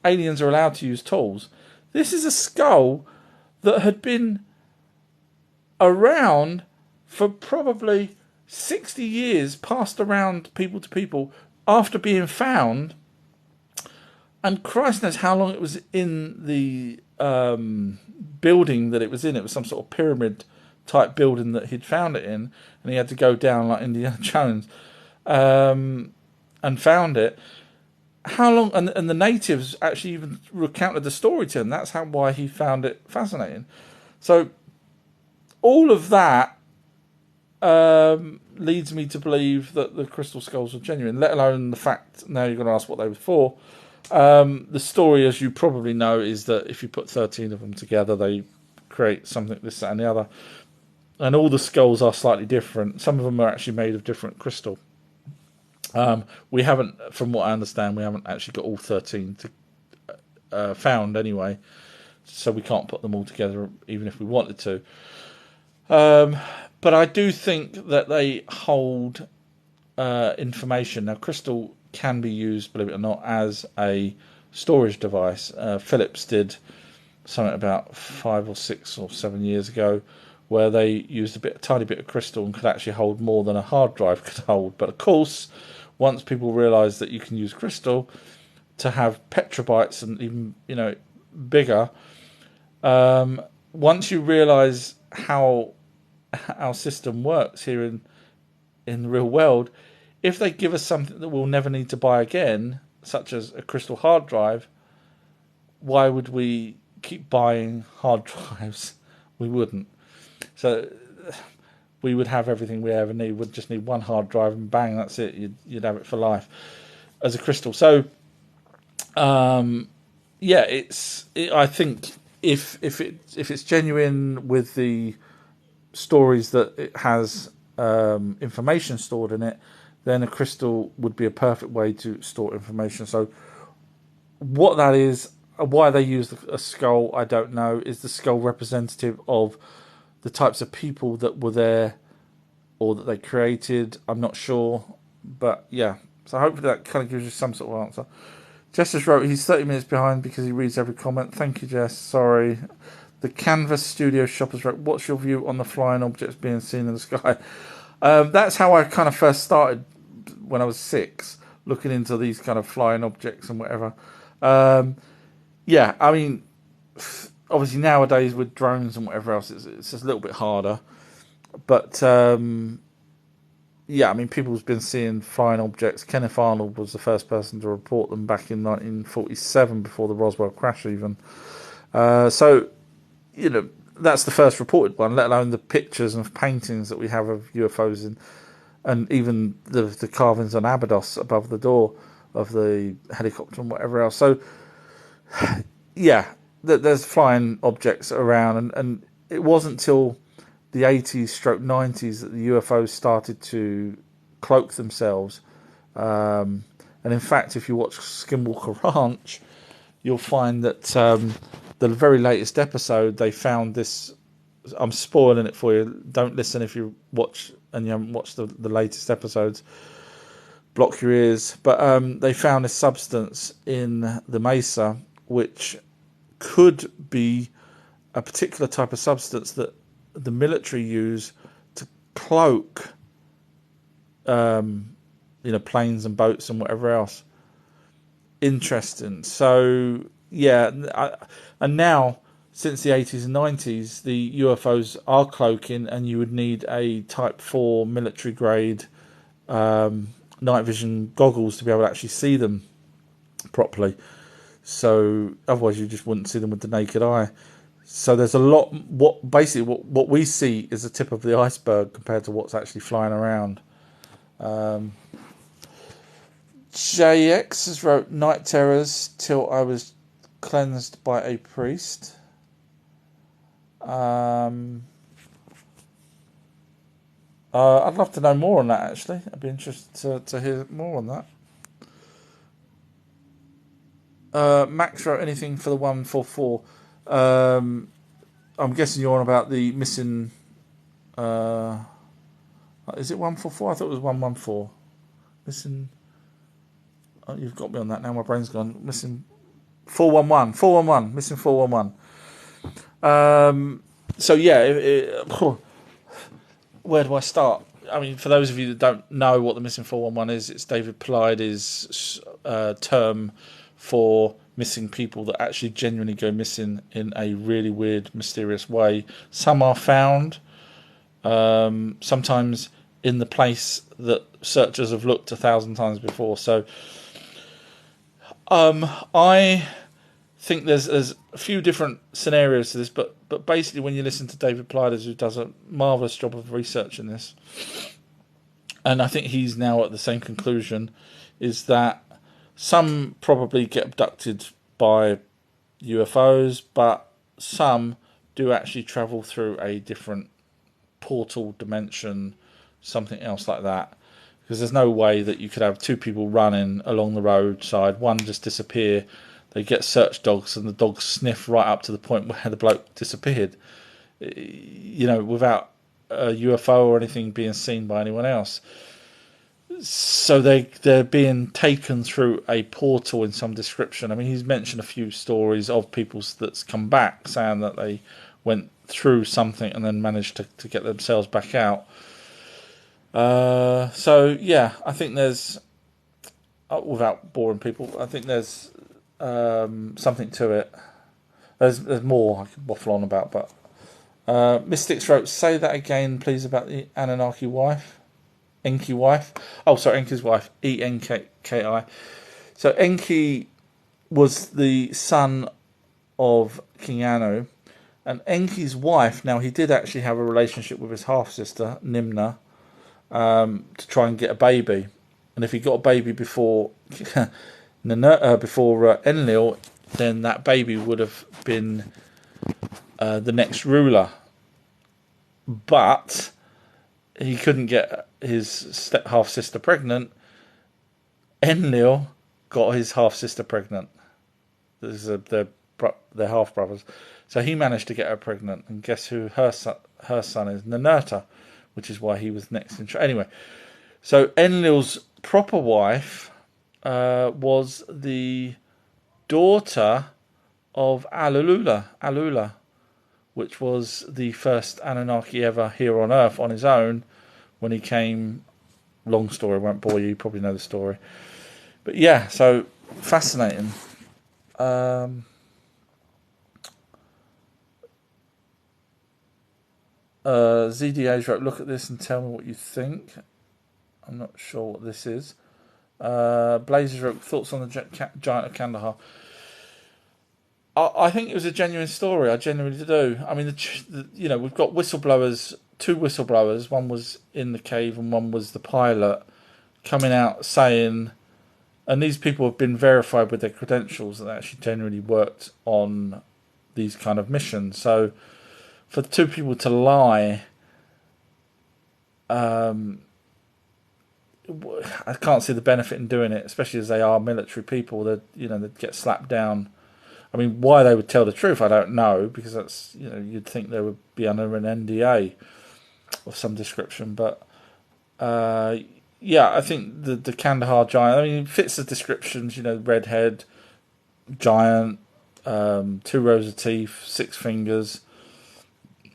aliens are allowed to use tools, this is a skull that had been around for probably 60 years, passed around people to people after being found. And Christ knows how long it was in the building that it was in. It was some sort of pyramid type building that he'd found it in, and he had to go down like Indiana Jones and found it. How long? And the natives actually even recounted the story to him. That's why he found it fascinating. So all of that leads me to believe that the crystal skulls are genuine, let alone the fact, now you're going to ask what they were for. The story, as you probably know, is that if you put 13 of them together, they create something, this, that, and the other. And all the skulls are slightly different. Some of them are actually made of different crystal. We haven't, from what I understand, we haven't actually got all 13 found anyway. so we can't put them all together even if we wanted to. But I do think that they hold information. Now, crystal can be used, believe it or not, as a storage device. Philips did something about 5 or 6 or 7 years ago, where they used a tiny bit of crystal and could actually hold more than a hard drive could hold. But of course, once people realised that you can use crystal to have petabytes and even bigger, once you realise how our system works here in the real world, if they give us something that we'll never need to buy again, such as a crystal hard drive, why would we keep buying hard drives? We wouldn't. So we would have everything we ever need. We'd just need one hard drive and bang, that's it. You'd have it for life as a crystal. So yeah, I think if it's genuine with the stories that it has information stored in it, then a crystal would be a perfect way to store information. So what that is, why they use a skull, I don't know. Is the skull representative of the types of people that were there or that they created? I'm not sure. But yeah, so hopefully that kind of gives you some sort of answer. Jess just wrote, he's 30 minutes behind because he reads every comment. Thank you, Jess. Sorry. The Canvas Studio Shoppers wrote, what's your view on the flying objects being seen in the sky? That's how I kind of first started when I was 6, looking into these kind of flying objects and whatever. Yeah, I mean, obviously nowadays with drones and whatever else, it's just a little bit harder. But yeah, I mean, people's been seeing flying objects. Kenneth Arnold was the first person to report them back in 1947, before the Roswell crash even. So, that's the first reported one, let alone the pictures and paintings that we have of UFOs and even the carvings on Abydos above the door of the helicopter and whatever else. So, yeah, there's flying objects around, and it wasn't till the 80s/90s that the UFOs started to cloak themselves. And in fact, if you watch Skinwalker Ranch, you'll find that the very latest episode, they found this. I'm spoiling it for you. Don't listen if you watch and you haven't watched the latest episodes. Block your ears. But they found this substance in the mesa, which could be a particular type of substance that the military use to cloak, planes and boats and whatever else. Interesting. So yeah, and now since the 80s and 90s, the UFOs are cloaking, and you would need a Type 4 military grade night vision goggles to be able to actually see them properly. So otherwise, you just wouldn't see them with the naked eye. So there's a lot. What we see is the tip of the iceberg compared to what's actually flying around. JX has wrote night terrors till I was cleansed by a priest. I'd love to know more on that, actually. I'd be interested to hear more on that. Max wrote anything for the 144. I'm guessing you're on about the missing. Is it 144? I thought it was 114. Missing. Oh, you've got me on that now. My brain's gone. Missing 411. 411. Missing 411. So yeah. Where do I start? I mean, for those of you that don't know what the missing 411 is, it's David Paulides' term for missing people that actually genuinely go missing in a really weird, mysterious way. Some are found, sometimes in the place that searchers have looked 1,000 times before. So I think there's a few different scenarios to this, but basically when you listen to David Paulides, who does a marvellous job of researching this, and I think he's now at the same conclusion, is that some probably get abducted by UFOs, but some do actually travel through a different portal dimension, something else like that. Because there's no way that you could have two people running along the roadside, one just disappear, they get search dogs, and the dogs sniff right up to the point where the bloke disappeared. Without a UFO or anything being seen by anyone else. So they're being taken through a portal in some description. I mean, he's mentioned a few stories of people that's come back saying that they went through something and then managed to get themselves back out. So yeah, I think there's, without boring people, I think there's something to it. There's more I could waffle on about, but Mystics wrote, say that again, please, about the Anunnaki wife. Enki wife. Oh, sorry, Enki's wife. Enki. So Enki was the son of King Anu. And Enki's wife, now he did actually have a relationship with his half-sister, Nimna, to try and get a baby. And if he got a baby before Enlil, then that baby would have been the next ruler. But he couldn't get his half-sister pregnant. Enlil got his half-sister pregnant. They're half-brothers. So he managed to get her pregnant. And guess who her son is? Ninurta, which is why he was next in charge. Anyway, so Enlil's proper wife was the daughter of Alula, which was the first Anunnaki ever here on Earth on his own when he came. Long story, won't bore you probably know the story. But yeah, so fascinating. ZDA's wrote, look at this and tell me what you think. I'm not sure what this is. Blazers wrote, thoughts on the Giant of Kandahar. I think it was a genuine story. I genuinely do. I mean, we've got whistleblowers, two whistleblowers. One was in the cave and one was the pilot, coming out saying, and these people have been verified with their credentials that they actually genuinely worked on these kind of missions. So for two people to lie, I can't see the benefit in doing it, especially as they are military people. They'd get slapped down. I mean, why they would tell the truth, I don't know, because that's, you'd think they would be under an NDA of some description. But yeah, I think the Kandahar giant, I mean, it fits the descriptions. Redhead, giant, 2 rows of teeth, 6 fingers.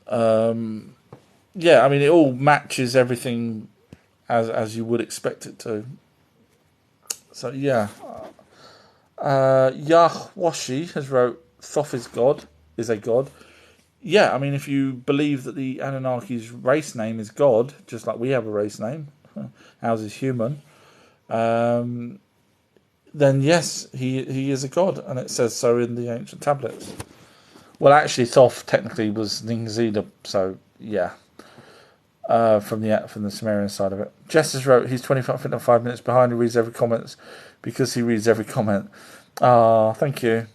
Yeah, I mean, it all matches everything as you would expect it to. So yeah. Yahwashi has wrote, Thoth is a god. Yeah, I mean, if you believe that the Anunnaki's race name is God, just like we have a race name, ours is human, then yes, he is a god, and it says so in the ancient tablets. Well, actually, Thoth technically was Ningzida, so yeah, from the Sumerian side of it. Jess has wrote, he's 5 minutes behind, he reads every comment because he reads every comment. Thank you.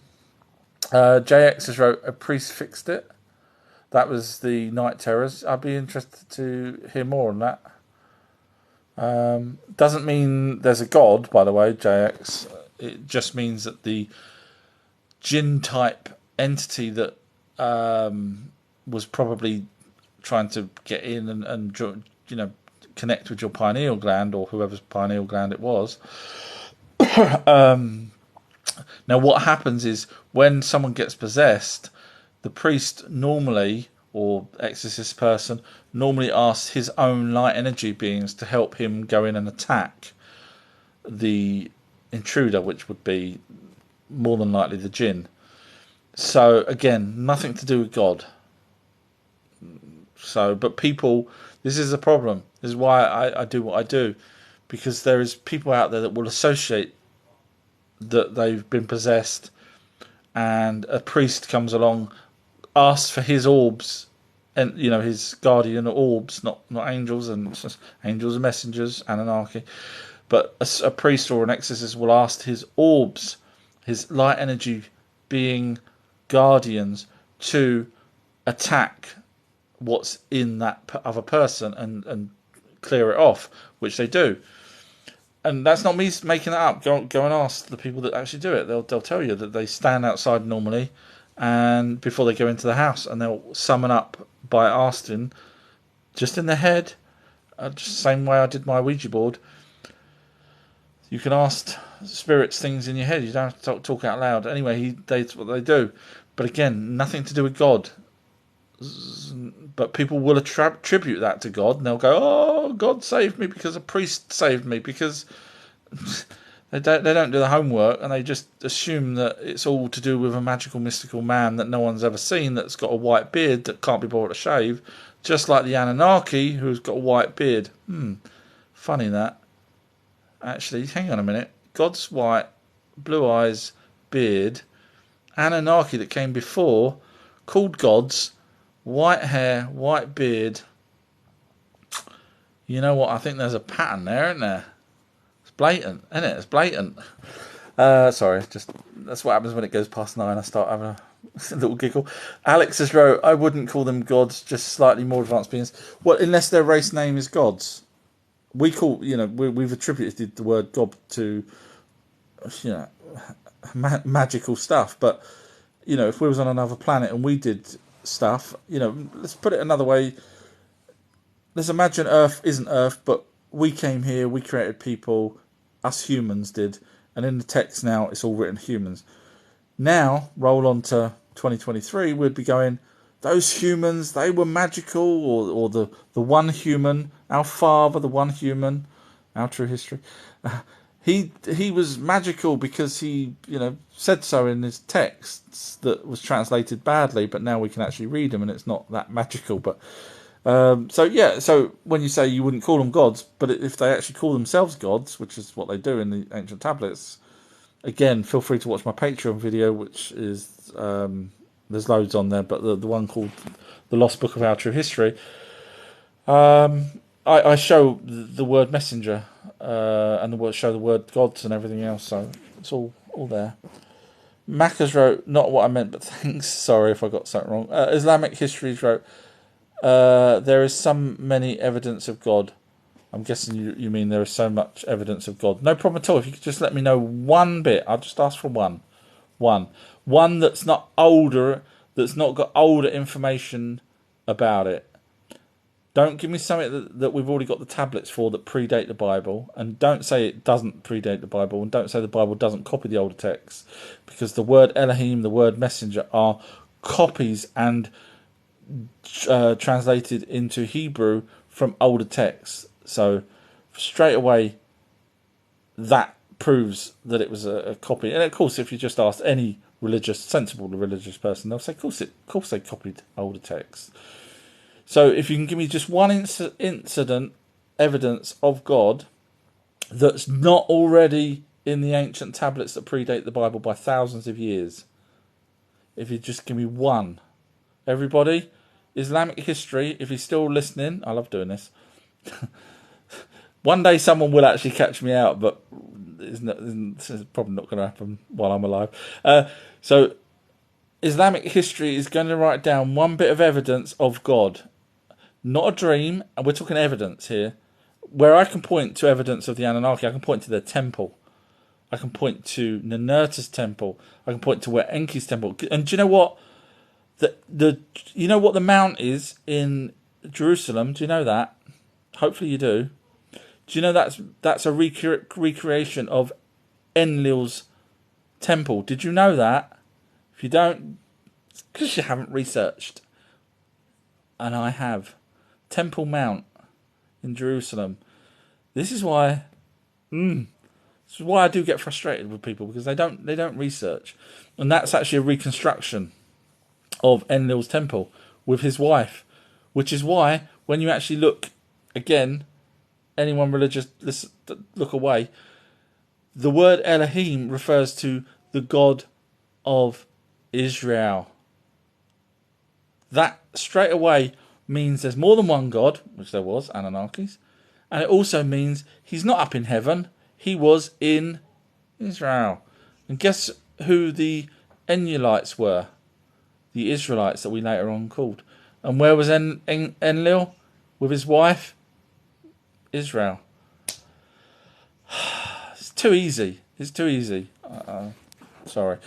JX has wrote, a priest fixed it. That was the Night Terrors. I'd be interested to hear more on that. Doesn't mean there's a god, by the way, JX. It just means that the jinn-type entity that was probably trying to get in and connect with your pineal gland, or whoever's pineal gland it was. Now, what happens is when someone gets possessed, the priest normally, or exorcist person, normally asks his own light energy beings to help him go in and attack the intruder, which would be more than likely the jinn. So, again, nothing to do with God. So, but people, this is a problem. This is why I do what I do. Because there is people out there that will associate that they've been possessed, and a priest comes along, asks for his orbs, and his guardian orbs, not angels, and angels are messengers, Anunnaki, but a priest or an exorcist will ask his orbs, his light energy being guardians, to attack what's in that other person and clear it off, which they do. and that's not me making it up. Go and ask the people that actually do it. They'll tell you that they stand outside normally, and before they go into the house, and they'll summon up by asking, just in their head, just the same way I did my Ouija board. You can ask spirits things in your head. You don't have to talk out loud. Anyway, that's what they do. But again, nothing to do with God. But people will attribute that to God, and they'll go, "Oh, God saved me because a priest saved me," because they don't do the homework, and they just assume that it's all to do with a magical, mystical man that no one's ever seen, that's got a white beard that can't be bothered to shave, just like the Anunnaki, who's got a white beard. Funny that. Actually, hang on a minute. God's white, blue eyes, beard. Anunnaki that came before, called gods, white hair, white beard. You know what? I think there's a pattern there, isn't there? It's blatant, isn't it? It's blatant. Sorry, just that's what happens when it goes past 9. I start having a little giggle. Alex has wrote, I wouldn't call them gods, just slightly more advanced beings. Well, unless their race name is gods. We call, we've attributed the word God to, magical stuff. But, if we was on another planet and we did stuff, let's put it another way. Let's imagine Earth isn't Earth, but we came here, we created people, us humans did. And in the text now, it's all written humans. Now, roll on to 2023, we'd be going, those humans, they were magical, or the one human, our father, the one human, our true history. He was magical because he, said so in his texts that was translated badly, but now we can actually read them and it's not that magical. But so when you say you wouldn't call them gods, but if they actually call themselves gods, which is what they do in the ancient tablets, again, feel free to watch my Patreon video, which is there's loads on there, but the one called The Lost Book of Our True History, I show the word messenger and show the word gods and everything else, so it's all there. Macca's wrote, not what I meant, but thanks. Sorry if I got something wrong. Islamic Histories wrote, there is many evidence of God. I'm guessing you mean there is so much evidence of God. No problem at all. If you could just let me know one bit. I'll just ask for one. One that's not older, that's not got older information about it. Don't give me something that we've already got the tablets for that predate the Bible. And don't say it doesn't predate the Bible. And don't say the Bible doesn't copy the older texts. Because the word Elohim, the word messenger, are copies and translated into Hebrew from older texts. So straight away, that proves that it was a copy. And of course, if you just ask any sensible religious person, they'll say, of course they copied older texts. So if you can give me just one incident, evidence of God, that's not already in the ancient tablets that predate the Bible by thousands of years. If you just give me one. Everybody, Islamic history, if you're still listening, I love doing this. One day someone will actually catch me out, but it's probably not going to happen while I'm alive. So Islamic history is going to write down one bit of evidence of God. Not a dream, and we're talking evidence here, where I can point to evidence of the Anunnaki. I can point to their temple. I can point to Ninurta's temple. I can point to where Enki's temple. And do you know what? You know what the mount is in Jerusalem? Do you know that? Hopefully you do. Do you know that's a recreation of Enlil's temple? Did you know that? If you don't, it's because you haven't researched. And I have. Temple Mount in Jerusalem. This is why I do get frustrated with people, because they don't research. And that's actually a reconstruction of Enlil's temple with his wife, which is why when you actually look again, anyone religious, look away. The word Elohim refers to the God of Israel. That straight away means there's more than one God, which there was, Anunnakis, and it also means he's not up in heaven, he was in Israel. And guess who the Enulites were? The Israelites that we later on called. And where was Enlil with his wife? Israel. too easy. It's too easy. Sorry.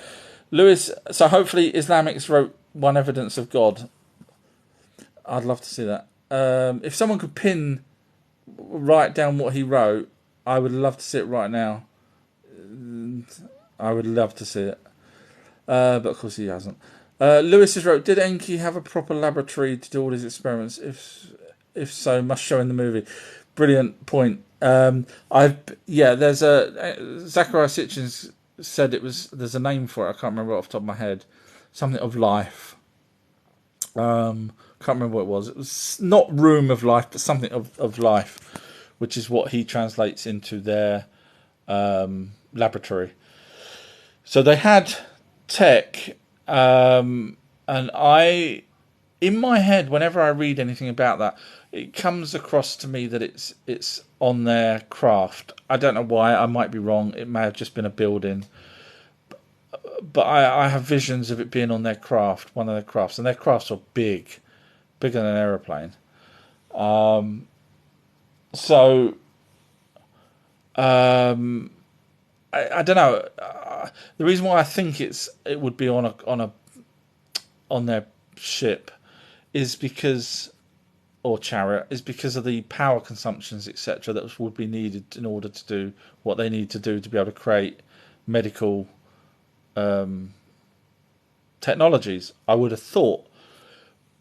Lewis, so hopefully Islamics wrote One Evidence of God. I'd love to see that. If someone could write down what he wrote, I would love to see it right now. I would love to see it. But of course he hasn't. Lewis has wrote, did Enki have a proper laboratory to do all his experiments? If so, must show in the movie. Brilliant point. There's Zachariah Sitchin said there's a name for it. I can't remember off the top of my head. Something of life. Can't remember what it was. It was not room of life, but something of life, which is what he translates into their laboratory. So they had tech, and in my head, whenever I read anything about that, it comes across to me that it's on their craft. I don't know why. I might be wrong. It may have just been a building, but I have visions of it being on their craft, one of their crafts, and their crafts are bigger than an aeroplane. I don't know. The reason why I think it would be on their ship is because, or chariot, is because of the power consumptions, etc., that would be needed in order to do what they need to do to be able to create medical technologies. I would have thought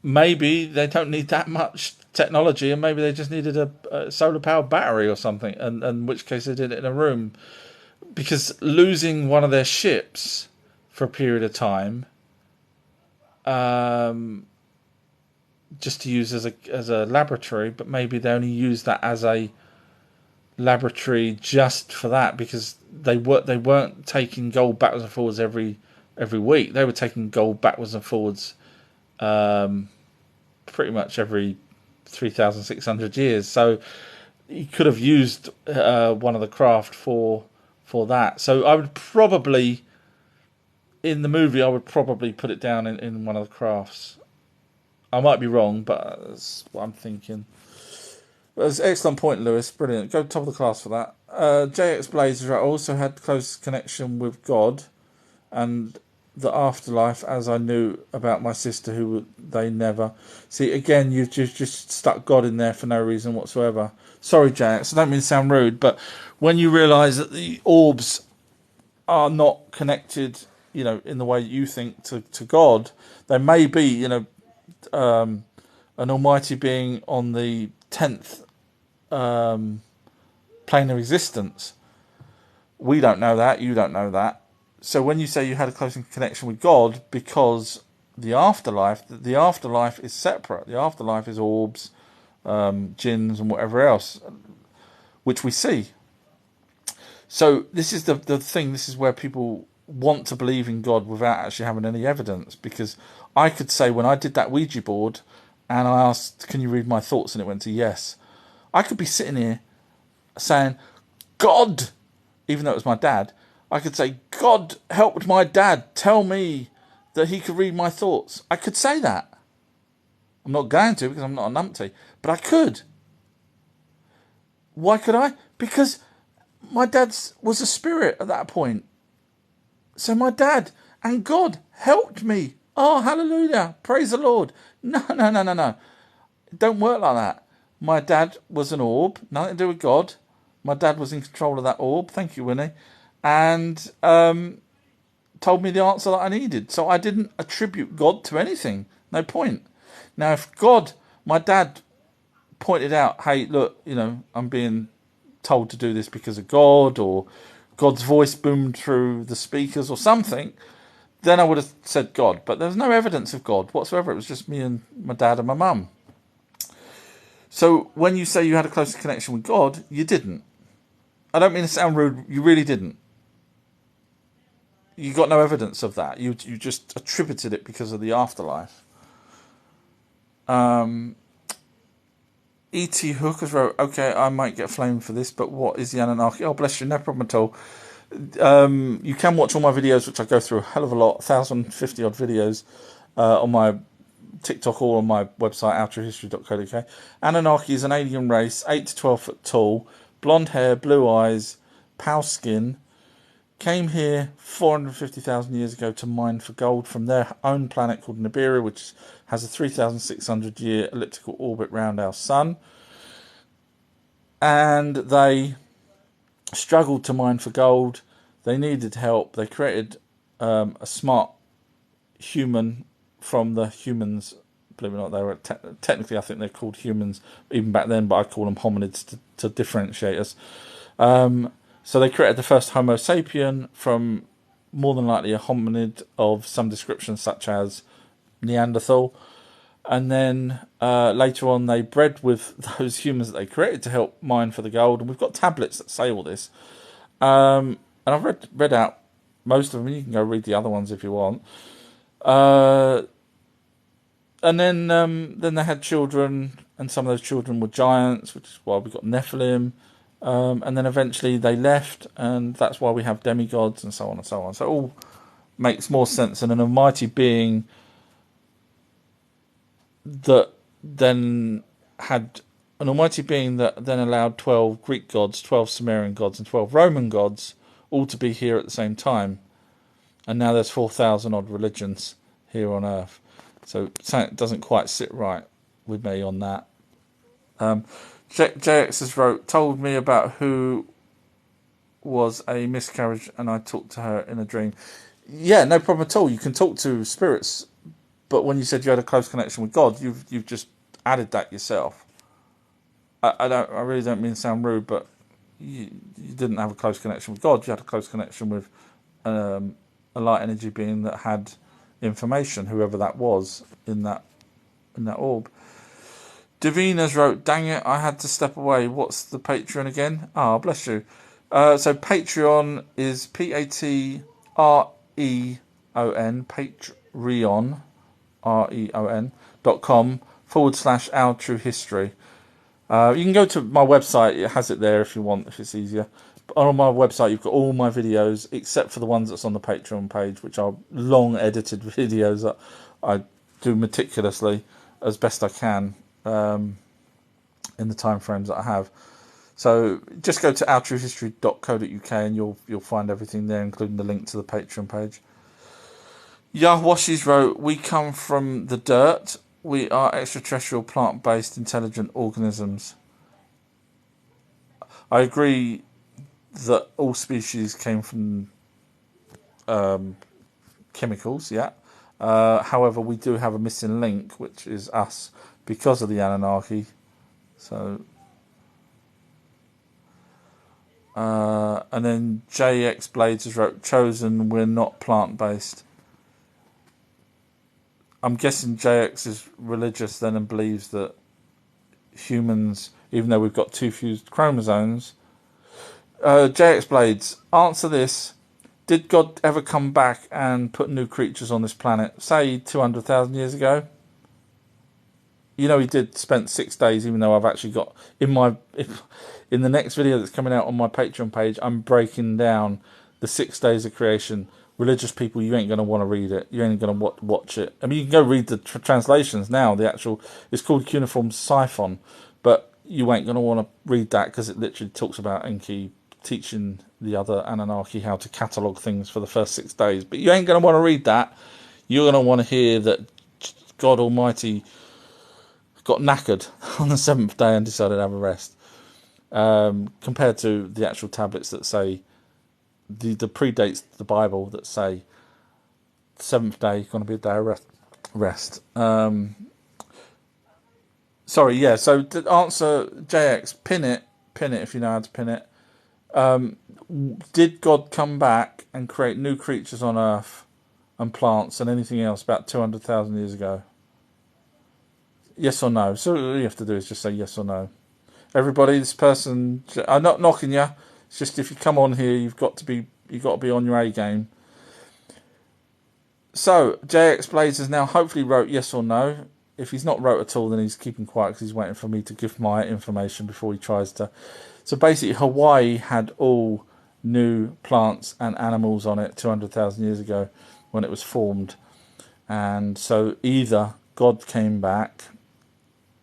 maybe they don't need that much technology, and maybe they just needed a solar powered battery or something, and in which case they did it in a room. Because losing one of their ships for a period of time, just to use as a laboratory, but maybe they only use that as a laboratory just for that, because they weren't taking gold backwards and forwards every week. They were taking gold backwards and forwards, pretty much every 3,600 years. So he could have used one of the craft for that. So I would probably, in the movie, put it down in one of the crafts. I might be wrong, but that's what I'm thinking. That's an excellent point, Lewis. Brilliant. Go top of the class for that. JX Blazer also had close connection with God and the afterlife, as I knew about my sister, who they never... See, again, you've just stuck God in there for no reason whatsoever. Sorry, JX, I don't mean to sound rude, but when you realise that the orbs are not connected, in the way you think to God, there may be, an almighty being on the 10th plane of existence. We don't know that, you don't know that. So when you say you had a close connection with God, because the afterlife is separate. The afterlife is orbs, jinns, and whatever else, which we see. So this is the thing. This is where people want to believe in God without actually having any evidence. Because I could say, when I did that Ouija board and I asked, can you read my thoughts? And it went to yes. I could be sitting here saying, God, even though it was my dad, I could say, God helped my dad tell me that he could read my thoughts. I could say that. I'm not going to, because I'm not a numpty, but I could. Why could I? Because my dad was a spirit at that point. So my dad and God helped me. Oh, hallelujah. Praise the Lord. No. It don't work like that. My dad was an orb, nothing to do with God. My dad was in control of that orb. Thank you, Winnie. And told me the answer that I needed. So I didn't attribute God to anything. No point. Now, if my dad pointed out, hey, look, I'm being told to do this because of God, or God's voice boomed through the speakers or something, then I would have said God. But there's no evidence of God whatsoever. It was just me and my dad and my mum. So when you say you had a closer connection with God, you didn't. I don't mean to sound rude. You really didn't. You got no evidence of that. You just attributed it because of the afterlife. E.T. Hookers wrote, okay, I might get flamed for this, but what is the Anunnaki? Oh, bless you, no problem at all. You can watch all my videos, which I go through a hell of a lot, 1,050 odd videos on my TikTok or on my website, outerhistory.co.uk. Anunnaki is an alien race, 8 to 12 foot tall, blonde hair, blue eyes, Pauskin, came here 450,000 years ago to mine for gold from their own planet called Nibiru, which has a 3,600 year elliptical orbit around our sun. And they struggled to mine for gold. They needed help. They created a smart human from the humans. Believe it or not, they were technically, I think they're called humans even back then, but I call them hominids to differentiate us. So they created the first Homo sapien from more than likely a hominid of some description, such as Neanderthal. And then later on, they bred with those humans that they created to help mine for the gold. And we've got tablets that say all this. And I've read out most of them. You can go read the other ones if you want. And then they had children, and some of those children were giants, which is why we got Nephilim. And then eventually they left, and that's why we have demigods and so on and so on. So it all makes more sense. And an almighty being that then allowed 12 Greek gods, 12 Sumerian gods, and 12 Roman gods all to be here at the same time. And now there's 4,000 odd religions here on Earth. So it doesn't quite sit right with me on that. JX has told me about who was a miscarriage, and I talked to her in a dream. Yeah, no problem at all. You can talk to spirits, but when you said you had a close connection with God, you've just added that yourself. I really don't mean to sound rude, but you didn't have a close connection with God. You had a close connection with a light energy being that had information, whoever that was in that orb. Davina's wrote, "Dang it, I had to step away. What's the Patreon again?" Ah, bless you. So Patreon is Patreon, Patreon, REON.com/Our True History. You can go to my website, it has it there if you want, if it's easier. But on my website, you've got all my videos, except for the ones that's on the Patreon page, which are long edited videos that I do meticulously as best I can in the time frames that I have. So just go to ourtruehistory.co.uk and you'll find everything there, including the link to the Patreon page. Yahwashi's wrote, "We come from the dirt. We are extraterrestrial, plant-based, intelligent organisms." I agree that all species came from chemicals, yeah. However, we do have a missing link, which is us, because of the Anunnaki. So, and then JX Blades has wrote, "Chosen, we're not plant-based." I'm guessing JX is religious then and believes that humans, even though we've got two fused chromosomes. JX Blades, answer this. Did God ever come back and put new creatures on this planet, say 200,000 years ago? You know he did spend 6 days, even though I've actually got in the next video that's coming out on my Patreon page, I'm breaking down the 6 days of creation. Religious people, you ain't going to want to read it. You ain't going to watch it. I mean, you can go read the translations now. It's called Cuneiform Siphon, but you ain't going to want to read that because it literally talks about Enki teaching the other Anunnaki how to catalogue things for the first 6 days. But you ain't going to want to read that. You're going to want to hear that God Almighty got knackered on the 7th day and decided to have a rest. Compared to the actual tablets that say, the predates the Bible that say the 7th day is going to be a day of rest. Sorry, yeah, so to answer JX, pin it if you know how to pin it. Did God come back and create new creatures on Earth and plants and anything else about 200,000 years ago? Yes or no? So all you have to do is just say yes or no. Everybody, this person, I'm not knocking you. It's just if you come on here, you've got to be on your A game. So JX Blades has now hopefully wrote yes or no. If he's not wrote at all, then he's keeping quiet because he's waiting for me to give my information before he tries to. So basically, Hawaii had all new plants and animals on it 200,000 years ago when it was formed. And so either God came back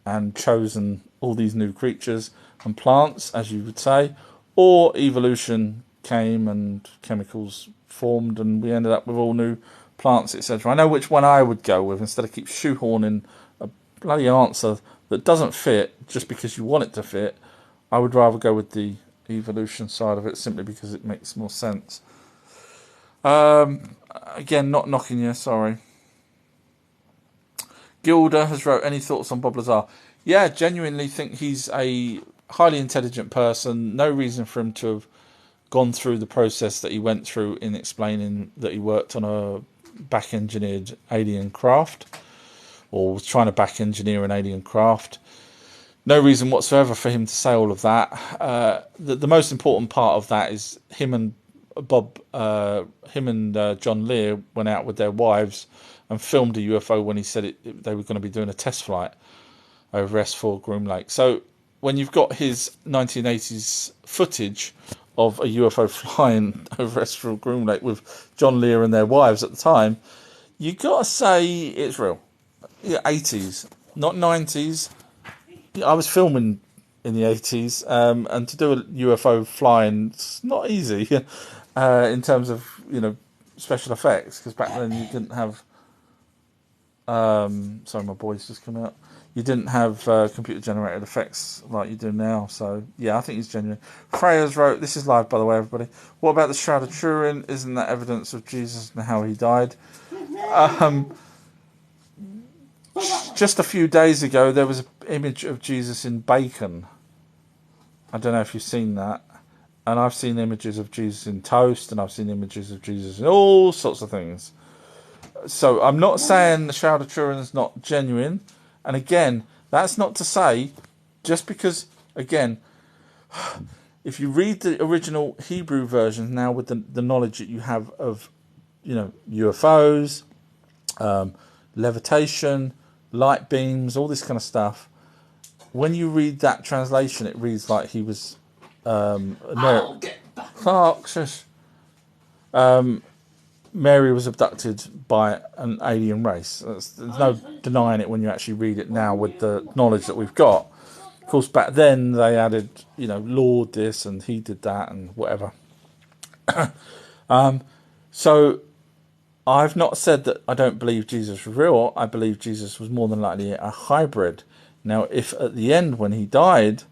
and chosen all these new creatures and plants, as you would say, or evolution came and chemicals formed and we ended up with all new plants, etc. I know which one I would go with instead of keep shoehorning a bloody answer that doesn't fit just because you want it to fit. I would rather go with the evolution side of it simply because it makes more sense. Again, not knocking you, sorry. Gilda has wrote, any thoughts on Bob Lazar? Yeah, genuinely think he's a highly intelligent person. No reason for him to have gone through the process that he went through in explaining that he worked on a back-engineered alien craft, or was trying to back-engineer an alien craft. No reason whatsoever for him to say all of that. The most important part of that is him and John Lear went out with their wives and filmed a UFO when he said they were going to be doing a test flight over S4 Groom Lake. So when you've got his 1980s footage of a UFO flying over S4 Groom Lake with John Lear and their wives at the time, you got to say it's real. Yeah, 80s, not 90s. I was filming in the 80s, and to do a UFO flying, it's not easy in terms of, special effects, because back then you didn't have... sorry, my boy's just come out. You didn't have computer-generated effects like you do now, so yeah, I think he's genuine. Freya's wrote, this is live by the way, everybody. What about the Shroud of Turin? Isn't that evidence of Jesus and how he died? Just a few days ago, there was an image of Jesus in bacon. I don't know if you've seen that. And I've seen images of Jesus in toast, and I've seen images of Jesus in all sorts of things. So I'm not saying the Shroud of Turin is not genuine. And again, that's not to say, just because, again, if you read the original Hebrew versions now with the knowledge that you have of, UFOs, levitation, light beams, all this kind of stuff, when you read that translation, it reads like he was... Clark, shush. Mary was abducted by an alien race. There's no denying it when you actually read it now with the knowledge that we've got. Of course, back then they added, Lord this and he did that and whatever. So I've not said that I don't believe Jesus was real. I believe Jesus was more than likely a hybrid. Now, if at the end when he died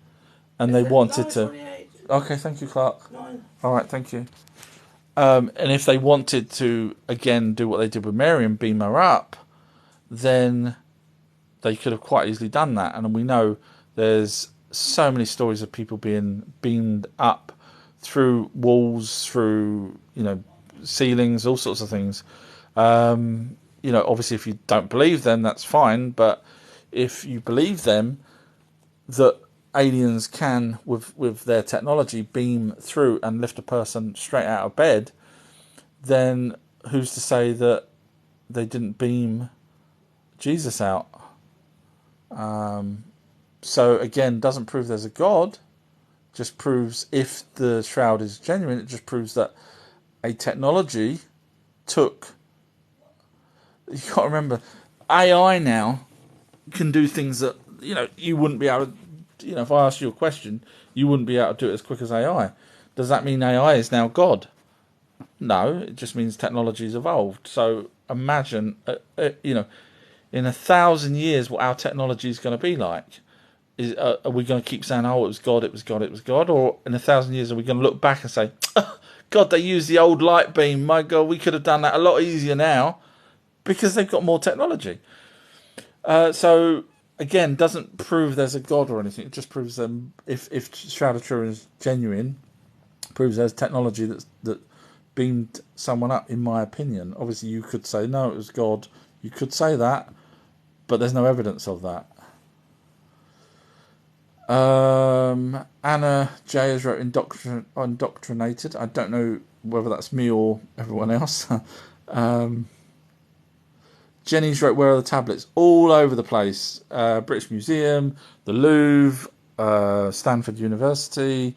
and they wanted to... Okay, thank you, Clark. All right, thank you. And if they wanted to, again, do what they did with Mary and beam her up, then they could have quite easily done that. And we know there's so many stories of people being beamed up through walls, through, ceilings, all sorts of things. Obviously, if you don't believe them, that's fine. But if you believe them, that aliens can, with their technology, beam through and lift a person straight out of bed, then who's to say that they didn't beam Jesus out? So again, doesn't prove there's a God, just proves, if the shroud is genuine, it just proves that a technology took... You got to remember, AI now can do things that, you wouldn't be able to... if I asked you a question, you wouldn't be able to do it as quick as AI. Does that mean AI is now God? No, it just means technology's evolved. So imagine, in 1,000 years, what our technology is going to be like. Are we going to keep saying, oh, it was God, it was God, it was God? Or in 1,000 years, are we going to look back and say, oh, God, they used the old light beam. My God, we could have done that a lot easier now because they've got more technology. So... Again, doesn't prove there's a God or anything. It just proves them, if Shroud of Turin is genuine, proves there's technology that beamed someone up, in my opinion. Obviously, you could say, no, it was God. You could say that, but there's no evidence of that. Anna J has wrote indoctrinated. I don't know whether that's me or everyone else. Jenny's wrote, where are the tablets? All over the place. British Museum, the Louvre, Stanford University,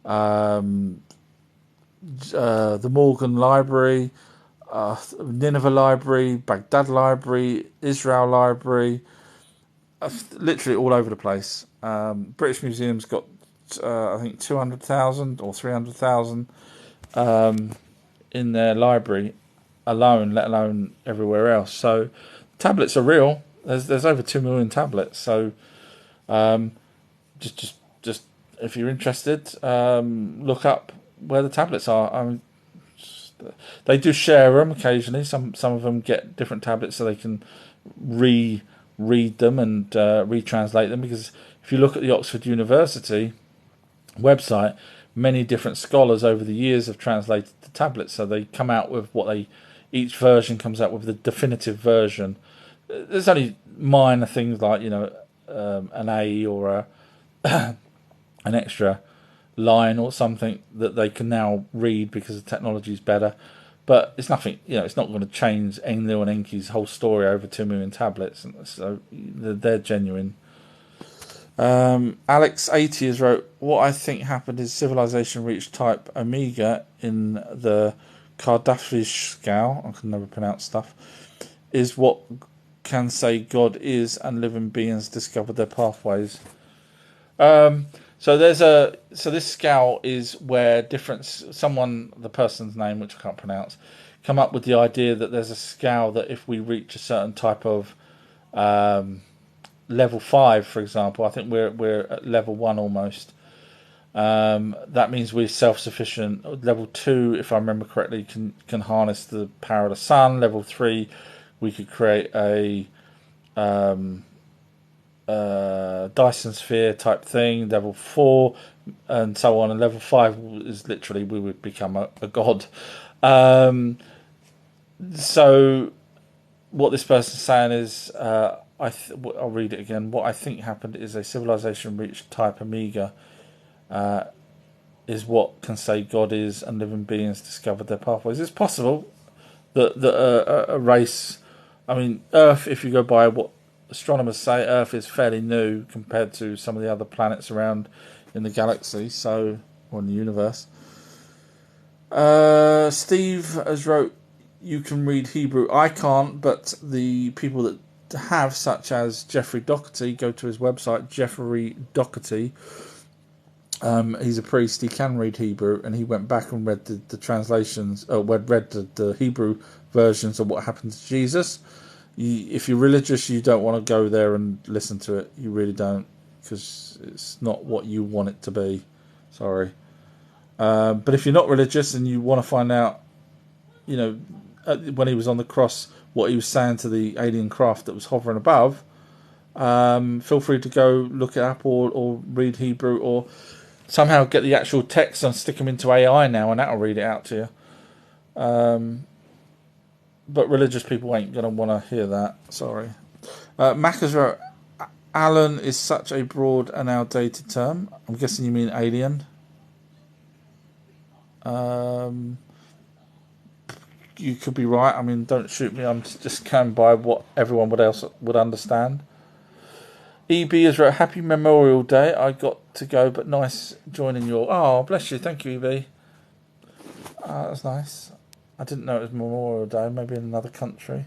the Morgan Library, Nineveh Library, Baghdad Library, Israel Library, literally all over the place. British Museum's got I think 200,000 or 300,000 in their library alone, let alone everywhere else. So tablets are real. There's over 2 million tablets. So just if you're interested, look up where the tablets are. I mean, they do share them occasionally. Some of them get different tablets so they can read them and retranslate them. Because if you look at the Oxford University website, many different scholars over the years have translated the tablets. So they come out with each version comes out with the definitive version. There's only minor things like an A or an extra line or something that they can now read because the technology is better. But it's nothing, it's not going to change Enlil and Enki's whole story over 2 million tablets. So they're genuine. Alex80 has wrote, what I think happened is civilization reached type Omega in the Kardashian scale, I can never pronounce stuff, is what can say God is, and living beings discovered their pathways. So this scale is where the person's name, which I can't pronounce, come up with the idea that there's a scale that if we reach a certain type of level 5, for example, I think we're at level 1 almost. That means we're self-sufficient. Level 2, if I remember correctly, can harness the power of the sun. Level 3, we could create a Dyson sphere type thing. Level 4, and so on. And level 5 is literally we would become a god. So what this person's saying is, I'll read it again. What I think happened is a civilization reached type Omega, is what can say God is, and living beings discovered their pathways. It's possible that a race, I mean, Earth, if you go by what astronomers say, Earth is fairly new compared to some of the other planets around in the galaxy, or in the universe. Steve has wrote, you can read Hebrew. I can't, but the people that have, such as Jeffrey Doherty, go to his website, Jeffrey Doherty. He's a priest, he can read Hebrew, and he went back and read the translations, read the Hebrew versions of what happened to Jesus. If you're religious, you don't want to go there and listen to it. You really don't, because it's not what you want it to be. Sorry. But if you're not religious and you want to find out, when he was on the cross, what he was saying to the alien craft that was hovering above, feel free to go look it up or read Hebrew, or somehow get the actual text and stick them into AI now, and that'll read it out to you. But religious people ain't going to want to hear that. Sorry. Macca's wrote, Alan is such a broad and outdated term. I'm guessing you mean alien. You could be right. I mean, don't shoot me. I'm just going by what everyone else would understand. EB has wrote, Happy Memorial Day. I got to go, but nice joining your... Oh, bless you. Thank you, EB. That's nice. I didn't know it was Memorial Day. Maybe in another country.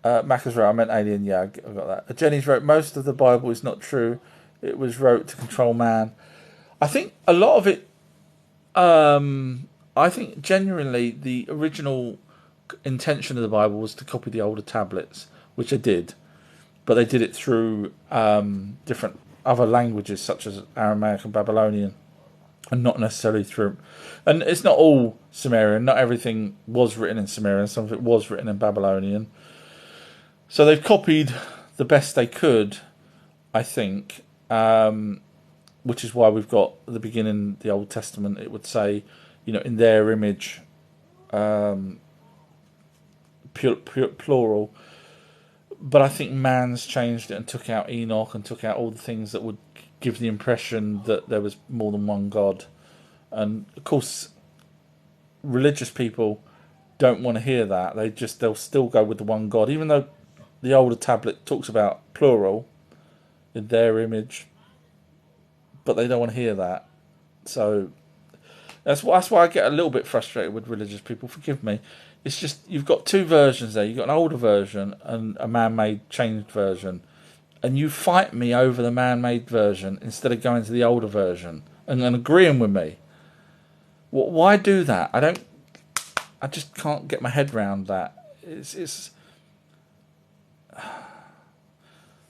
Mac has wrote, I meant alien. Yeah, I got that. Jenny's wrote, most of the Bible is not true. It was wrote to control man. I think a lot of it... I think genuinely the original intention of the Bible was to copy the older tablets, which they did. But they did it through different other languages, such as Aramaic and Babylonian, and not necessarily through... And it's not all Sumerian. Not everything was written in Sumerian. Some of it was written in Babylonian. So they've copied the best they could, I think, which is why we've got at the beginning of the Old Testament, it would say, in their image, plural. But I think man's changed it and took out Enoch and took out all the things that would give the impression that there was more than one God. And of course, religious people don't want to hear that. They'll still go with the one God, even though the older tablet talks about plural in their image. But they don't want to hear that. So that's why I get a little bit frustrated with religious people. Forgive me. It's just, you've got two versions there. You've got an older version and a man-made changed version. and you fight me over the man-made version instead of going to the older version and agreeing with me. Why do that? I just can't get my head around that. It's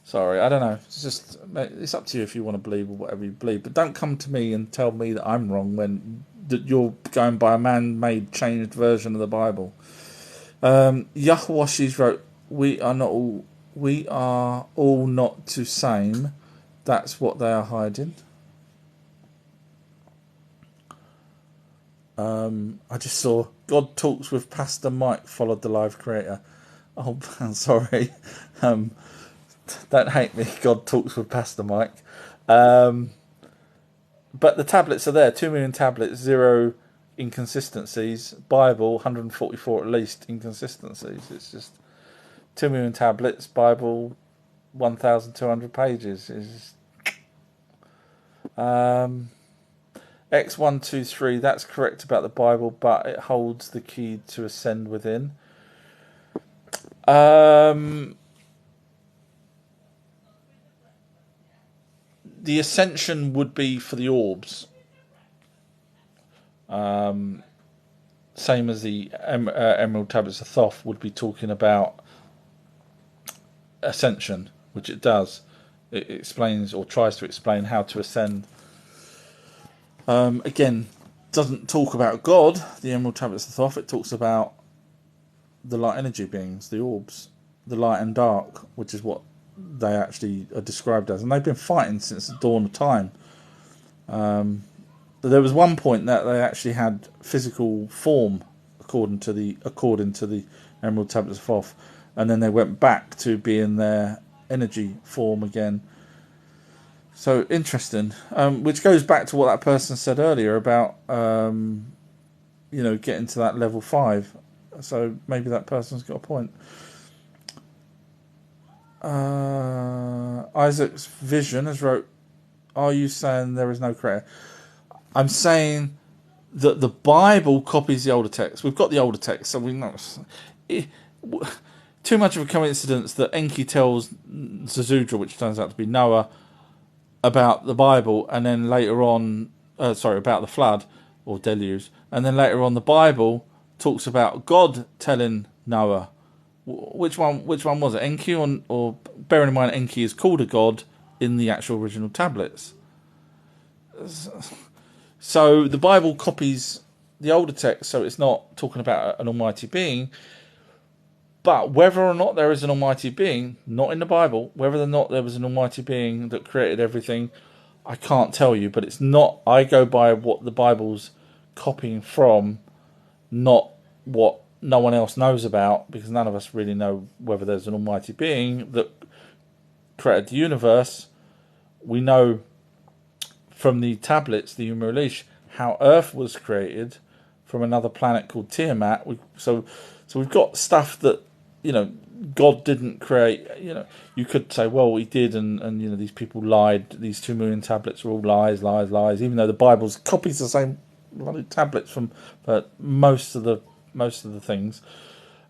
sorry, I don't know. It's up to you if you want to believe or whatever you believe, but don't come to me and tell me that I'm wrong when that you're going by a man-made changed version of the Bible. Yahwashi's wrote, we are all not to same. That's what they are hiding. I just saw God Talks with Pastor Mike followed the live creator. Oh, I'm sorry. Don't hate me. God Talks with Pastor Mike. But the tablets are there. 2 million tablets, 0 inconsistencies. Bible, 144 at least inconsistencies. It's just 2 million tablets. Bible, 1,200 pages. It's just, X123, that's correct about the Bible, but it holds the key to ascend within. The ascension would be for the orbs. Same as the Emerald Tablets of Thoth would be talking about ascension, which it does. It explains or tries to explain how to ascend. Again, doesn't talk about God, the Emerald Tablets of Thoth. It talks about the light energy beings, the orbs, the light and dark, which is what they actually are described as. And they've been fighting since the dawn of time. There was one point that they actually had physical form according to the Emerald Tablets of Thoth, and then they went back to being their energy form again. So interesting, which goes back to what that person said earlier about getting to that level 5. So maybe that person's got a point. Isaac's Vision has wrote, "Are you saying there is no creator?" I'm saying that the Bible copies the older text. We've got the older text, so we know. Too much of a coincidence that Enki tells Zazudra, which turns out to be Noah, about the Bible, and then later on, about the flood or deluge, and then later on the Bible talks about God telling Noah. Which one was it? Enki or bearing in mind Enki is called a god in the actual original tablets. So the Bible copies the older text, so it's not talking about an almighty being. But whether or not there is an almighty being, not in the Bible, whether or not there was an almighty being that created everything, I can't tell you. But it's not, I go by what the Bible's copying from, not what no one else knows about, because none of us really know whether there's an almighty being that created the universe. We know from the tablets, the Umm Elish, how Earth was created from another planet called Tiamat. So we've got stuff that, God didn't create. You could say, well, he did, and these people lied. These 2 million tablets are all lies, even though the Bible's copies the same tablets from most of the things.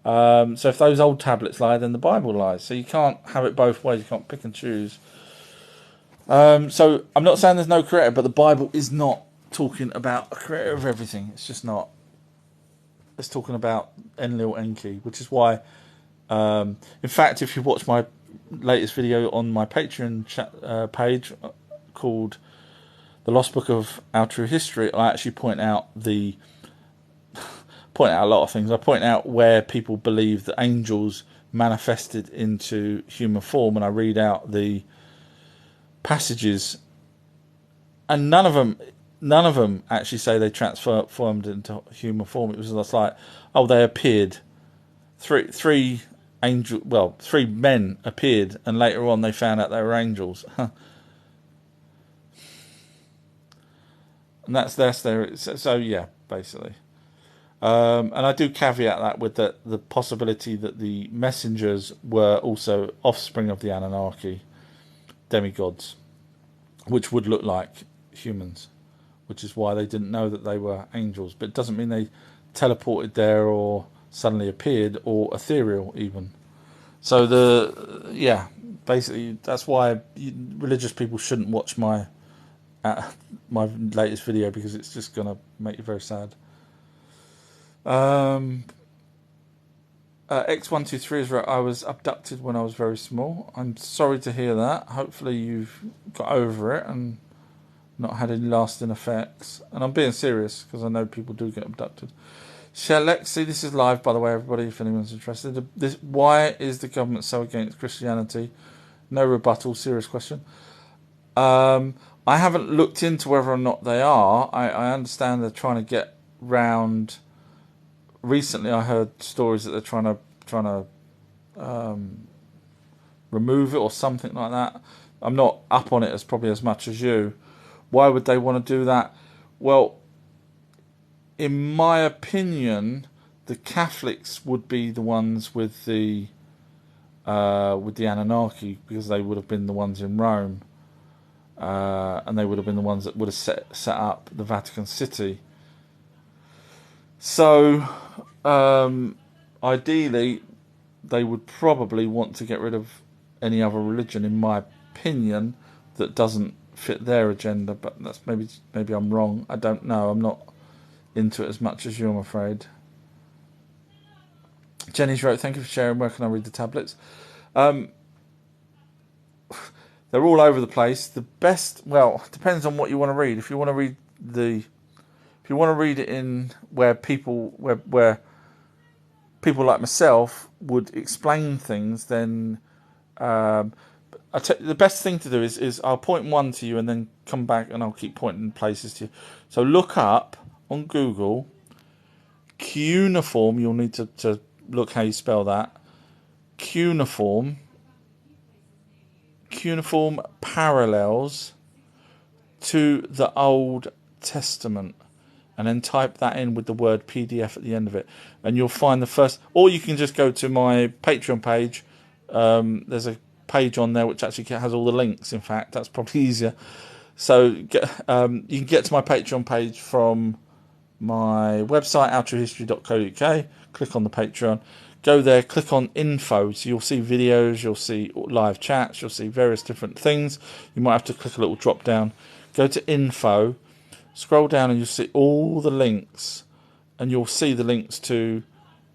So if those old tablets lie, then the Bible lies. So you can't have it both ways. You can't pick and choose. So I'm not saying there's no creator, but the Bible is not talking about a creator of everything. It's just not. It's talking about Enlil Enki, which is why, in fact, if you watch my latest video on my Patreon page called The Lost Book of Our True History, I actually point out a lot of things. I point out where people believe that angels manifested into human form, and I read out the passages, and none of them actually say they transformed into human form. It was just like, they appeared. Three men appeared, and later on they found out they were angels. And that's their. So yeah, basically. And I do caveat that with the possibility that the messengers were also offspring of the Anunnaki, demigods, which would look like humans, which is why they didn't know that they were angels. But it doesn't mean they teleported there or suddenly appeared, or ethereal even. So basically, that's why religious people shouldn't watch my latest video, because it's just gonna make you very sad. X123 is right. I was abducted when I was very small. I'm sorry to hear that. Hopefully you've got over it and not had any lasting effects. And I'm being serious because I know people do get abducted. Shalexi, this is live, by the way, everybody, if anyone's interested. Why is the government so against Christianity? No rebuttal, serious question. I haven't looked into whether or not they are. I understand they're trying to get round. Recently, I heard stories that they're trying to remove it or something like that. I'm not up on it as much as you. Why would they want to do that? Well, in my opinion, the Catholics would be the ones with the Anunnaki, because they would have been the ones in Rome, and they would have been the ones that would have set up the Vatican City. So, ideally, they would probably want to get rid of any other religion, in my opinion, that doesn't fit their agenda. But that's maybe I'm wrong. I don't know. I'm not into it as much as you, I'm afraid. Jenny's wrote, thank you for sharing. Where can I read the tablets? They're all over the place. The best, well, depends on what you want to read. If you want to read it in where people like myself would explain things, then the best thing to do is I'll point one to you and then come back and I'll keep pointing places to you. So look up on Google cuneiform. You'll need to look how you spell that. Cuneiform parallels to the Old Testament, and then type that in with the word PDF at the end of it, and you'll find the first. Or you can just go to my Patreon page. There's a page on there which actually has all the links. In fact, that's probably easier. So you can get to my Patreon page from my website, outrohistory.co.uk. Click on the Patreon. Go there, click on info, so you'll see videos, you'll see live chats, you'll see various different things. You might have to click a little drop down. Go to info, scroll down, and you'll see all the links, and you'll see the links to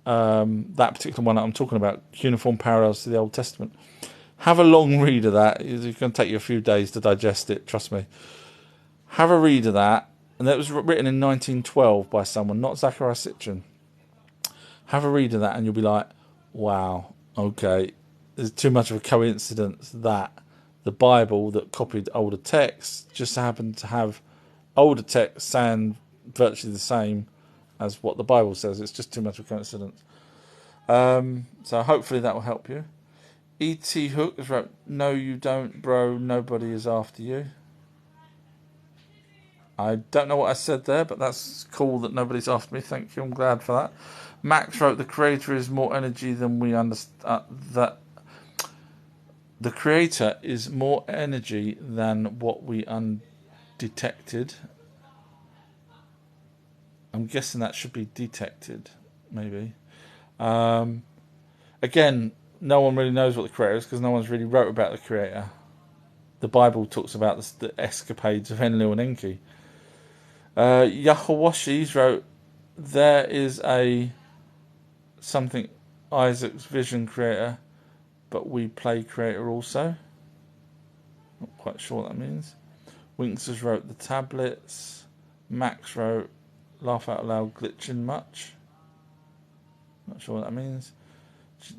that particular one that I'm talking about, cuneiform parallels to the Old Testament. Have a long read of that. It's going to take you a few days to digest it, trust me. Have a read of that. And that was written in 1912 by someone, not Zecharia Sitchin. Have a read of that and you'll be like, wow, okay, there's too much of a coincidence that the Bible that copied older texts just happened to have older texts saying virtually the same as what the Bible says. It's just too much of a coincidence. So hopefully that will help you. E.T. Hook has wrote, no you don't, bro, nobody is after you. I don't know what I said there, but that's cool that nobody's after me. Thank you, I'm glad for that. Max wrote, the creator is more energy than we understand. That the creator is more energy than what we undetected. I'm guessing that should be detected, maybe. Again, no one really knows what the creator is because no one's really wrote about the creator. The Bible talks about the escapades of Enlil and Enki. Yahawashis wrote, there is something Isaac's vision creator, but we play creator also. Not quite sure what that means. Winks has wrote the tablets. Max wrote, laugh out loud, glitching much. Not sure what that means.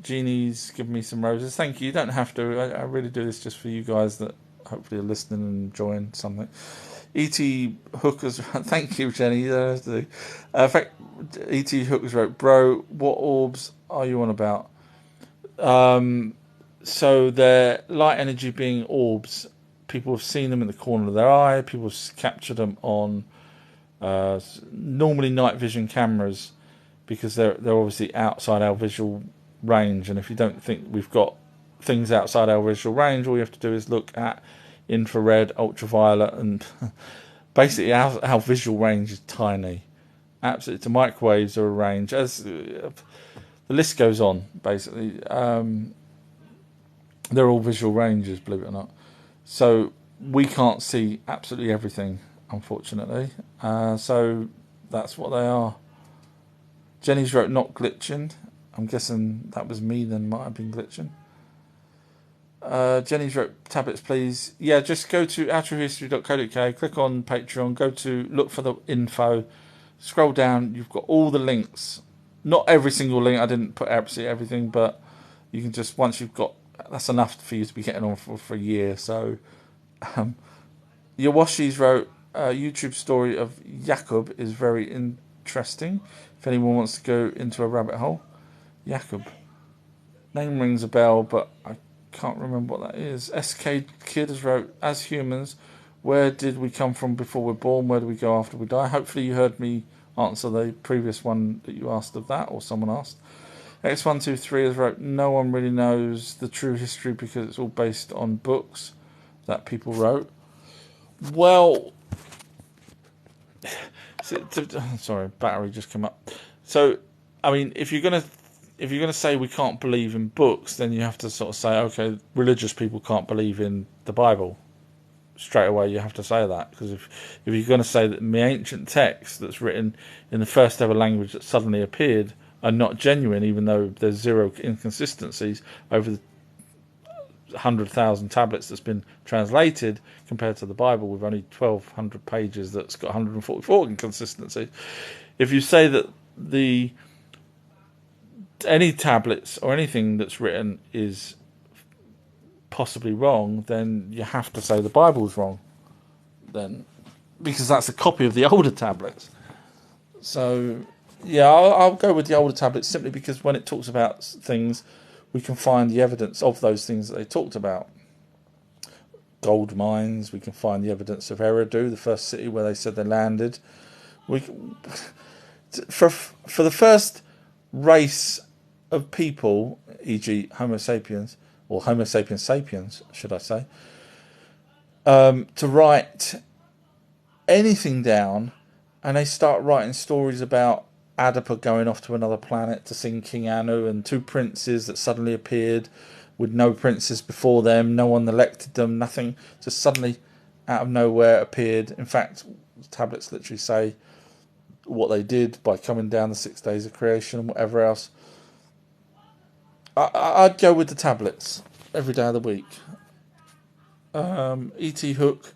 Jeannie's given me some roses. Thank you. You don't have to. I really do this just for you guys that hopefully are listening and enjoying something. E.T. Hookers, thank you, Jenny. In fact, E.T. Hookers wrote, bro, what orbs are you on about? So they're light energy being orbs. People have seen them in the corner of their eye. People have captured them on normally night vision cameras because they're obviously outside our visual range. And if you don't think we've got things outside our visual range, all you have to do is look at infrared, ultraviolet, and basically our visual range is tiny. Absolutely, the microwaves are a range. As the list goes on, basically. They're all visual ranges, believe it or not. So we can't see absolutely everything, unfortunately. So that's what they are. Jenny's wrote not glitching. I'm guessing that was me then, might have been glitching. Jenny's wrote tablets, please. Yeah, just go to outruehistory.co.uk, click on Patreon, go to look for the info, scroll down. You've got all the links. Not every single link. I didn't put absolutely everything, but you can just, once you've got, that's enough for you to be getting on for a year. So, Yawashi's wrote a YouTube story of Jakub is very interesting. If anyone wants to go into a rabbit hole, Jakub. Name rings a bell, but I can't remember what that is. SK Kid has wrote, as humans, where did we come from before we're born? Where do we go after we die? Hopefully you heard me answer the previous one that you asked of that, or someone asked. X123 has wrote, no one really knows the true history because it's all based on books that people wrote. Well, sorry, battery just came up. So, I mean, if you're gonna say we can't believe in books, then you have to sort of say, okay, religious people can't believe in the Bible. Straight away, you have to say that, because if you're going to say that the ancient text that's written in the first ever language that suddenly appeared are not genuine, even though there's zero inconsistencies over the 100,000 tablets that's been translated compared to the Bible with only 1,200 pages that's got 144 inconsistencies. If you say that any tablets or anything that's written is possibly wrong, then you have to say the Bible's wrong. Then, because that's a copy of the older tablets. So, yeah, I'll go with the older tablets simply because when it talks about things, we can find the evidence of those things that they talked about. Gold mines, we can find the evidence of Eridu, the first city where they said they landed. For the first race of people, e.g. Homo sapiens, or Homo sapiens sapiens, should I say, to write anything down, and they start writing stories about Adapa going off to another planet to sing King Anu, and two princes that suddenly appeared with no princes before them, no one elected them, nothing, just suddenly out of nowhere appeared. In fact, the tablets literally say what they did by coming down the 6 days of creation and whatever else. I'd go with the tablets every day of the week. E.T. Hook,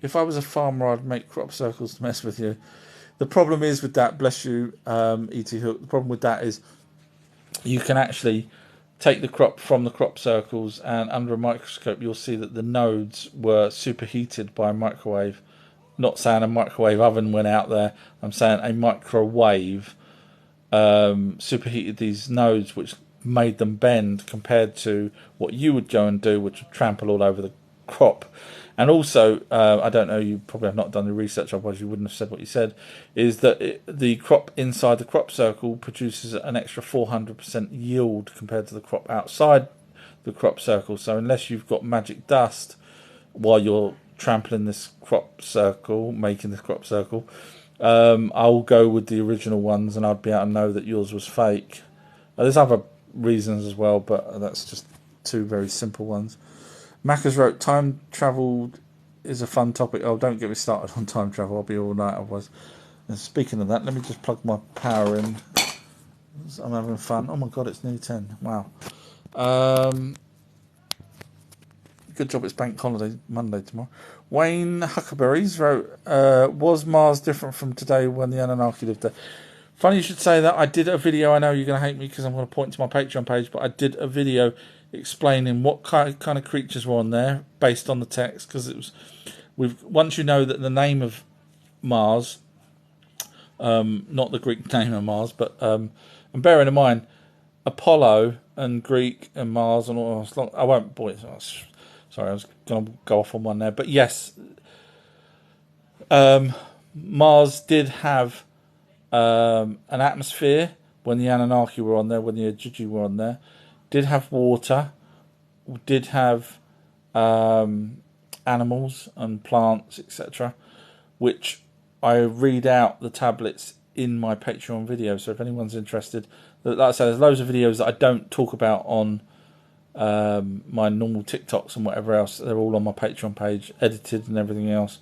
if I was a farmer, I'd make crop circles to mess with you. The problem is with that, bless you, E.T. Hook, the problem with that is you can actually take the crop from the crop circles, and under a microscope you'll see that the nodes were superheated by a microwave. Not saying a microwave oven went out there, I'm saying a microwave superheated these nodes, which made them bend compared to what you would go and do, which would trample all over the crop. And also, I don't know, you probably have not done the research, otherwise you wouldn't have said what you said, is that the crop inside the crop circle produces an extra 400% yield compared to the crop outside the crop circle. So unless you've got magic dust while you're trampling this crop circle, making this crop circle, I'll go with the original ones, and I'd be able to know that yours was fake. There's other reasons as well, but that's just two very simple ones. Macca's wrote, time travel is a fun topic. Oh, don't get me started on time travel. I'll be all night otherwise. And speaking of that, let me just plug my power in. I'm having fun. Oh my god, it's nearly 10. Wow. Good job it's bank holiday Monday tomorrow. Wayne Huckleberries wrote, was Mars different from today when the Anunnaki lived there? Funny you should say that. I did a video. I know you're going to hate me because I'm going to point to my Patreon page, but I did a video explaining what kind of creatures were on there based on the text, because it was once you know that the name of Mars, not the Greek name of Mars, but and bearing in mind Apollo and Greek and Mars and all. I won't. Boy, sorry, I was going to go off on one there, but yes, Mars did have an atmosphere when the Anunnaki were on there, when the Ajiji were on there. Did have water, did have animals and plants, etc., which I read out the tablets in my Patreon video. So if anyone's interested, like I said, there's loads of videos that I don't talk about on my normal TikToks and whatever else. They're all on my Patreon page, edited and everything else.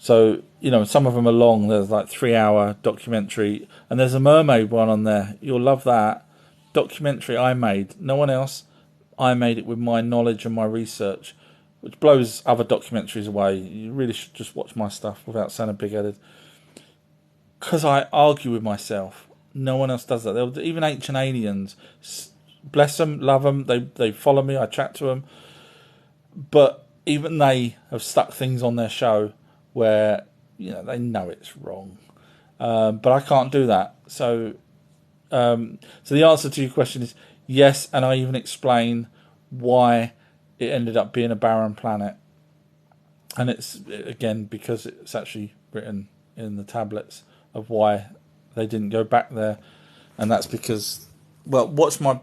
So, some of them are long. There's like 3-hour documentary, and there's a mermaid one on there. You'll love that. Documentary I made. No one else. I made it with my knowledge and my research, which blows other documentaries away. You really should just watch my stuff without sounding big-headed. Because I argue with myself. No one else does that. Even Ancient Aliens, bless them, love them. They follow me. I chat to them. But even they have stuck things on their show where they know it's wrong, but I can't do that. So the answer to your question is yes, and I even explain why it ended up being a barren planet, and it's again because it's actually written in the tablets of why they didn't go back there, and that's because. Well, what's my...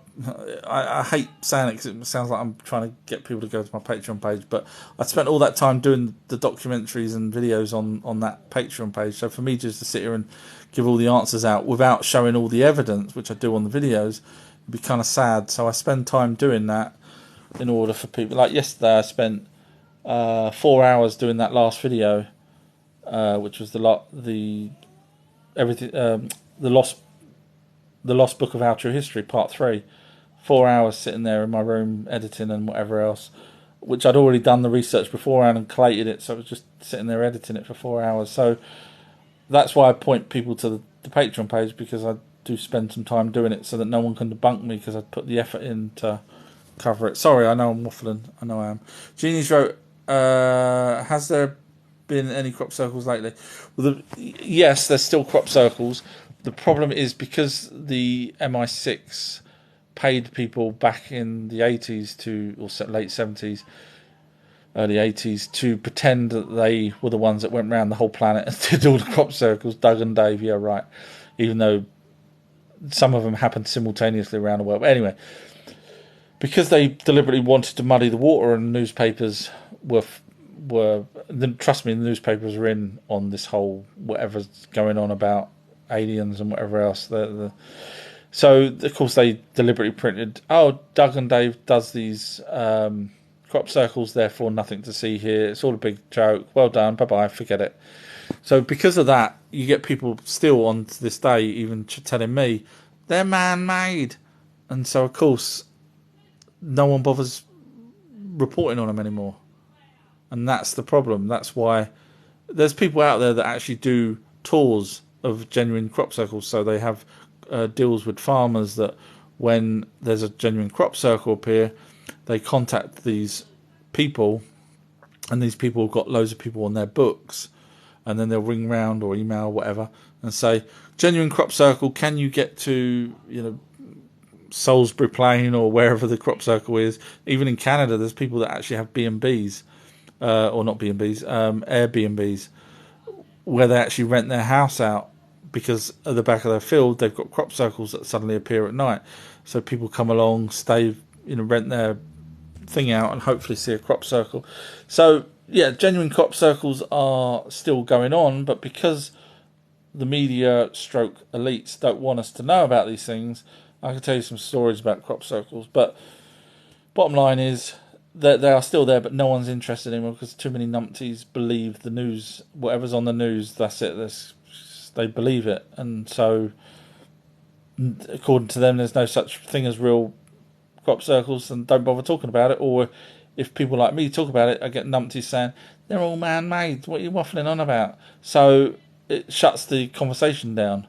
I hate saying it because it sounds like I'm trying to get people to go to my Patreon page, but I spent all that time doing the documentaries and videos on that Patreon page, so for me just to sit here and give all the answers out without showing all the evidence, which I do on the videos, it'd be kind of sad. So I spend time doing that in order for people... Like yesterday I spent 4 hours doing that last video, which was the Lost Book of Our True History, Part 3. 4 hours sitting there in my room, editing and whatever else, which I'd already done the research beforehand and collated it, so I was just sitting there editing it for 4 hours. So that's why I point people to the Patreon page, because I do spend some time doing it so that no one can debunk me, because I put the effort in to cover it. Sorry, I know I'm waffling. I know I am. Jeannie's wrote, has there been any crop circles lately? Well, yes, there's still crop circles. The problem is because the MI6 paid people back in the 80s or late 70s, early 80s, to pretend that they were the ones that went around the whole planet and did all the crop circles. Doug and Dave, yeah, right. Even though some of them happened simultaneously around the world. But anyway, because they deliberately wanted to muddy the water, and the newspapers were trust me, the newspapers are in on this whole whatever's going on about aliens and whatever else. So of course they deliberately printed, Doug and Dave does these crop circles, therefore nothing to see here. It's all a big joke. Well done, bye-bye, forget it. So because of that, you get people still on to this day even telling me they're man-made, and so of course no one bothers reporting on them anymore, and that's the problem. That's why there's people out there that actually do tours of genuine crop circles. So they have deals with farmers that when there's a genuine crop circle appear, they contact these people, and these people have got loads of people on their books, and then they'll ring round or email whatever and say, genuine crop circle, can you get to Salisbury Plain or wherever the crop circle is? Even in Canada there's people that actually have B&Bs, or not B&Bs, Airbnbs, where they actually rent their house out, because at the back of their field they've got crop circles that suddenly appear at night. So people come along, stay, rent their thing out, and hopefully see a crop circle. So yeah, genuine crop circles are still going on, but because the media stroke elites don't want us to know about these things, I can tell you some stories about crop circles. But bottom line is that they are still there, but no one's interested in them because too many numpties believe the news. Whatever's on the news, that's it. They believe it, and so according to them, there's no such thing as real crop circles, and don't bother talking about it. Or if people like me talk about it, I get numpties saying they're all man-made. What are you waffling on about? So it shuts the conversation down.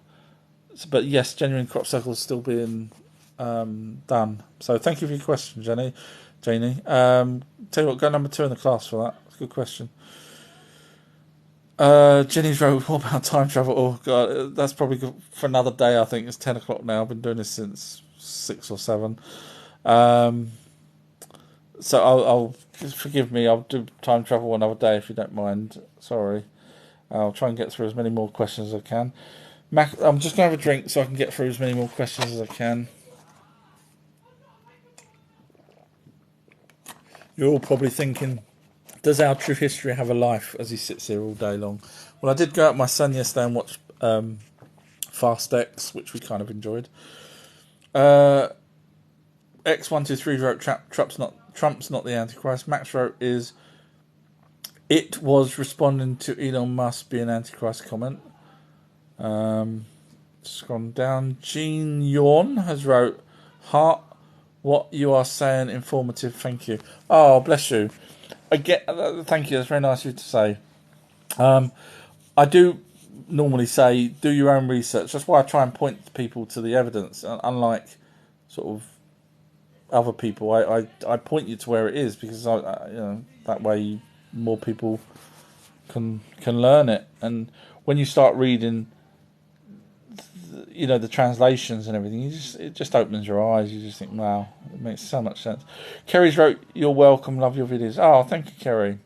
But yes, genuine crop circles still being done. So thank you for your question, Janie. Tell you what, go number 2 in the class for that. It's a good question. Jenny's wrote, what about time travel? Oh god, that's probably good for another day. I think it's 10 o'clock now. I've been doing this since 6 or 7. So I'll forgive me. I'll do time travel another day if you don't mind. Sorry. I'll try and get through as many more questions as I can. I'm just going to have a drink so I can get through as many more questions as I can. You're all probably thinking, does Our True History have a life, as he sits here all day long? Well, I did go out with my son yesterday and watch Fast X, which we kind of enjoyed. X123 wrote Trump's not the Antichrist. Max wrote it was responding to Elon Musk being Antichrist comment. Just gone down. Jean Yawn has wrote, Heart, what you are saying informative. Thank you. Oh, bless you. Again, thank you. That's very nice of you to say. I do normally say do your own research. That's why I try and point people to the evidence. Unlike sort of other people, I point you to where it is because that way more people can learn it. And when you start reading, the translations and everything, it just opens your eyes. You just think, wow, it makes so much sense. Kerry's wrote, "You're welcome. Love your videos." Oh, thank you, Kerry.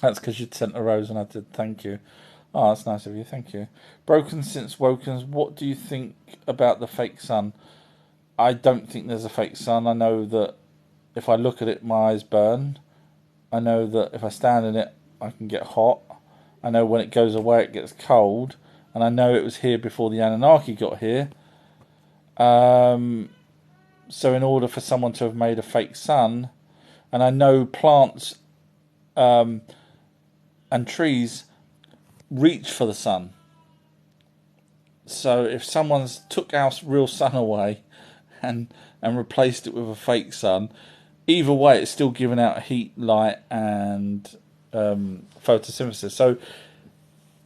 That's because you'd sent a rose and I did. Thank you. Oh, that's nice of you. Thank you. Broken Since Woken. What do you think about the fake sun? I don't think there's a fake sun. I know that if I look at it, my eyes burn. I know that if I stand in it, I can get hot. I know when it goes away, it gets cold. And I know it was here before the Anunnaki got here. So in order for someone to have made a fake sun, and I know plants and trees reach for the sun. So if someone's took our real sun away and replaced it with a fake sun, either way it's still giving out heat, light and photosynthesis. So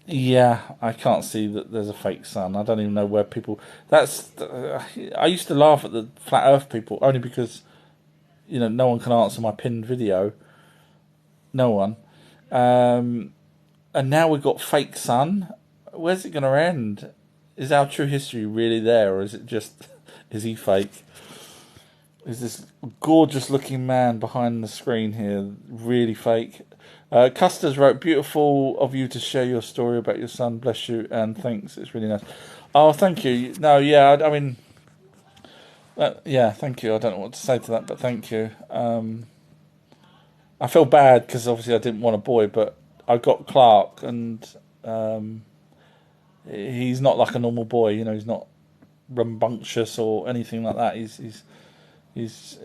yeah, I can't see that there's a fake sun. I don't even know where people... I used to laugh at the flat earth people only because no one can answer my pinned video. No one. And now we've got fake sun. Where's it going to end? Is our true history really there, or is it just... is he fake? Is this gorgeous looking man behind the screen here really fake? Custards wrote, beautiful of you to share your story about your son. Bless you and thanks. It's really nice. Oh, thank you. No, yeah, I mean... yeah, thank you. I don't know what to say to that, but thank you. I feel bad because obviously I didn't want a boy, but I got Clark, and he's not like a normal boy. He's not rambunctious or anything like that. He's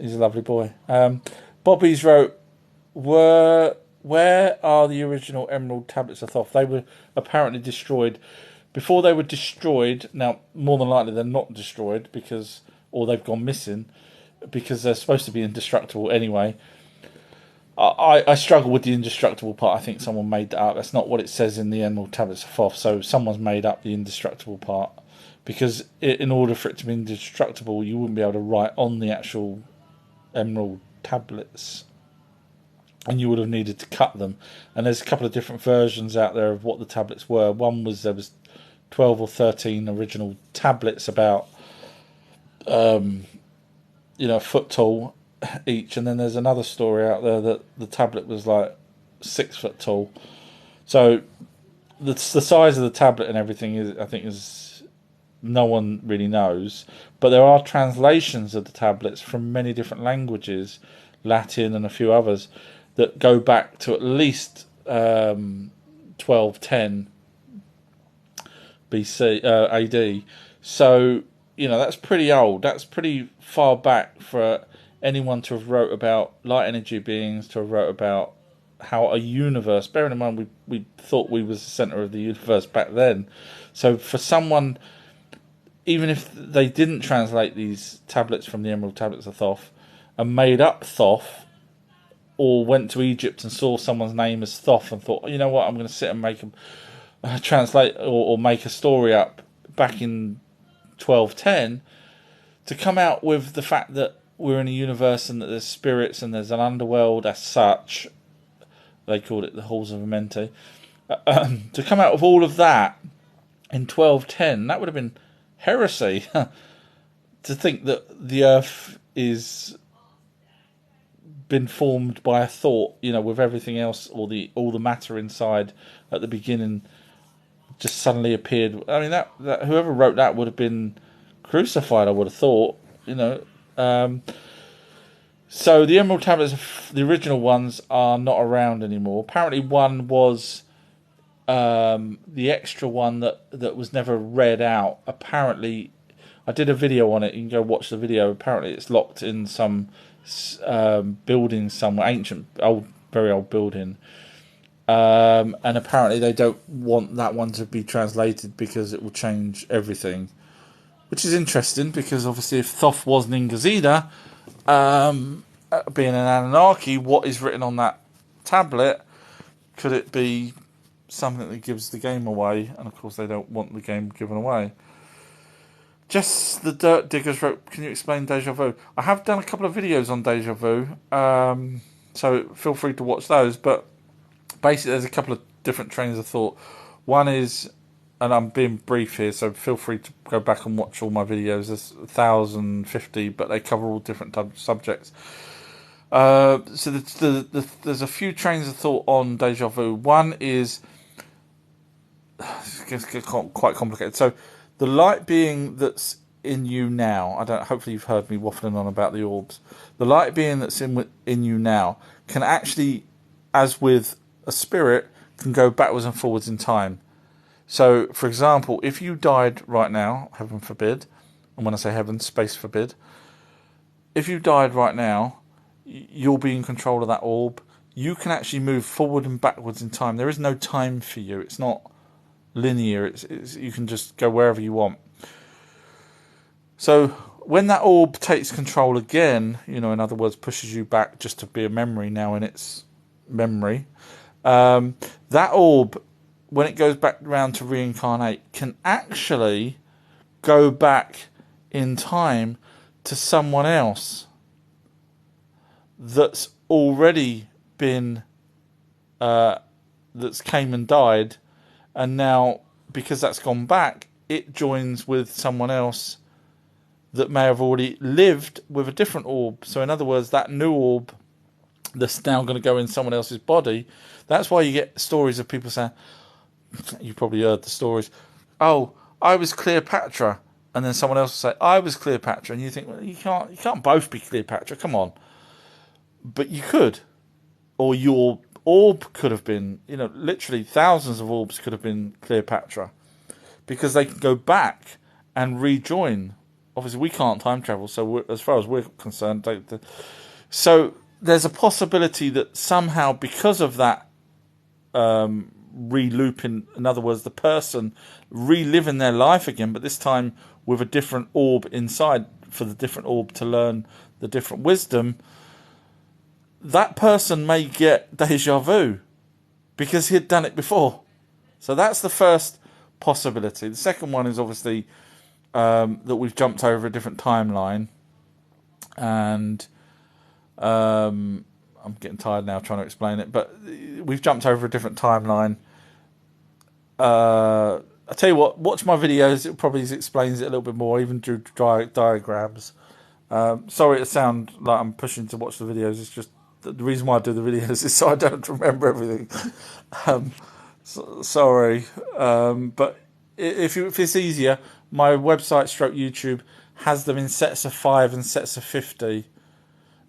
a lovely boy. Bobby's wrote, where are the original Emerald Tablets of Thoth? They were apparently destroyed. Before they were destroyed, now more than likely they're not destroyed or they've gone missing because they're supposed to be indestructible anyway. I struggle with the indestructible part. I think someone made that up. That's not what it says in the Emerald Tablets of Thoth. So someone's made up the indestructible part because in order for it to be indestructible, you wouldn't be able to write on the actual Emerald Tablets. And you would have needed to cut them. And there's a couple of different versions out there of what the tablets were. One was there was 12 or 13 original tablets about a foot tall each, and then there's another story out there that the tablet was like 6 foot tall. So the size of the tablet and everything is no one really knows. But there are translations of the tablets from many different languages, Latin and a few others, that go back to at least 1210 BC AD. So that's pretty old. That's pretty far back for anyone to have wrote about light energy beings, to have wrote about how a universe. Bearing in mind we thought we was the center of the universe back then. So for someone, even if they didn't translate these tablets from the Emerald Tablets of Thoth and made up Thoth, or went to Egypt and saw someone's name as Thoth and thought, you know what, I'm going to sit and make a translate or make a story up back in 1210, to come out with the fact that we're in a universe and that there's spirits and there's an underworld as such, they called it the Halls of Amenti, to come out with all of that in 1210, that would have been heresy. To think that the Earth is been formed by a thought, with everything else, all the matter inside at the beginning just suddenly appeared. I mean, that whoever wrote that would have been crucified, I would have thought, So the Emerald Tablets, the original ones, are not around anymore. Apparently one was the extra one that was never read out. Apparently I did a video on it. You can go watch the video. Apparently, it's locked in some building somewhere, ancient, old, very old building. And apparently, they don't want that one to be translated because it will change everything. Which is interesting because obviously, if Thoth was Ningazida, being an Anunnaki, what is written on that tablet? Could it be something that gives the game away? And of course, they don't want the game given away. Just the Dirt Diggers wrote, can you explain Deja Vu? I have done a couple of videos on Deja Vu, so feel free to watch those. But basically, there's a couple of different trains of thought. One is, and I'm being brief here, so feel free to go back and watch all my videos. There's 1,050, but they cover all different subjects. So there's a few trains of thought on Deja Vu. One is, it's quite complicated. So the light being that's in you now, hopefully you've heard me waffling on about the orbs. The light being that's in you now can actually, as with a spirit, can go backwards and forwards in time. So, for example, if you died right now, heaven forbid, and when I say heaven, space forbid, if you died right now, you'll be in control of that orb. You can actually move forward and backwards in time. There is no time for you. It's not linear. It's you can just go wherever you want. So when that orb takes control again, in other words, pushes you back just to be a memory now in its memory, that orb, when it goes back around to reincarnate, can actually go back in time to someone else that's already been, that's came and died, and now, because that's gone back, it joins with someone else that may have already lived with a different orb. So in other words, that new orb that's now going to go in someone else's body, that's why you get stories of people saying, you've probably heard the stories, oh, I was Cleopatra, and then someone else will say, I was Cleopatra, and you think, well, you can't both be Cleopatra, come on. But you could. Or your orb could have been, literally thousands of orbs could have been Cleopatra. Because they can go back and rejoin. Obviously, we can't time travel, so as far as we're concerned. So there's a possibility that somehow, because of that re-looping, in other words, the person reliving their life again, but this time with a different orb inside for the different orb to learn the different wisdom, that person may get deja vu because he had done it before. So that's the first possibility. The second one is obviously that we've jumped over a different timeline, and I'm getting tired now trying to explain it, but we've jumped over a different timeline. I'll tell you what, watch my videos, it probably explains it a little bit more, even drew diagrams. Sorry to sound like I'm pushing to watch the videos, it's just the reason why I do the videos is so I don't remember everything. Sorry, but if it's easier, my website stroke YouTube has them in sets of 5 and sets of 50,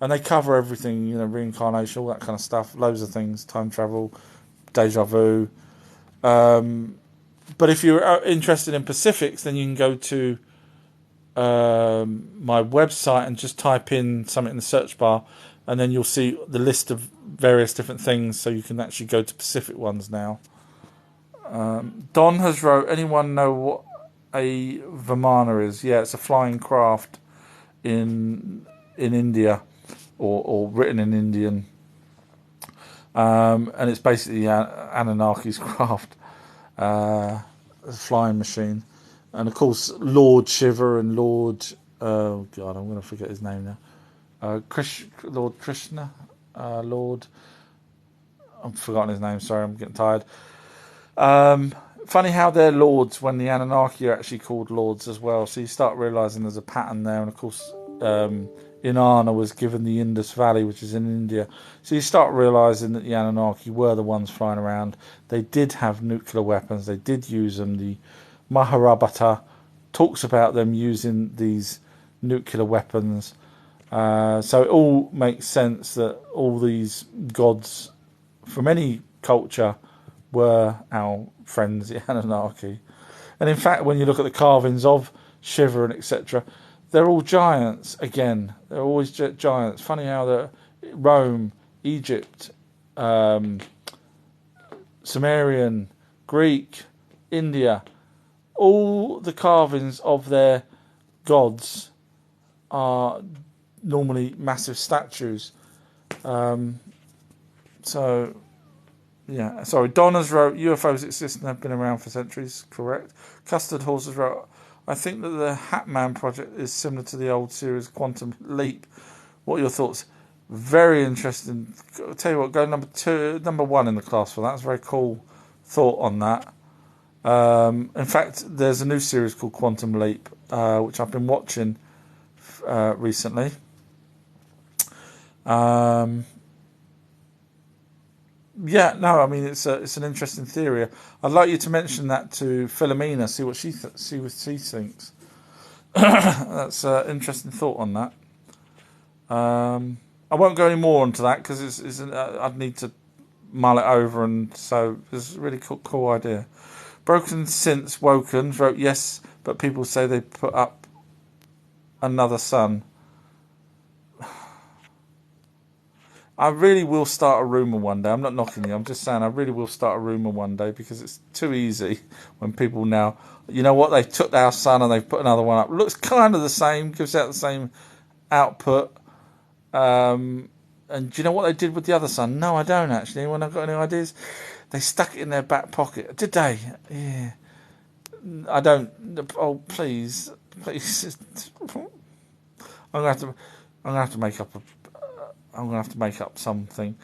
and they cover everything, reincarnation, all that kind of stuff, loads of things, time travel, deja vu. But if you're interested in Pacifics, then you can go to my website and just type in something in the search bar, and then you'll see the list of various different things, so you can actually go to Pacific ones now. Don has wrote, anyone know what a Vimana is? Yeah, it's a flying craft in India, or written in Indian. And it's basically Anunnaki's craft, a flying machine. And of course, Lord Shiva and Lord, oh God, I'm going to forget his name now. Lord Krishna, Lord, I've forgotten his name, sorry, I'm getting tired. Funny how they're lords when the Anunnaki are actually called lords as well. So you start realising there's a pattern there. And of course, Inanna was given the Indus Valley, which is in India. So you start realising that the Anunnaki were the ones flying around. They did have nuclear weapons. They did use them. The Mahabharata talks about them using these nuclear weapons. So it all makes sense that all these gods from any culture were our friends, the Anunnaki. And in fact, when you look at the carvings of Shiver and etc. They're all giants again. They're always giants. Funny how Rome, Egypt, Sumerian, Greek, India, all the carvings of their gods are normally massive statues. So, yeah. Sorry, Donna's wrote, UFOs exist and have been around for centuries. Correct. Custard Horses wrote, I think that the Hatman project is similar to the old series Quantum Leap. What are your thoughts? Very interesting. I'll tell you what, go number one in the class for that. That's a very cool thought on that. In fact, there's a new series called Quantum Leap, which I've been watching recently. Yeah, no, I mean it's an interesting theory. I'd like you to mention that to Philomena, see what she thinks. That's an interesting thought on that. I won't go any more onto that because I'd need to mull it over, and so it's a really cool idea. Broken Since Woken wrote, yes, but people say they put up another sun. I really will start a rumour one day. I'm not knocking you. I'm just saying I really will start a rumour one day because it's too easy when people now, you know what, they took our sun and they've put another one up. Looks kind of the same, gives out the same output. And do you know what they did with the other sun? No, I don't actually. Anyone have got any ideas? They stuck it in their back pocket. Did they? Yeah. I don't. Oh, please. I'm gonna have to make up something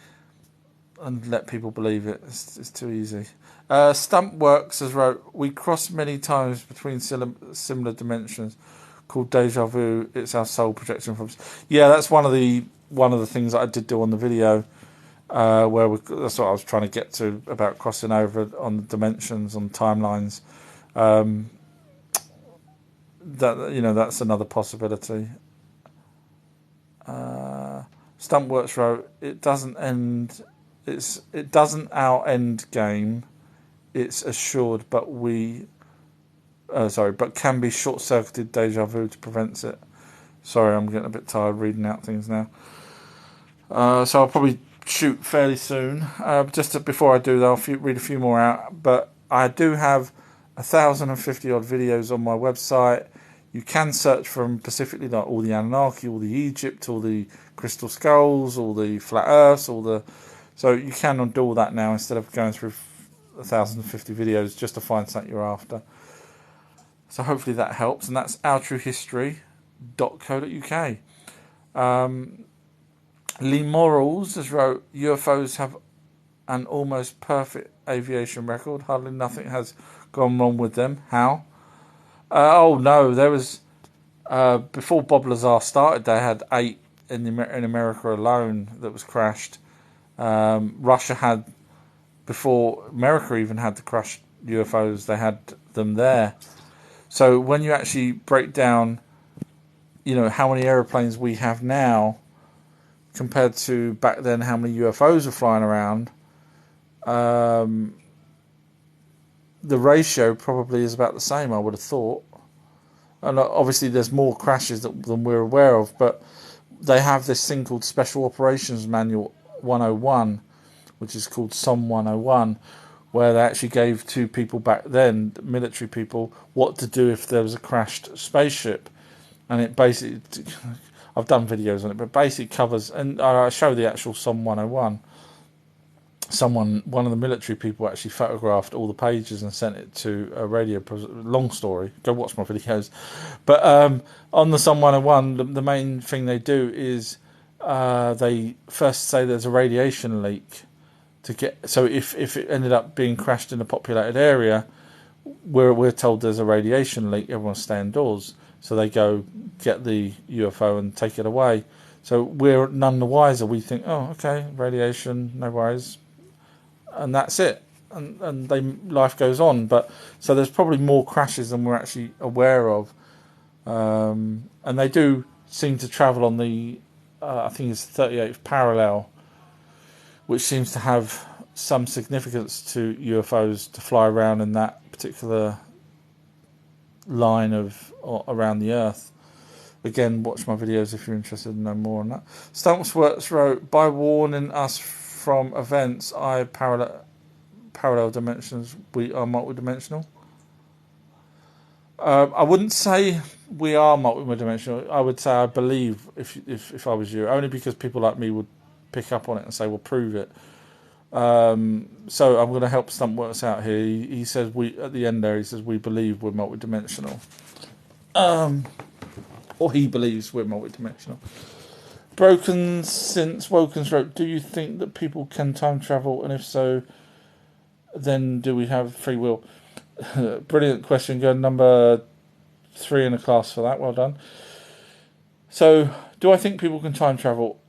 and let people believe it. It's too easy. Stumpworks has wrote, we cross many times between similar dimensions, called deja vu. It's our soul projection from. Yeah, that's one of the things that I did do on the video, that's what I was trying to get to about crossing over on the dimensions, on timelines. That's another possibility. Stumpworks wrote, it doesn't our end game. It's assured, but can be short-circuited deja vu to prevent it. Sorry, I'm getting a bit tired reading out things now. So I'll probably shoot fairly soon. Before I do, though, I'll read a few more out. But I do have 1,050 odd videos on my website. You can search for them specifically, like all the Anunnaki, all the Egypt, all the crystal skulls, all the flat Earths, so you can do all that now instead of going through 1,050 videos just to find something you're after. So hopefully that helps, and that's ourtruehistory.co.uk. Lee Morals has wrote, UFOs have an almost perfect aviation record. Hardly nothing has gone wrong with them. How? No, there was before Bob Lazar started, they had 8 in America alone that was crashed. Russia had, before America even had the crashed UFOs, they had them there. So when you actually break down, how many aeroplanes we have now compared to back then, how many UFOs were flying around, the ratio probably is about the same, I would have thought. And obviously there's more crashes than we're aware of, but they have this thing called Special Operations Manual 101, which is called SOM 101, where they actually gave 2 people back then, military people, what to do if there was a crashed spaceship. And it basically, I've done videos on it, but basically covers, and I show the actual SOM 101. One of the military people actually photographed all the pages and sent it to a radio. Long story. Go watch my videos. But on the SOM 101, the main thing they do is they first say there's a radiation leak so if it ended up being crashed in a populated area, we're told there's a radiation leak. Everyone stay indoors. So they go get the UFO and take it away. So we're none the wiser. We think, oh, okay, radiation, no worries. And that's it, and life goes on. But so there's probably more crashes than we're actually aware of, and they do seem to travel on the I think it's 38th parallel, which seems to have some significance to UFOs to fly around in that particular line of around the Earth. Again, watch my videos if you're interested in knowing more on that. Stuntsworks wrote, by warning us from events, parallel dimensions, we are multidimensional. I wouldn't say we are multidimensional. I would say I believe, if I was you, only because people like me would pick up on it and say, well, prove it. So I'm going to help Stuntworks out here. He says at the end there, he says we believe we're multidimensional. Or he believes we're multidimensional. Broken since Woken's wrote, do you think that people can time travel, and if so, then do we have free will? Brilliant question. Go number 3 in the class for that. Well done. So, do I think people can time travel?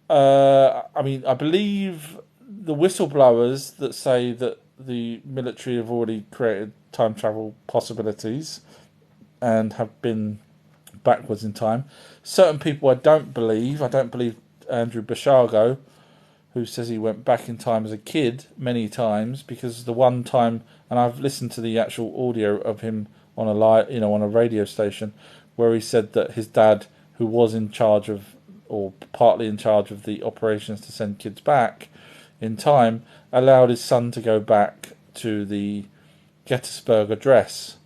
I mean, I believe the whistleblowers that say that the military have already created time travel possibilities and have been backwards in time. Certain people I don't believe. I don't believe Andrew Basiago, who says he went back in time as a kid many times, because the one time, and I've listened to the actual audio of him on on a radio station, where he said that his dad, who was in charge of, or partly in charge of the operations to send kids back in time, allowed his son to go back to the Gettysburg Address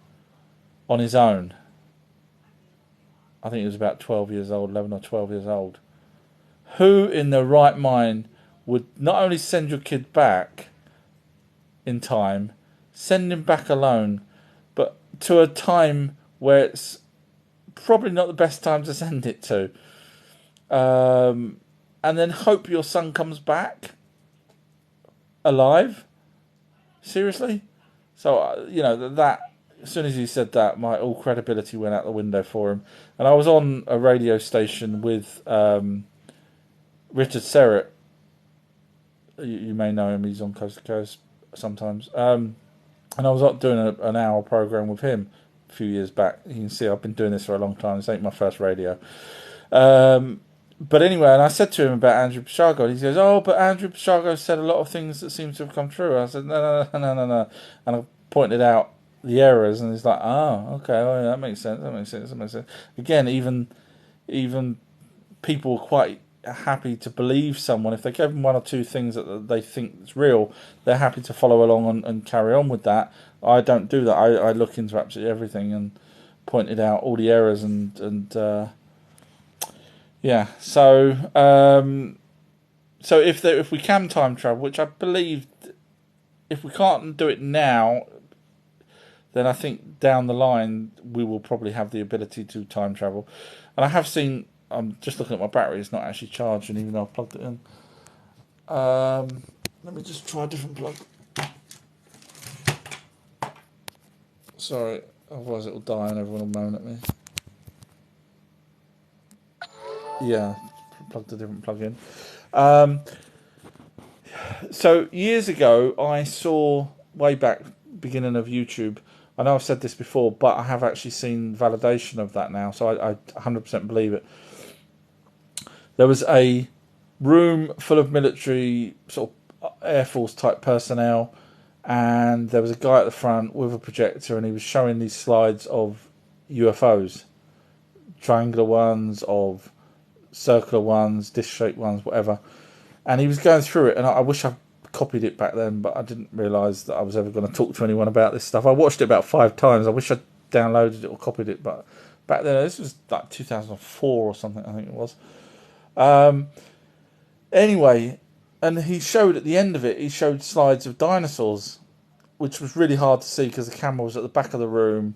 on his own. I think he was about 12 years old, 11 or 12 years old. Who in their right mind would not only send your kid back in time, send him back alone, but to a time where it's probably not the best time to send it to, and then hope your son comes back alive? Seriously? So, that, as soon as he said that, my all credibility went out the window for him. And I was on a radio station with Richard Serrett. You may know him, he's on Coast to Coast sometimes. And I was up doing an hour program with him a few years back. You can see I've been doing this for a long time. This ain't my first radio. But anyway, and I said to him about Andrew Basiago, and he goes, "Oh, but Andrew Basiago said a lot of things that seem to have come true." I said, No. And I pointed out the errors, and he's like, "Oh, okay, well, that makes sense. Again, even people are quite happy to believe someone. If they give them one or two things that they think is real, they're happy to follow along and carry on with that. I don't do that. I look into absolutely everything and pointed out all the errors and yeah. So if we can time travel, which I believe, if we can't do it now, then I think down the line we will probably have the ability to time travel. And I have seen, I'm just looking at my battery, it's not actually charging even though I've plugged it in. Let me just try a different plug. Sorry, otherwise it'll die and everyone will moan at me. Yeah, plugged a different plug in. So years ago I saw, way back, beginning of YouTube, I know I've said this before, but I have actually seen validation of that now, so I 100% believe it. There was a room full of military, sort of Air Force type personnel, and there was a guy at the front with a projector, and he was showing these slides of UFOs, triangular ones, of circular ones, disc-shaped ones, whatever. And he was going through it, and I wish I copied it back then, but I didn't realise that I was ever going to talk to anyone about this stuff. I watched it about 5 times. I wish I'd downloaded it or copied it, but back then, this was like 2004 or something, I think it was. Anyway, and he showed at the end of it, he showed slides of dinosaurs, which was really hard to see because the camera was at the back of the room,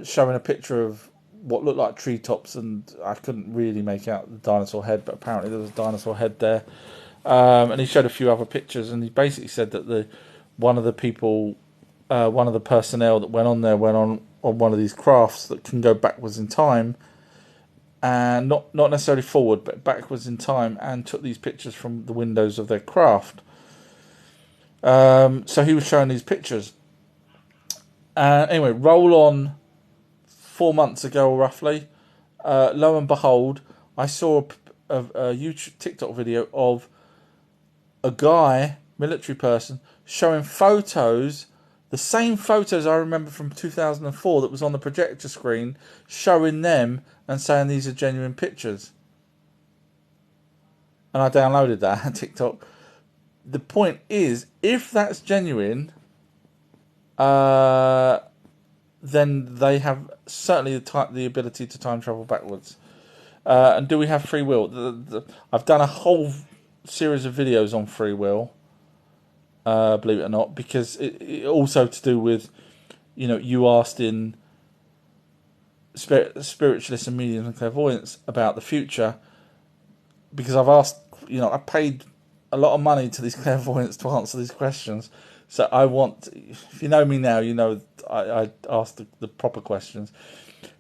showing a picture of what looked like treetops, and I couldn't really make out the dinosaur head, but apparently there was a dinosaur head there. And he showed a few other pictures, and he basically said that one of the personnel that went on one of these crafts that can go backwards in time, and not necessarily forward, but backwards in time, and took these pictures from the windows of their craft. So he was showing these pictures. Anyway, roll on 4 months ago, roughly. Lo and behold, I saw a YouTube TikTok video of a guy, military person, showing photos The same photos I remember from 2004 that was on the projector screen, showing them and saying these are genuine pictures. And I downloaded that on TikTok. The point is, if that's genuine, then they have certainly the ability to time travel backwards. And do we have free will? I've done a whole series of videos on free will, believe it or not, because it also to do with, you asked in spiritualists and mediums and clairvoyance about the future, because I've asked, I paid a lot of money to these clairvoyants to answer these questions. So I want, if you know me now, I asked the proper questions.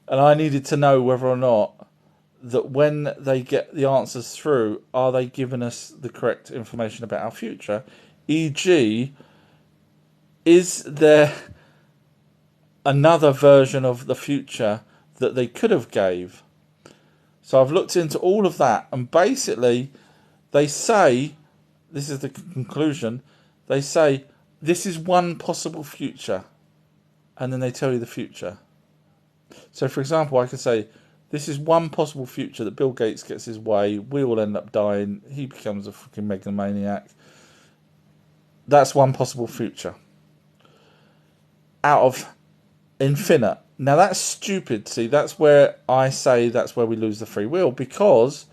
And I needed to know whether or not that when they get the answers through, are they giving us the correct information about our future? E.g., is there another version of the future that they could have gave? So I've looked into all of that, and basically they say, this is the conclusion, they say this is one possible future, and then they tell you the future. So for example, I could say, this is one possible future that Bill Gates gets his way, we all end up dying, he becomes a fucking megalomaniac. That's one possible future. Out of infinite. Now that's stupid, see, that's where I say that's where we lose the free will, because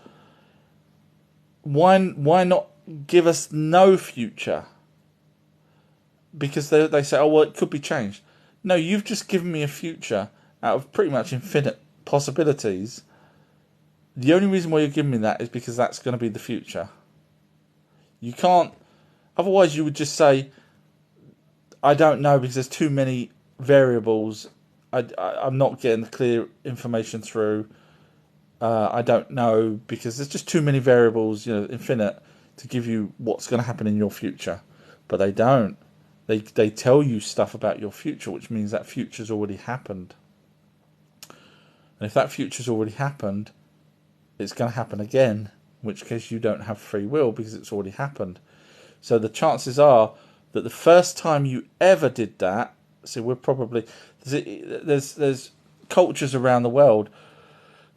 why not give us no future? Because they say, oh, well, it could be changed. No, you've just given me a future out of pretty much infinite possibilities. The only reason why you're giving me that is because that's going to be the future. You can't, otherwise you would just say, I don't know, because there's too many variables. I'm not getting the clear information through. I don't know, because there's just too many variables, infinite, to give you what's going to happen in your future. But they don't. They tell you stuff about your future, which means that future's already happened. And if that future's already happened, it's going to happen again, in which case you don't have free will because it's already happened. So the chances are that the first time you ever did that, so we're probably, there's cultures around the world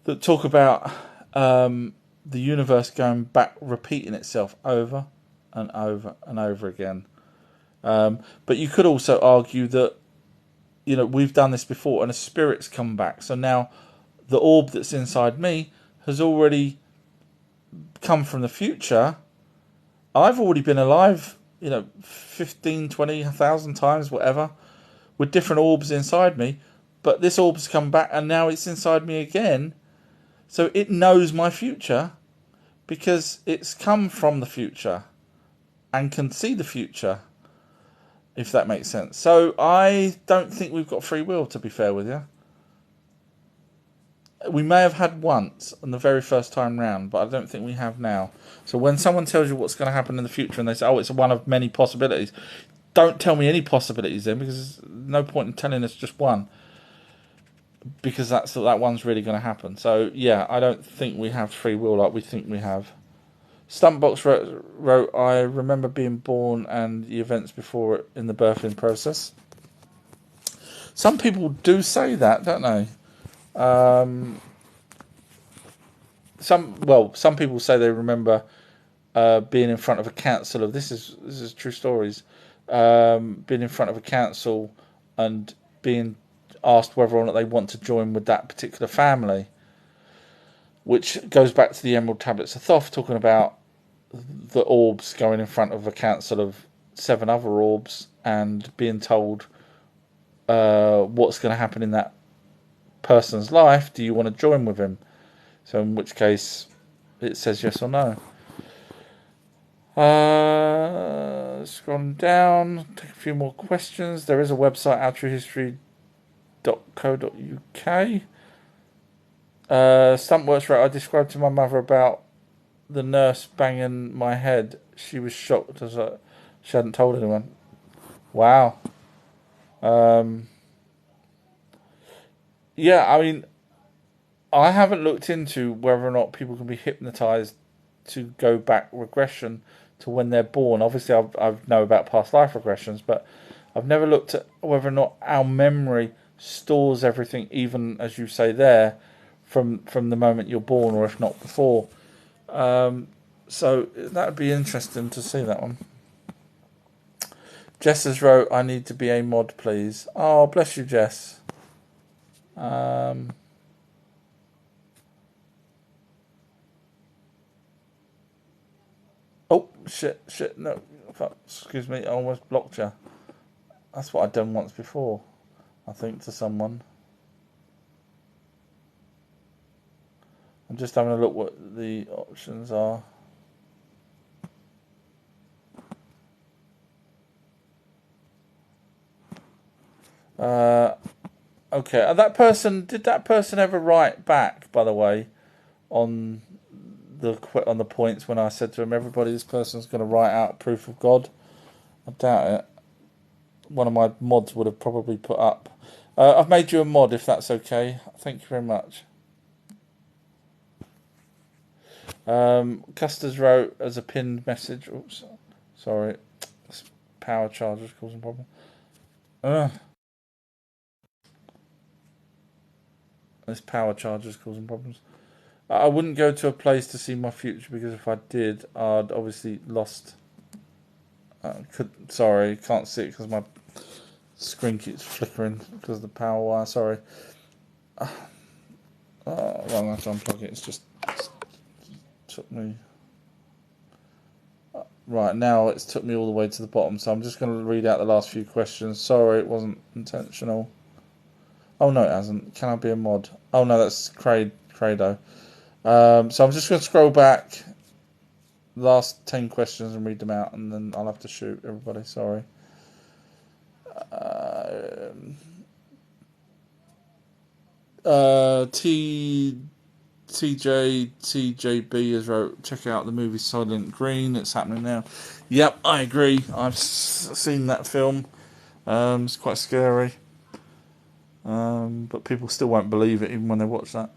that talk about the universe going back, repeating itself over and over and over again. But you could also argue that, we've done this before and a spirit's come back. So now the orb that's inside me has already come from the future. I've already been alive, 15, 20, 1,000 times, whatever, with different orbs inside me. But this orb's come back and now it's inside me again. So it knows my future because it's come from the future and can see the future, if that makes sense. So I don't think we've got free will, to be fair with you. We may have had once on the very first time round, but I don't think we have now. So when someone tells you what's going to happen in the future and they say, oh, it's one of many possibilities, don't tell me any possibilities then, because there's no point in telling us just one, because that one's really going to happen. So yeah, I don't think we have free will like we think we have. Stumpbox wrote, I remember being born and the events before it in the birthing process. Some people do say that, don't they? Some people say they remember being in front of a council of, this is true stories, being in front of a council and being asked whether or not they want to join with that particular family, which goes back to the Emerald Tablets of Thoth, talking about the orbs going in front of a council of 7 other orbs and being told what's going to happen in that person's life. Do you want to join with him? So in which case it says yes or no. Scrolling down, take a few more questions. There is a website, outtruehistory.co.uk. Stumpworks wrote, I described to my mother about the nurse banging my head. She was shocked as she hadn't told anyone. Wow. Yeah, I mean, I haven't looked into whether or not people can be hypnotized to go back regression to when they're born. Obviously, I know about past life regressions, but I've never looked at whether or not our memory stores everything, even as you say there, from the moment you're born, or if not before. So that would be interesting to see that one. Jess has wrote, "I need to be a mod, please." Oh, bless you, Jess. Oh, shit, no. Fuck, excuse me, I almost blocked you. That's what I'd done once before, I think, to someone. I'm just having a look what the options are. Okay, did that person ever write back, by the way, on the points when I said to him, everybody, this person's going to write out proof of God? I doubt it. One of my mods would have probably put up. I've made you a mod, if that's okay. Thank you very much. Custers wrote as a pinned message. Oops, sorry. Power chargers causing problem. This power charger's causing problems. I wouldn't go to a place to see my future, because if I did, I'd obviously lost. Sorry, can't see it because my screen keeps flickering because of the power wire. Sorry. Well, I'm going to unplug it. It's took me. Right, now it's took me all the way to the bottom, so I'm just going to read out the last few questions. Sorry, it wasn't intentional. Oh, no, it hasn't. Can I be a mod? Oh, no, that's Credo. So I'm just going to scroll back the last 10 questions and read them out, and then I'll have to shoot everybody. Sorry. TJB has wrote, check out the movie Silent Green. It's happening now. Yep, I agree. I've seen that film. It's quite scary. But people still won't believe it even when they watch that.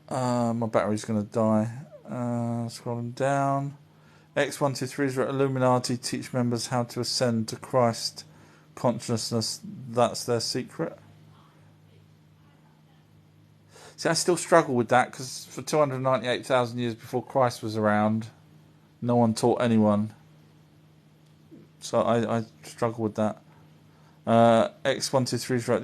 My battery's going to die. Scrolling down. X123's wrote, Illuminati teach members how to ascend to Christ consciousness. That's their secret. See, I still struggle with that, because for 298,000 years before Christ was around, no one taught anyone. So I struggle with that. X123's wrote,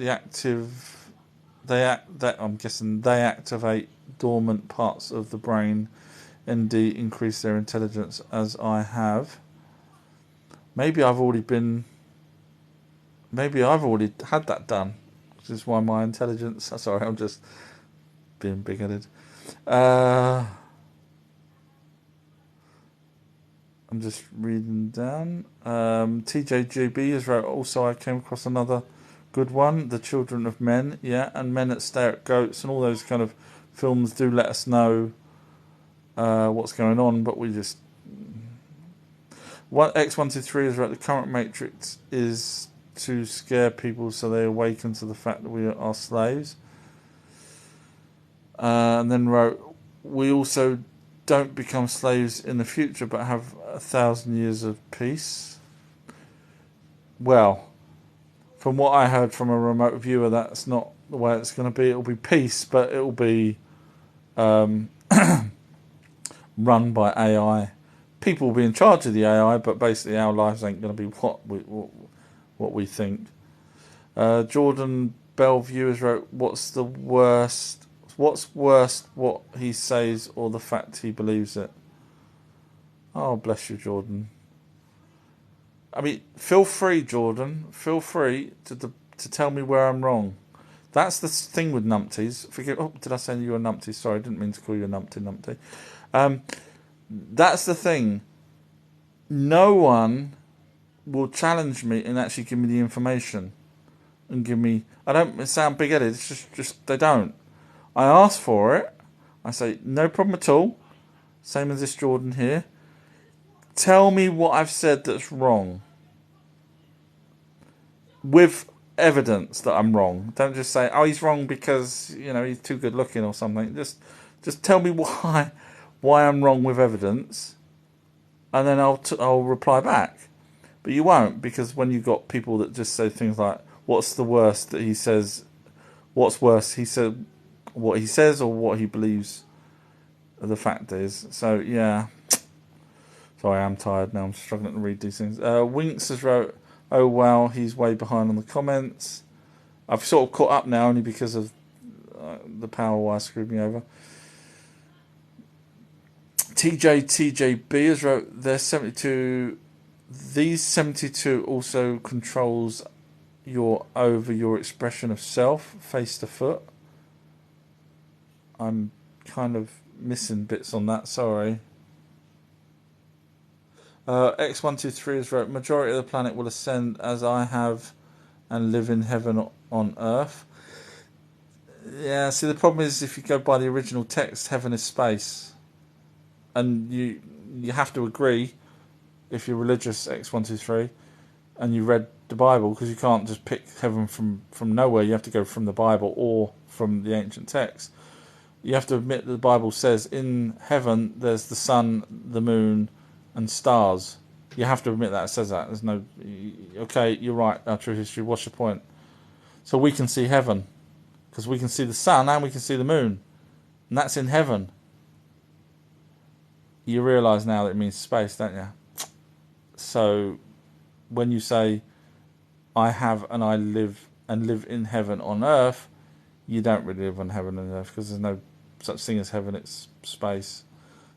I'm guessing they activate dormant parts of the brain, ND increase their intelligence, as I have. Maybe I've already had that done, which is why my intelligence. Sorry, I'm just being big-headed. I'm just reading down. TJGB has wrote, also I came across another good one, The Children of Men, yeah, and Men That Stare at Goats, and all those kind of films do let us know what's going on, but we just... X123 has wrote, the current Matrix is to scare people so they awaken to the fact that we are slaves. And then wrote, we also don't become slaves in the future, but have 1,000 years of peace. Well, from what I heard from a remote viewer, that's not the way it's going to be. It'll be peace, but it'll be run by AI. People will be in charge of the AI, but basically our lives ain't going to be what we think. Jordan Bellevue has wrote, what's worse, what he says or the fact he believes it? Oh, bless you, Jordan. I mean, feel free, Jordan. Feel free to tell me where I'm wrong. That's the thing with numpties. Did I say you were a numpty? Sorry, I didn't mean to call you a numpty. That's the thing. No one will challenge me and actually give me the information and give me. I don't sound big-headed. It's just they don't. I ask for it. I say no problem at all. Same as this Jordan here. Tell me what I've said that's wrong. With evidence that I'm wrong. Don't just say, oh, he's wrong because, he's too good looking or something. Just tell me why I'm wrong with evidence. and then I'll reply back. But you won't, because when you've got people that just say things like, "What's the worst that he says? What's worse, he said what he says or what he believes the fact is." So yeah. Sorry, I'm tired now. I'm struggling to read these things. Winks has wrote, "Oh wow, he's way behind on the comments." I've sort of caught up now only because of the power wire screwed me over. TJB has wrote, "There's 72. These 72 also controls your expression of self, face to foot." I'm kind of missing bits on that. Sorry. X123 has wrote, "Majority of the planet will ascend as I have and live in heaven on earth." Yeah, see, the problem is if you go by the original text, heaven is space. And you have to agree, if you're religious, X123, and you read the Bible, because you can't just pick heaven from nowhere. You have to go from the Bible or from the ancient text. You have to admit that the Bible says in heaven there's the sun, the moon, and stars. You have to admit that it says that. There's no, okay, you're right. Our true history. What's your point? So we can see heaven because we can see the sun and we can see the moon, and that's in heaven. You realise now that it means space, don't you? So when you say I have and I live in heaven on earth, you don't really live on heaven and earth, because there's no such thing as heaven. It's space.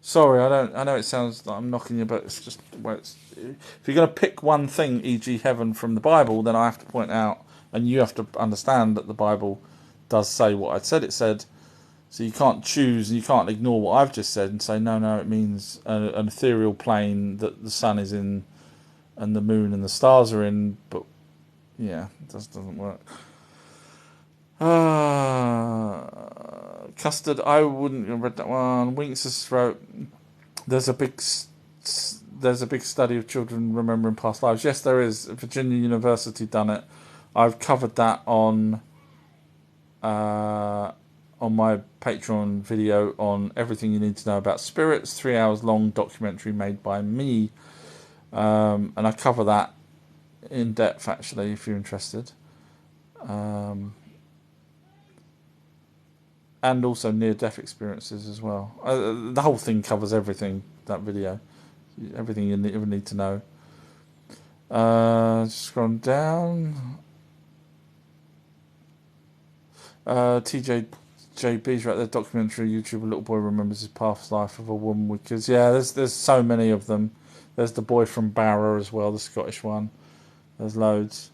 Sorry, I know it sounds like I'm knocking you, but it's just where it's. If you're going to pick one thing, e.g., heaven, from the Bible, then I have to point out, and you have to understand that the Bible does say what I said it said. So you can't choose, and you can't ignore what I've just said and say no, it means an ethereal plane that the sun is in, and the moon and the stars are in. But yeah, it doesn't work. Custard, I wouldn't have read that one. Winks has wrote, there's a big study of children remembering past lives. Yes, there is. Virginia University done it. I've covered that on my Patreon video on everything you need to know about spirits. 3 hours long documentary made by me, and I cover that in depth actually if you're interested. And also near-death experiences as well. The whole thing covers everything, that video. Everything you ever need to know. Scrolling down. TJJB's right there, documentary YouTube, a little boy remembers his past life of a woman. Because, yeah, there's so many of them. There's the boy from Barra as well, the Scottish one. There's loads.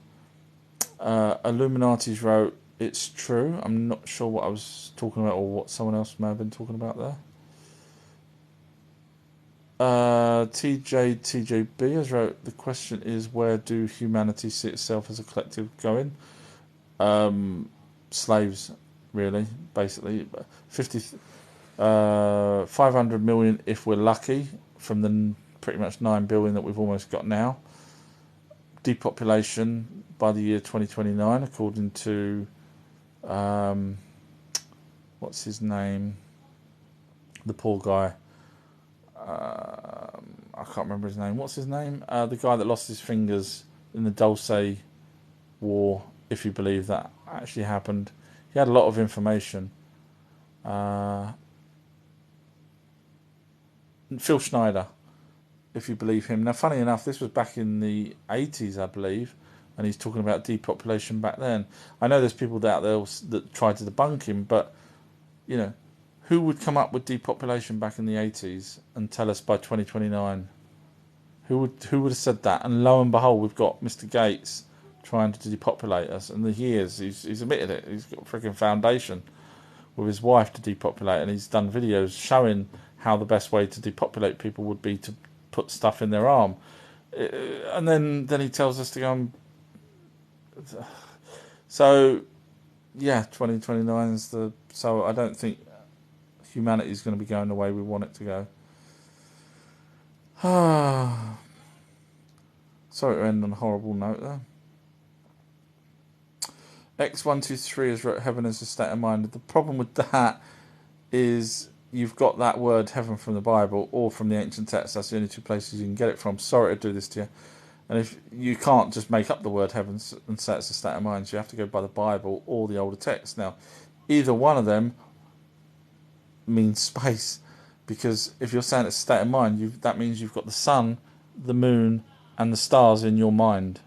Illuminati's wrote, "It's true." I'm not sure what I was talking about or what someone else may have been talking about there. TJB has wrote, "The question is, where do humanity see itself as a collective going?" Slaves, really, basically. 500 million if we're lucky, from the pretty much 9 billion that we've almost got now. Depopulation by the year 2029, according to what's his name? The poor guy. I can't remember his name. What's his name? The guy that lost his fingers in the Dulce War, if you believe that actually happened. He had a lot of information. Phil Schneider, if you believe him. Now, funny enough, this was back in the 80s, I believe, and he's talking about depopulation back then. I know there's people out there that try to debunk him, but, you know, who would come up with depopulation back in the 80s and tell us by 2029? Who would have said that? And lo and behold, we've got Mr. Gates trying to depopulate us, and he's admitted it. He's got a freaking foundation with his wife to depopulate, and he's done videos showing how the best way to depopulate people would be to put stuff in their arm. And then he tells us to go and... So, yeah, 2029 is the... So I don't think humanity is going to be going the way we want it to go. Sorry to end on a horrible note there. X123 has wrote, "Heaven is a state of mind." The problem with that is you've got that word heaven from the Bible or from the ancient text. That's the only two places you can get it from. Sorry to do this to you. And if you can't just make up the word heaven and say it's a state of mind, so you have to go by the Bible or the older text. Now, either one of them means space, because if you're saying it's a state of mind, that means you've got the sun, the moon, and the stars in your mind,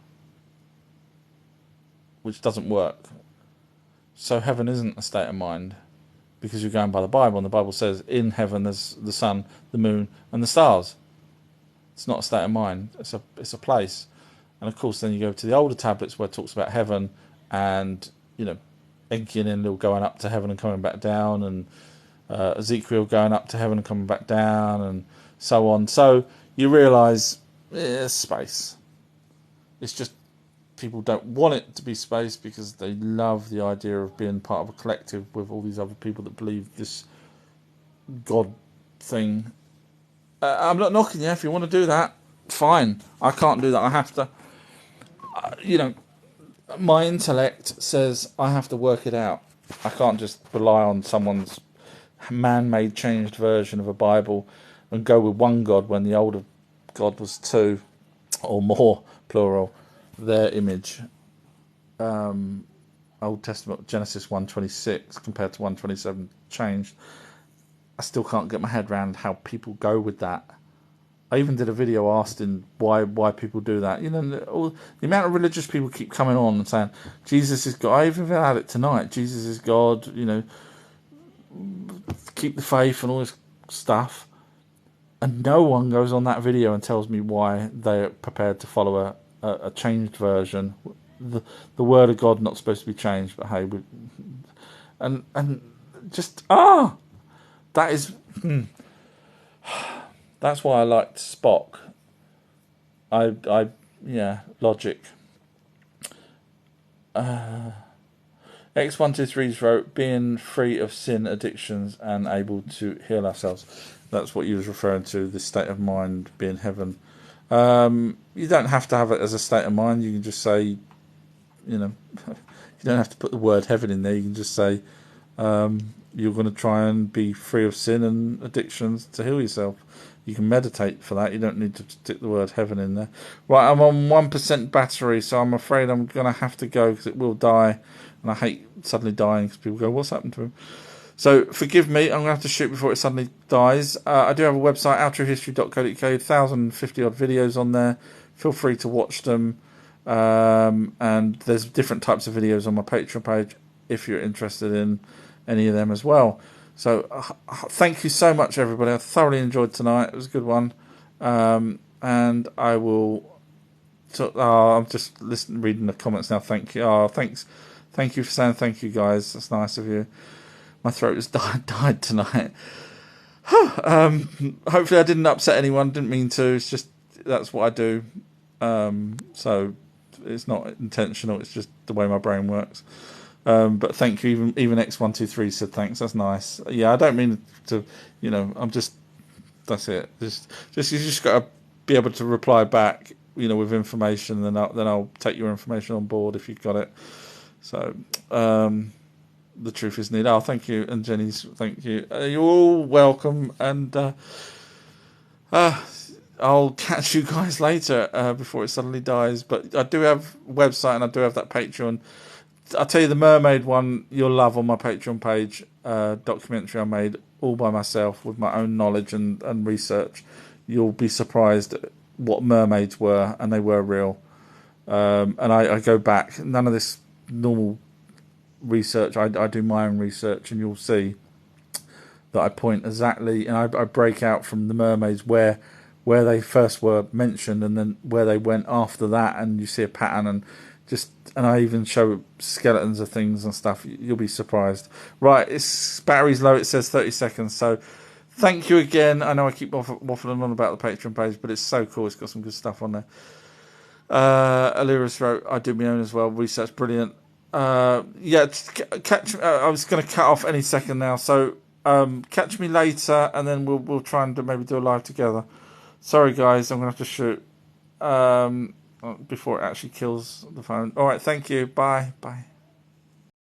which doesn't work. So heaven isn't a state of mind, because you're going by the Bible, and the Bible says in heaven there's the sun, the moon, and the stars. It's not a state of mind. It's a place. And of course, then you go to the older tablets where it talks about heaven, and Enki and Enlil going up to heaven and coming back down, and Ezekiel going up to heaven and coming back down, and so on. So you realise space. It's just people don't want it to be space because they love the idea of being part of a collective with all these other people that believe this God thing. I'm not knocking you. If you want to do that, fine. I can't do that. I have to, my intellect says I have to work it out. I can't just rely on someone's man-made changed version of a Bible and go with one God when the older God was two or more, plural, their image. Old Testament, Genesis 1:26 compared to 1:27 changed. I still can't get my head around how people go with that. I even did a video asking why people do that. The amount of religious people keep coming on and saying Jesus is God. I even had it tonight. Jesus is God. Keep the faith and all this stuff. And no one goes on that video and tells me why they're prepared to follow a changed version. The word of God not supposed to be changed, but hey, that is. That's why I liked Spock. Logic. X123's wrote, being free of sin, addictions, and able to heal ourselves. That's what you was referring to, the state of mind being heaven. You don't have to have it as a state of mind. You can just say, you don't have to put the word heaven in there. You can just say, you're going to try and be free of sin and addictions to heal yourself. You can meditate for that. You don't need to stick the word heaven in there. Right, I'm on 1% battery, so I'm afraid I'm going to have to go because it will die. And I hate suddenly dying because people go, what's happened to him? So forgive me, I'm going to have to shoot before it suddenly dies. I do have a website, outtruehistory.co.uk, 1,050 odd videos on there. Feel free to watch them. And there's different types of videos on my Patreon page if you're interested in any of them as well. So thank you so much, everybody. I thoroughly enjoyed tonight. It was a good one. And I will... I'm just reading the comments now. Thank you. Thanks. Thank you for saying thank you, guys. That's nice of you. My throat has died tonight. Hopefully I didn't upset anyone. Didn't mean to. It's just, that's what I do. So it's not intentional. It's just the way my brain works. But thank you. Even X123 said thanks. That's nice. Yeah, I don't mean to. I'm just. That's it. Just you just got to be able to reply back. With information. Then I'll take your information on board if you've got it. So the truth is needed. Thank you, and Jenny's. Thank you. You're all welcome, and I'll catch you guys later before it suddenly dies. But I do have a website and I do have that Patreon. I'll tell you the mermaid one you'll love on my Patreon page. Documentary I made all by myself with my own knowledge and research. You'll be surprised at what mermaids were, and they were real. And I go back. None of this normal research. I do my own research, and you'll see that I point exactly, and I break out from the mermaids where they first were mentioned, and then where they went after that, and you see a pattern, and I even show skeletons of things and stuff. You'll be surprised. Right, it's battery's low. It says 30 seconds. So thank you again. I know I keep waffling on about the Patreon page, but it's so cool. It's got some good stuff on there. Aliris wrote, I do my own as well. Research, brilliant. Catch. I was going to cut off any second now. So catch me later, and then we'll try and maybe do a live together. Sorry, guys. I'm going to have to shoot before it actually kills the phone. All right. Thank you. Bye. Bye.